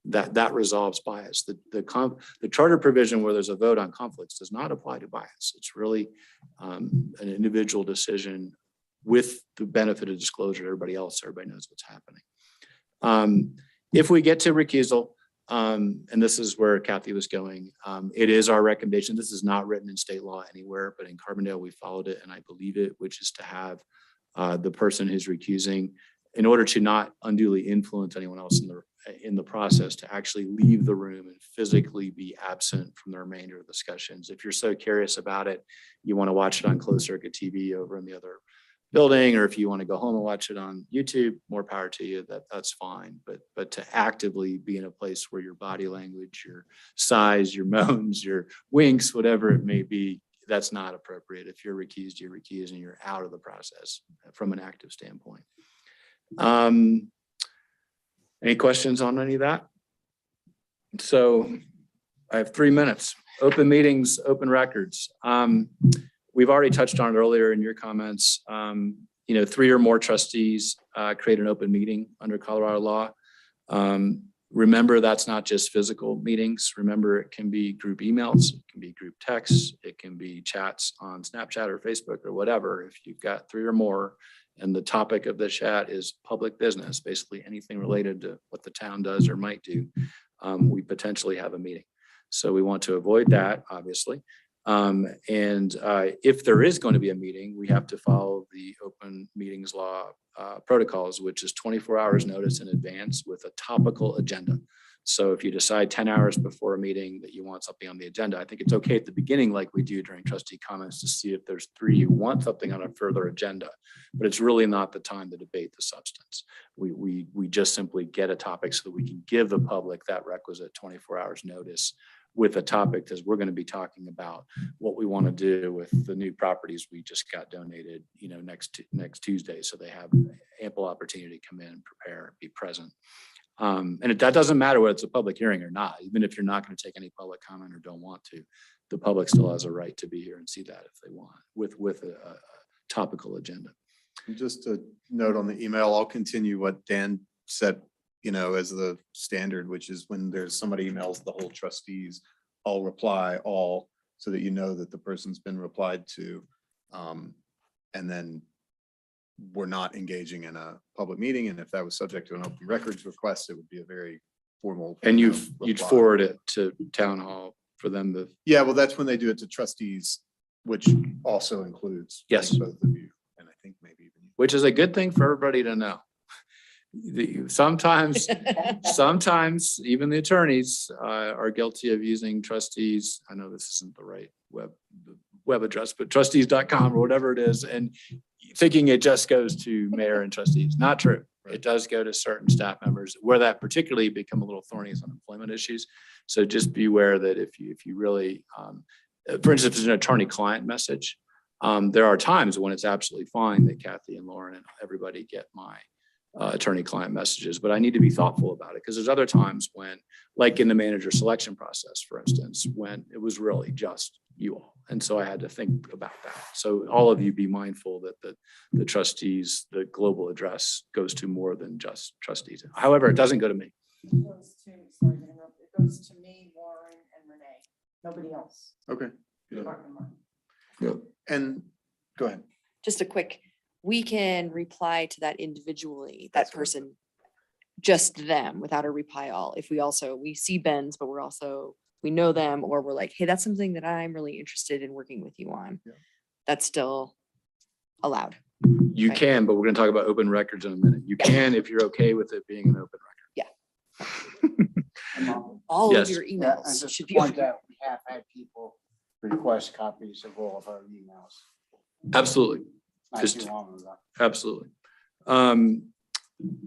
that resolves bias. The charter provision where there's a vote on conflicts does not apply to bias. It's really an individual decision with the benefit of disclosure to everybody else, everybody knows what's happening. If we get to recusal, and this is where Kathy was going, it is our recommendation. This is not written in state law anywhere, but in Carbondale, we followed it and I believe it, which is to have the person who's recusing, in order to not unduly influence anyone else in the process, to actually leave the room and physically be absent from the remainder of the discussions. If you're so curious about it, you want to watch it on closed circuit TV over in the other building, or if you want to go home and watch it on YouTube, more power to you, that's fine. But to actively be in a place where your body language, your sighs, your moans, your winks, whatever it may be, that's not appropriate. If you're recused and you're out of the process from an active standpoint. Any questions on any of that? So I have 3 minutes. Open meetings, open records. We've already touched on it earlier in your comments. 3 or more trustees create an open meeting under Colorado law. Remember, that's not just physical meetings. Remember, it can be group emails, it can be group texts, it can be chats on Snapchat or Facebook or whatever. If you've got 3 or more and the topic of the chat is public business, basically anything related to what the town does or might do, we potentially have a meeting. So we want to avoid that, obviously. If there is going to be a meeting, we have to follow the open meetings law protocols, which is 24 hours notice in advance with a topical agenda. So if you decide 10 hours before a meeting that you want something on the agenda, I think it's okay at the beginning, like we do during trustee comments, to see if there's 3 you want something on a further agenda, but it's really not the time to debate the substance. We just simply get a topic so that we can give the public that requisite 24 hours notice with a topic, because we're going to be talking about what we want to do with the new properties we just got donated, next Tuesday. So they have ample opportunity to come in, prepare, be present. That doesn't matter whether it's a public hearing or not. Even if you're not going to take any public comment or don't want to, the public still has a right to be here and see that if they want, with a topical agenda. Just a note on the email, I'll continue what Dan said, as the standard, which is when there's somebody emails the whole trustees, I'll reply all, so that that the person's been replied to. And then we're not engaging in a public meeting. And if that was subject to an open records request, it would be a very formal. And you'd reply. forward it to town hall for them to. Yeah, well, that's when they do it to trustees, which also includes. Yes. Both of you, and I think maybe even you. Which is a good thing for everybody to know. Sometimes even the attorneys are guilty of using trustees. I know this isn't the right web address, but trustees.com or whatever it is, and thinking it just goes to mayor and trustees. Not true. Right. It does go to certain staff members where that particularly become a little thorny is on employment issues. So just be aware that if you really, for instance, if it's an attorney-client message, there are times when it's absolutely fine that Kathy and Lauren and everybody get my attorney-client messages, but I need to be thoughtful about it, because there's other times when, like in the manager selection process, for instance, when it was really just you all. And so I had to think about that. So all of you be mindful that the trustees, the global address goes to more than just trustees. However, it doesn't go to me. It goes to, sorry to interrupt, it goes to me, Lauren, and Renee, nobody else. Okay. Department one. Yeah. And go ahead. Just a quick, we can reply to that individually, that That's fine. person, just them without a reply all. If we see Ben's, but we know them, or we're like, hey, that's something that I'm really interested in working with you on. Yeah. That's still allowed. You Right. can, but we're going to talk about open records in a minute. You can if you're okay with it being an open record. All Yes. of your Yeah, and emails just should to be. point out, we have had people request copies of all of our emails. Absolutely. Not Just- too long ago. Absolutely.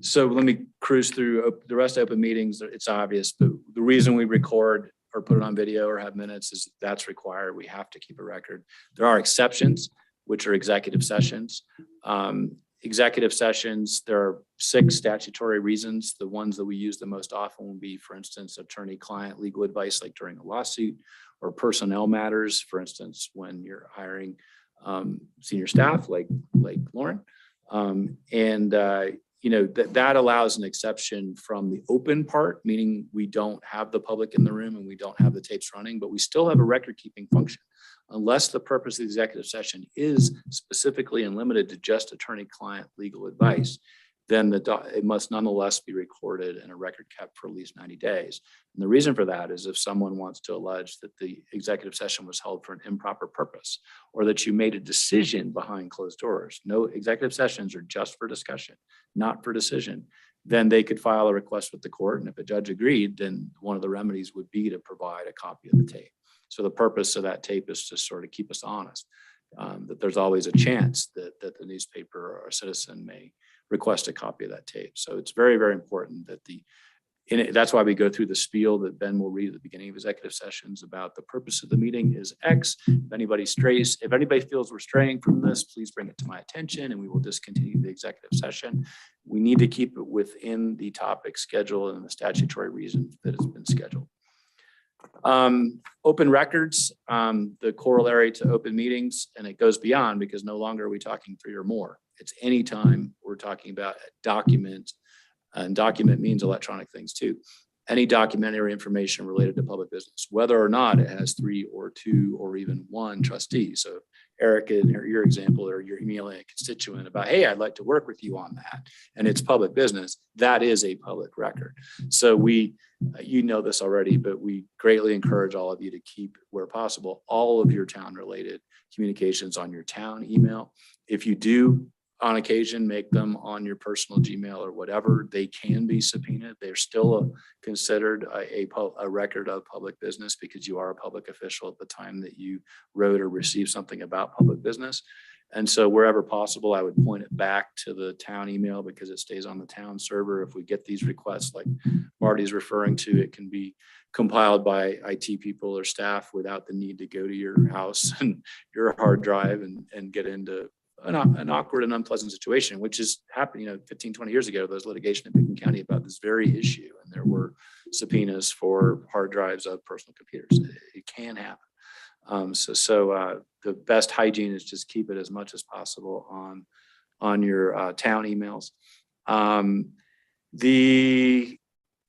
So let me cruise through the rest of open meetings. It's obvious. The reason we record or put it on video or have minutes is that's required. We have to keep a record. There are exceptions, which are executive sessions. Executive sessions, there are 6 statutory reasons. The ones that we use the most often will be, for instance, attorney-client legal advice, like during a lawsuit, or personnel matters, for instance, when you're hiring senior staff like Lauren. That allows an exception from the open part, meaning we don't have the public in the room and we don't have the tapes running, but we still have a record keeping function. Unless the purpose of the executive session is specifically and limited to just attorney-client legal advice, then it must nonetheless be recorded and a record kept for at least 90 days. And the reason for that is if someone wants to allege that the executive session was held for an improper purpose, or that you made a decision behind closed doors. No, executive sessions are just for discussion, not for decision. Then they could file a request with the court. And if a judge agreed, then one of the remedies would be to provide a copy of the tape. So the purpose of that tape is to sort of keep us honest, that there's always a chance that the newspaper or a citizen may request a copy of that tape. So it's very, very important that that's why we go through the spiel that Ben will read at the beginning of executive sessions about the purpose of the meeting is X. If anybody feels we're straying from this, please bring it to my attention and we will discontinue the executive session. We need to keep it within the topic schedule and the statutory reason that it's been scheduled. Open records, the corollary to open meetings, and it goes beyond because no longer are we talking 3 or more. It's anytime we're talking about a document, and document means electronic things too. Any documentary information related to public business, whether or not it has 3 or 2 or even 1 trustee. So Eric, in your example, or you're emailing a constituent about, hey, I'd like to work with you on that, and it's public business, that is a public record. So we, you know this already, but we greatly encourage all of you to keep, where possible, all of your town related communications on your town email. If you do on occasion make them on your personal Gmail or whatever, they can be subpoenaed. They're still considered a record of public business because you are a public official at the time that you wrote or received something about public business. And so wherever possible, I would point it back to the town email because it stays on the town server. If we get these requests like Marty's referring to, it can be compiled by IT people or staff without the need to go to your house and your hard drive and get into an awkward and unpleasant situation, which is happening, 15, 20 years ago. There was litigation in Pickens County about this very issue, and there were subpoenas for hard drives of personal computers. It can happen. So the best hygiene is just keep it as much as possible on your town emails.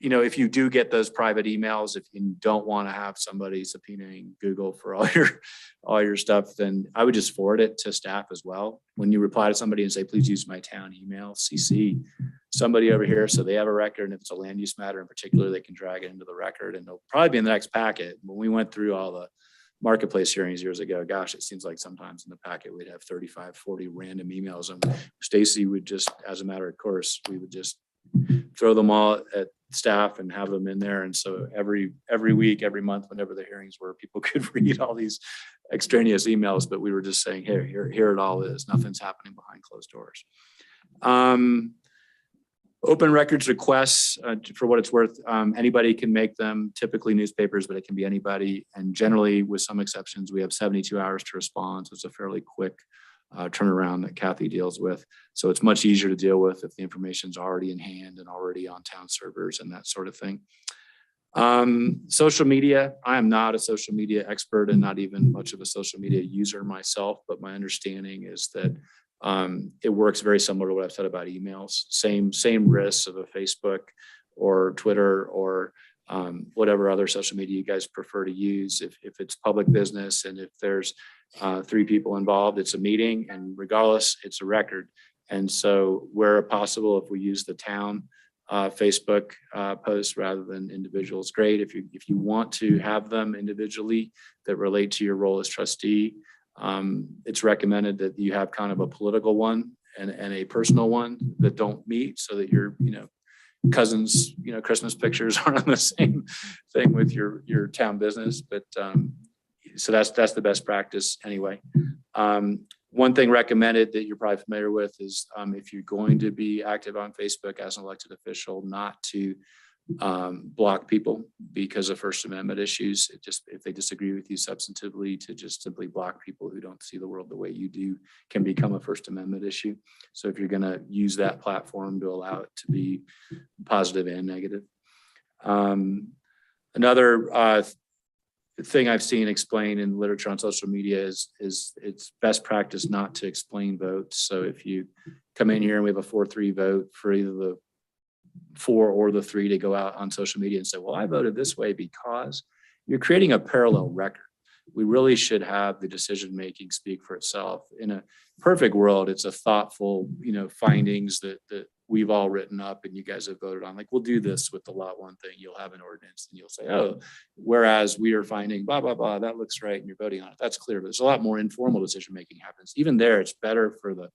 If you do get those private emails, if you don't want to have somebody subpoenaing Google for all your stuff, then I would just forward it to staff as well. When you reply to somebody and say, please use my town email, CC somebody over here so they have a record. And if it's a land use matter in particular, they can drag it into the record, and it'll probably be in the next packet. When we went through all the marketplace hearings years ago, gosh, it seems like sometimes in the packet we'd have 35, 40 random emails, and Stacy would just, as a matter of course, we would just throw them all at staff and have them in there. And so every week, every month, whenever the hearings were, people could read all these extraneous emails, but we were just saying, hey, here it all is. Nothing's happening behind closed doors. Open records requests, for what it's worth, anybody can make them, typically newspapers, but it can be anybody. And generally, with some exceptions, we have 72 hours to respond. So it's a fairly quick turnaround that Kathy deals with. So it's much easier to deal with if the information's already in hand and already on town servers and that sort of thing. Social media, I am not a social media expert and not even much of a social media user myself, but my understanding is that it works very similar to what I've said about emails. Same risks of a Facebook or Twitter or whatever other social media you guys prefer to use. If it's public business and if there's 3 people involved, it's a meeting, and regardless, it's a record. And so where possible, if we use the town Facebook posts rather than individuals, great. If you want to have them individually that relate to your role as trustee, it's recommended that you have kind of a political one and a personal one that don't meet, so that your cousins Christmas pictures aren't on the same thing with your town business. But so that's the best practice anyway. One thing recommended that you're probably familiar with is if you're going to be active on Facebook as an elected official, not to block people because of First Amendment issues. If they disagree with you substantively, to just simply block people who don't see the world the way you do can become a First Amendment issue. So if you're going to use that platform to allow it to be positive and negative. Another thing I've seen explained in literature on social media is it's best practice not to explain votes. So if you come in here and we have a 4-3 vote, for either the 4 or the 3 to go out on social media and say, well, I voted this way because, you're creating a parallel record. We really should have the decision-making speak for itself. In a perfect world, it's a thoughtful, findings that we've all written up and you guys have voted on. Like, we'll do this with the lot 1 thing. You'll have an ordinance and you'll say, oh, whereas we are finding blah, blah, blah, that looks right. And you're voting on it. That's clear. But there's a lot more informal decision-making happens. Even there, it's better for the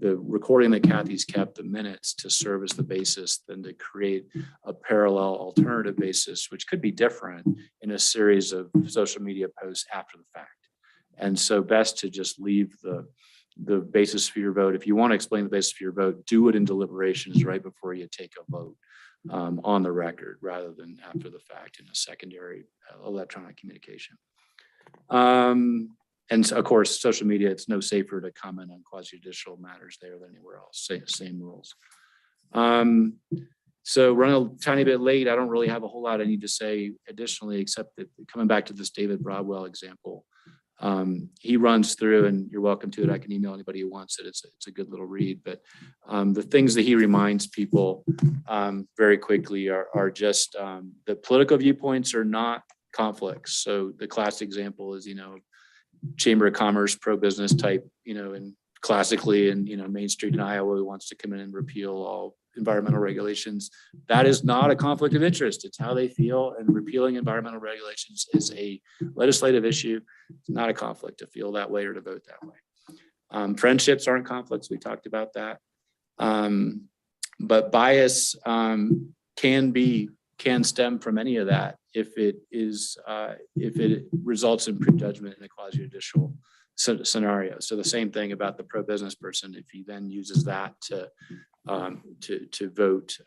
recording that Kathy's kept, the minutes, to serve as the basis than to create a parallel alternative basis, which could be different in a series of social media posts after the fact. And so best to just leave the basis for your vote. If you want to explain the basis for your vote, do it in deliberations right before you take a vote on the record, rather than after the fact in a secondary electronic communication. And of course, social media, it's no safer to comment on quasi-judicial matters there than anywhere else. Same rules. So running a tiny bit late, I don't really have a whole lot I need to say additionally, except that coming back to this David Broadwell example. He runs through, and you're welcome to it. I can email anybody who wants it. It's a good little read, but the things that he reminds people very quickly are just the political viewpoints are not conflicts. So the classic example is, Chamber of Commerce, pro-business type, and classically, and Main Street in Iowa wants to come in and repeal all environmental regulations. That is not a conflict of interest. It's how they feel, and repealing environmental regulations is a legislative issue. It's not a conflict to feel that way or to vote that way. Friendships aren't conflicts. We talked about that. But bias can stem from any of that if it results in prejudgment in a quasi-judicial scenario. So the same thing about the pro-business person, if he then uses that to vote,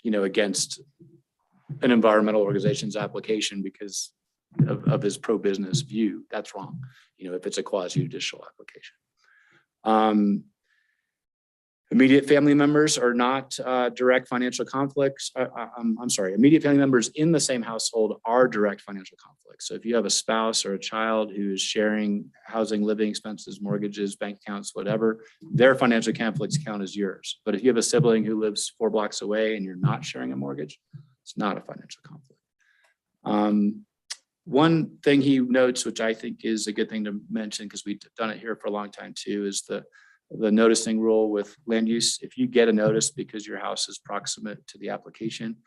against an environmental organization's application because of his pro-business view, that's wrong. If it's a quasi-judicial application. Immediate family members are not direct financial conflicts. I'm sorry, immediate family members in the same household are direct financial conflicts. So if you have a spouse or a child who is sharing housing, living expenses, mortgages, bank accounts, whatever, their financial conflicts count as yours. But if you have a sibling who lives 4 blocks away and you're not sharing a mortgage, it's not a financial conflict. One thing he notes, which I think is a good thing to mention because we've done it here for a long time too, is the noticing rule with land use. If you get a notice because your house is proximate to the application,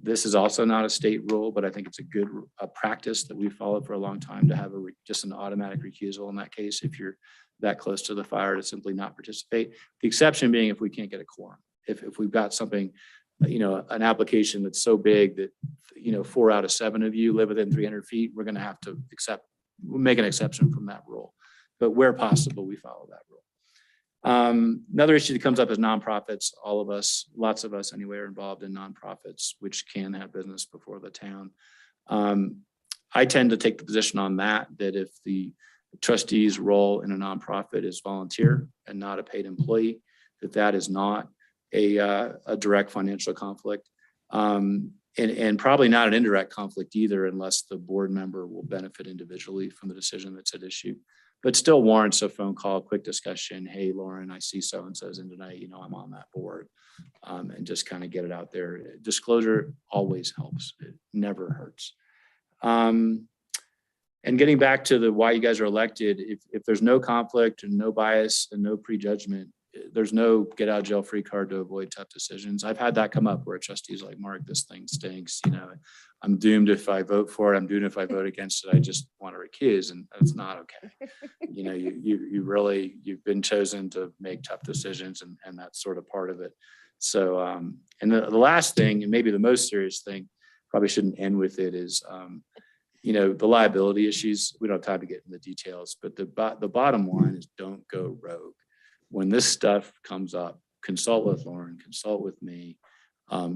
this is also not a state rule, but I think it's a good practice that we've followed for a long time to have just an automatic recusal in that case if you're that close to the fire to simply not participate. The exception being if we can't get a quorum. If we've got something, an application that's so big that 4 out of 7 of you live within 300 feet, we're going to have to make an exception from that rule. But where possible, we follow that rule. Another issue that comes up is nonprofits. All of us, lots of us anyway, are involved in nonprofits, which can have business before the town. I tend to take the position on that if the trustee's role in a nonprofit is volunteer and not a paid employee, that is not a direct financial conflict. And probably not an indirect conflict either, unless the board member will benefit individually from the decision that's at issue. But still warrants a phone call, quick discussion. Hey, Lauren, I see so-and-so's in tonight, I'm on that board, and just kind of get it out there. Disclosure always helps. It never hurts. And getting back to why you guys are elected, if there's no conflict and no bias and no prejudgment, there's no get out of jail free card to avoid tough decisions. I've had that come up where a trustee's like, Mark, this thing stinks. I'm doomed if I vote for it. I'm doomed if I vote against it. I just want to recuse, and that's not okay. You've been chosen to make tough decisions, and that's sort of part of it. So, and the last thing, and maybe the most serious thing, probably shouldn't end with it, is the liability issues. We don't have time to get into the details, but the bottom line is don't go rogue. When this stuff comes up, consult with Lauren, consult with me,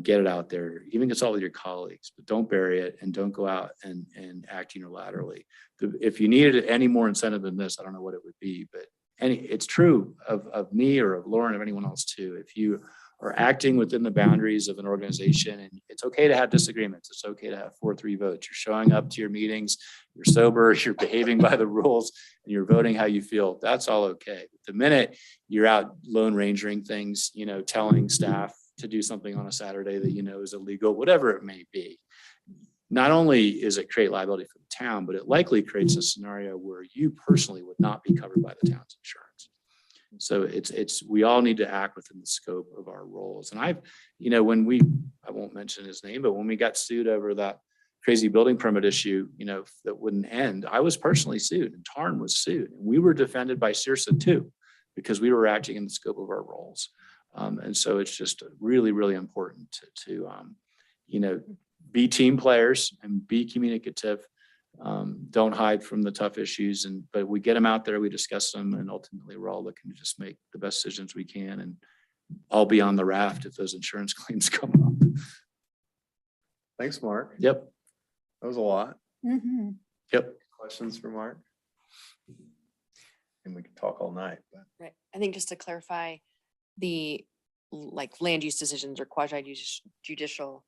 get it out there, even consult with your colleagues, but don't bury it and don't go out and act unilaterally. If you needed any more incentive than this, I don't know what it would be, but it's true of me or of Lauren or anyone else too. If you are acting within the boundaries of an organization, and it's okay to have disagreements. It's okay to have 4-3 votes. You're showing up to your meetings, you're sober, you're behaving by the rules, and you're voting how you feel. That's all okay. The minute you're out lone rangering things, telling staff to do something on a Saturday that is illegal, whatever it may be, not only is it create liability for the town, but it likely creates a scenario where you personally would not be covered by the town's insurance. So we all need to act within the scope of our roles. And I won't mention his name, but when we got sued over that crazy building permit issue, that wouldn't end, I was personally sued, and Tarn was sued. And we were defended by CIRSA too, because we were acting in the scope of our roles. And so it's just really, really important to be team players and be communicative. Don't hide from the tough issues, but we get them out there, we discuss them, and ultimately we're all looking to just make the best decisions we can, and I'll be on the raft if those insurance claims come up. Thanks, Mark. Yep. That was a lot. Mm-hmm. Yep. Questions for Mark? And we could talk all night. But. Right. I think just to clarify, the like land use decisions or quasi judicial,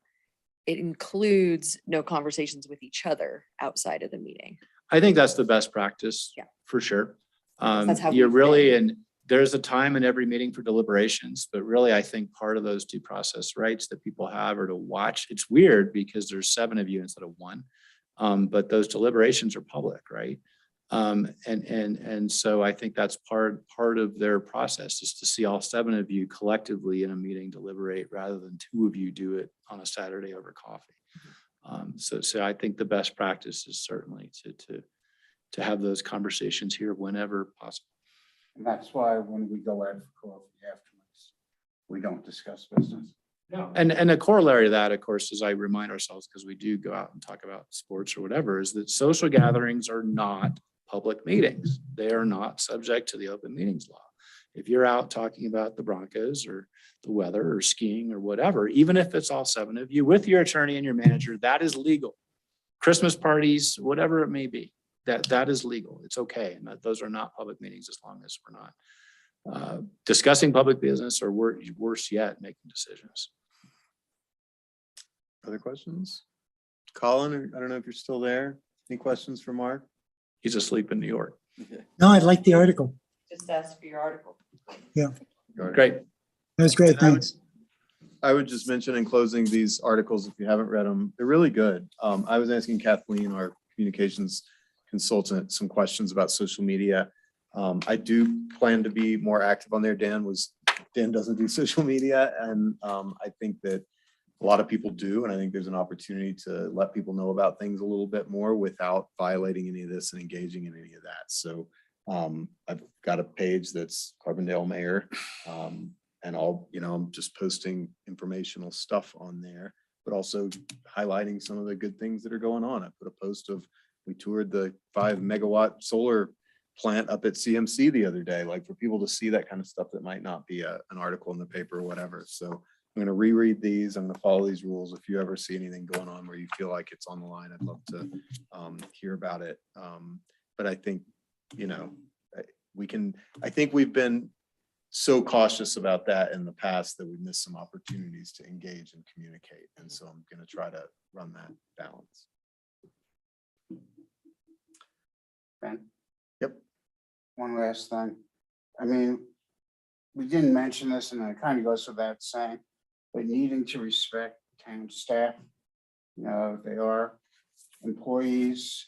it includes no conversations with each other outside of the meeting. I think that's the best practice. Yeah. For sure. That's how You're we've really, been. and there's a time in every meeting for deliberations, but really I think part of those due process rights that people have are to watch. It's weird because there's 7 of you instead of 1. But those deliberations are public, right? And so I think that's part of their process is to see all 7 of you collectively in a meeting deliberate rather than 2 of you do it on a Saturday over coffee. So I think the best practice is certainly to have those conversations here whenever possible. And that's why when we go out for coffee afterwards, we don't discuss business. No. And a corollary to that, of course, as I remind ourselves, because we do go out and talk about sports or whatever, is that social gatherings are not public meetings. They are not subject to the open meetings law. If you're out talking about the Broncos or the weather or skiing or whatever, even if it's all 7 of you with your attorney and your manager, that is legal. Christmas parties, whatever it may be, that is legal. It's okay. And those are not public meetings as long as we're not discussing public business or worse yet, making decisions. Other questions? Colin, I don't know if you're still there. Any questions for Mark? He's asleep in New York. No, I like the article. Just ask for your article. Great. That was great. Thanks. I would just mention in closing these articles, if you haven't read them, they're really good. I was asking Kathleen, our communications consultant, some questions about social media. I do plan to be more active on there. Dan doesn't do social media. And I think that a lot of people do. And I think there's an opportunity to let people know about things a little bit more without violating any of this and engaging in any of that. So I've got a page that's Carbondale Mayor. And I'm just posting informational stuff on there, but also highlighting some of the good things that are going on. I put a post of, we toured the 5 megawatt solar plant up at CMC the other day, like for people to see that kind of stuff that might not be an article in the paper or whatever. So I'm going to reread these. I'm going to follow these rules. If you ever see anything going on where you feel like it's on the line, I'd love to hear about it. But I think, I think we've been so cautious about that in the past that we missed some opportunities to engage and communicate. And so I'm going to try to run that balance. Ben? Yep. One last thing. I mean, we didn't mention this and it kind of goes without saying, but needing to respect town staff. They are employees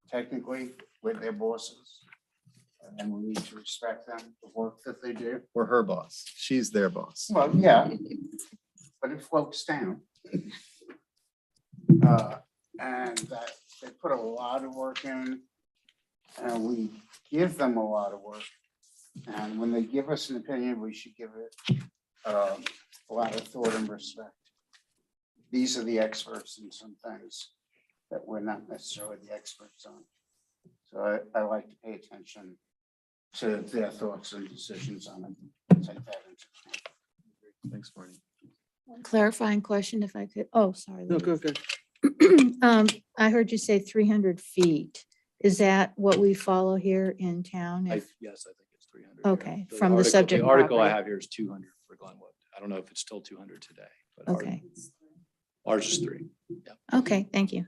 technically with their bosses. And we need to respect them, the work that they do. We're her boss. She's their boss. Well, yeah, but it floats down. And that they put a lot of work in, and we give them a lot of work. And when they give us an opinion, we should give it a lot of thought and respect. These are the experts in some things that we're not necessarily the experts on. So I like to pay attention to their thoughts and decisions on it. Take that into account. Thanks, Marty. Clarifying question if I could. Oh, sorry. No, go ahead. I heard you say 300 feet. Is that what we follow here in town? Yes, I think it's 300. Okay, from the subject The article I property. have here is 200 for Glenwood. I don't know if it's still 200 today, but Okay, ours is 3. okay, thank you.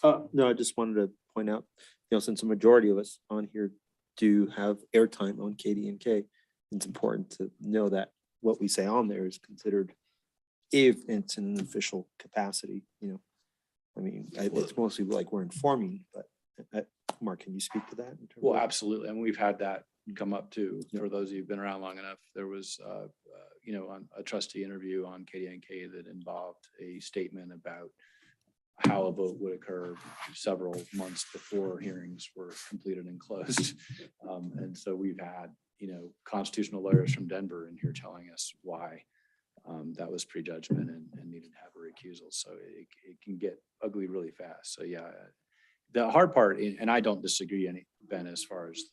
No, I just wanted to point out, since the majority of us on here do have airtime on KD&K, it's important to know that what we say on there is considered if it's in an official capacity, I mean, it's mostly like we're informing, but Mark, can you speak to that? In terms Well, of- absolutely. And we've had that come up too. For those of you who've been around long enough, there was, on a trustee interview on KD&K that involved a statement about how a vote would occur several months before hearings were completed and closed. And so we've had, constitutional lawyers from Denver in here telling us why that was prejudgment and needed to have a recusal. So it can get ugly really fast. So yeah, the hard part, and I don't disagree, Ben, as far as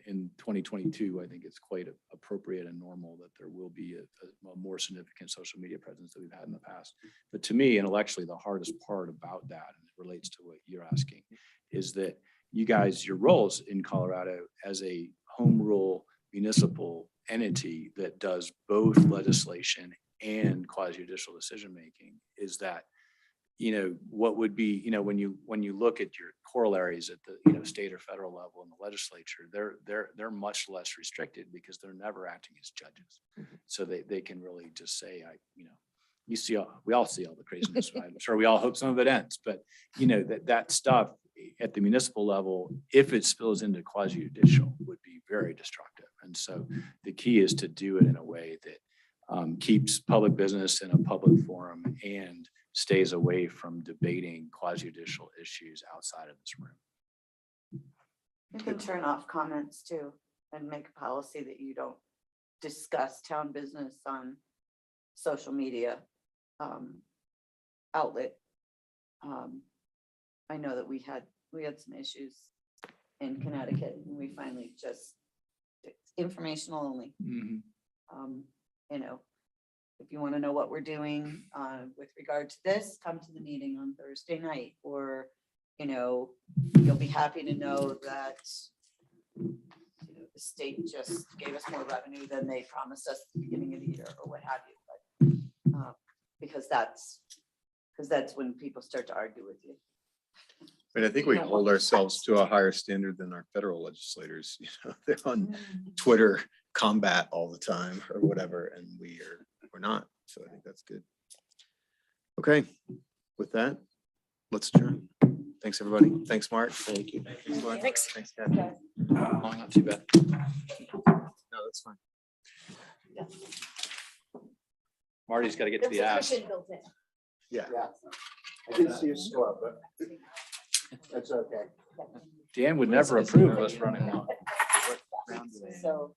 in 2022, I think it's quite appropriate and normal that there will be a more significant social media presence that we've had in the past. But to me, intellectually, the hardest part about that, and it relates to what you're asking, is that you guys, your roles in Colorado as a home rule municipal entity that does both legislation and quasi-judicial decision-making is that, what would be, when you look at your corollaries at the, state or federal level in the legislature, they're much less restricted because they're never acting as judges. So they can really just say, we all see all the craziness. I'm sure we all hope some of it ends, but that stuff at the municipal level, if it spills into quasi-judicial, would be very destructive. And so the key is to do it in a way that keeps public business in a public forum and stays away from debating quasi-judicial issues outside of this room. You can turn off comments too and make a policy that you don't discuss town business on social media outlet. I know that we had some issues in Connecticut and we finally just, it's informational only. If you want to know what we're doing with regard to this, come to the meeting on Thursday night, or, you'll be happy to know that the state just gave us more revenue than they promised us at the beginning of the year, or what have you. But because that's when people start to argue with you. I think we hold ourselves to a higher standard than our federal legislators. They're on Twitter combat all the time or whatever, and we're not. So I think that's good. Okay, with that, let's adjourn. Thanks, everybody. Thanks, Mark. Thank you. Thanks. Thanks, Kathy. Oh, not too bad. No, that's fine. Marty's got to get to the ass. Yeah. I didn't see a score, but that's okay. Dan would never approve of us running long. So.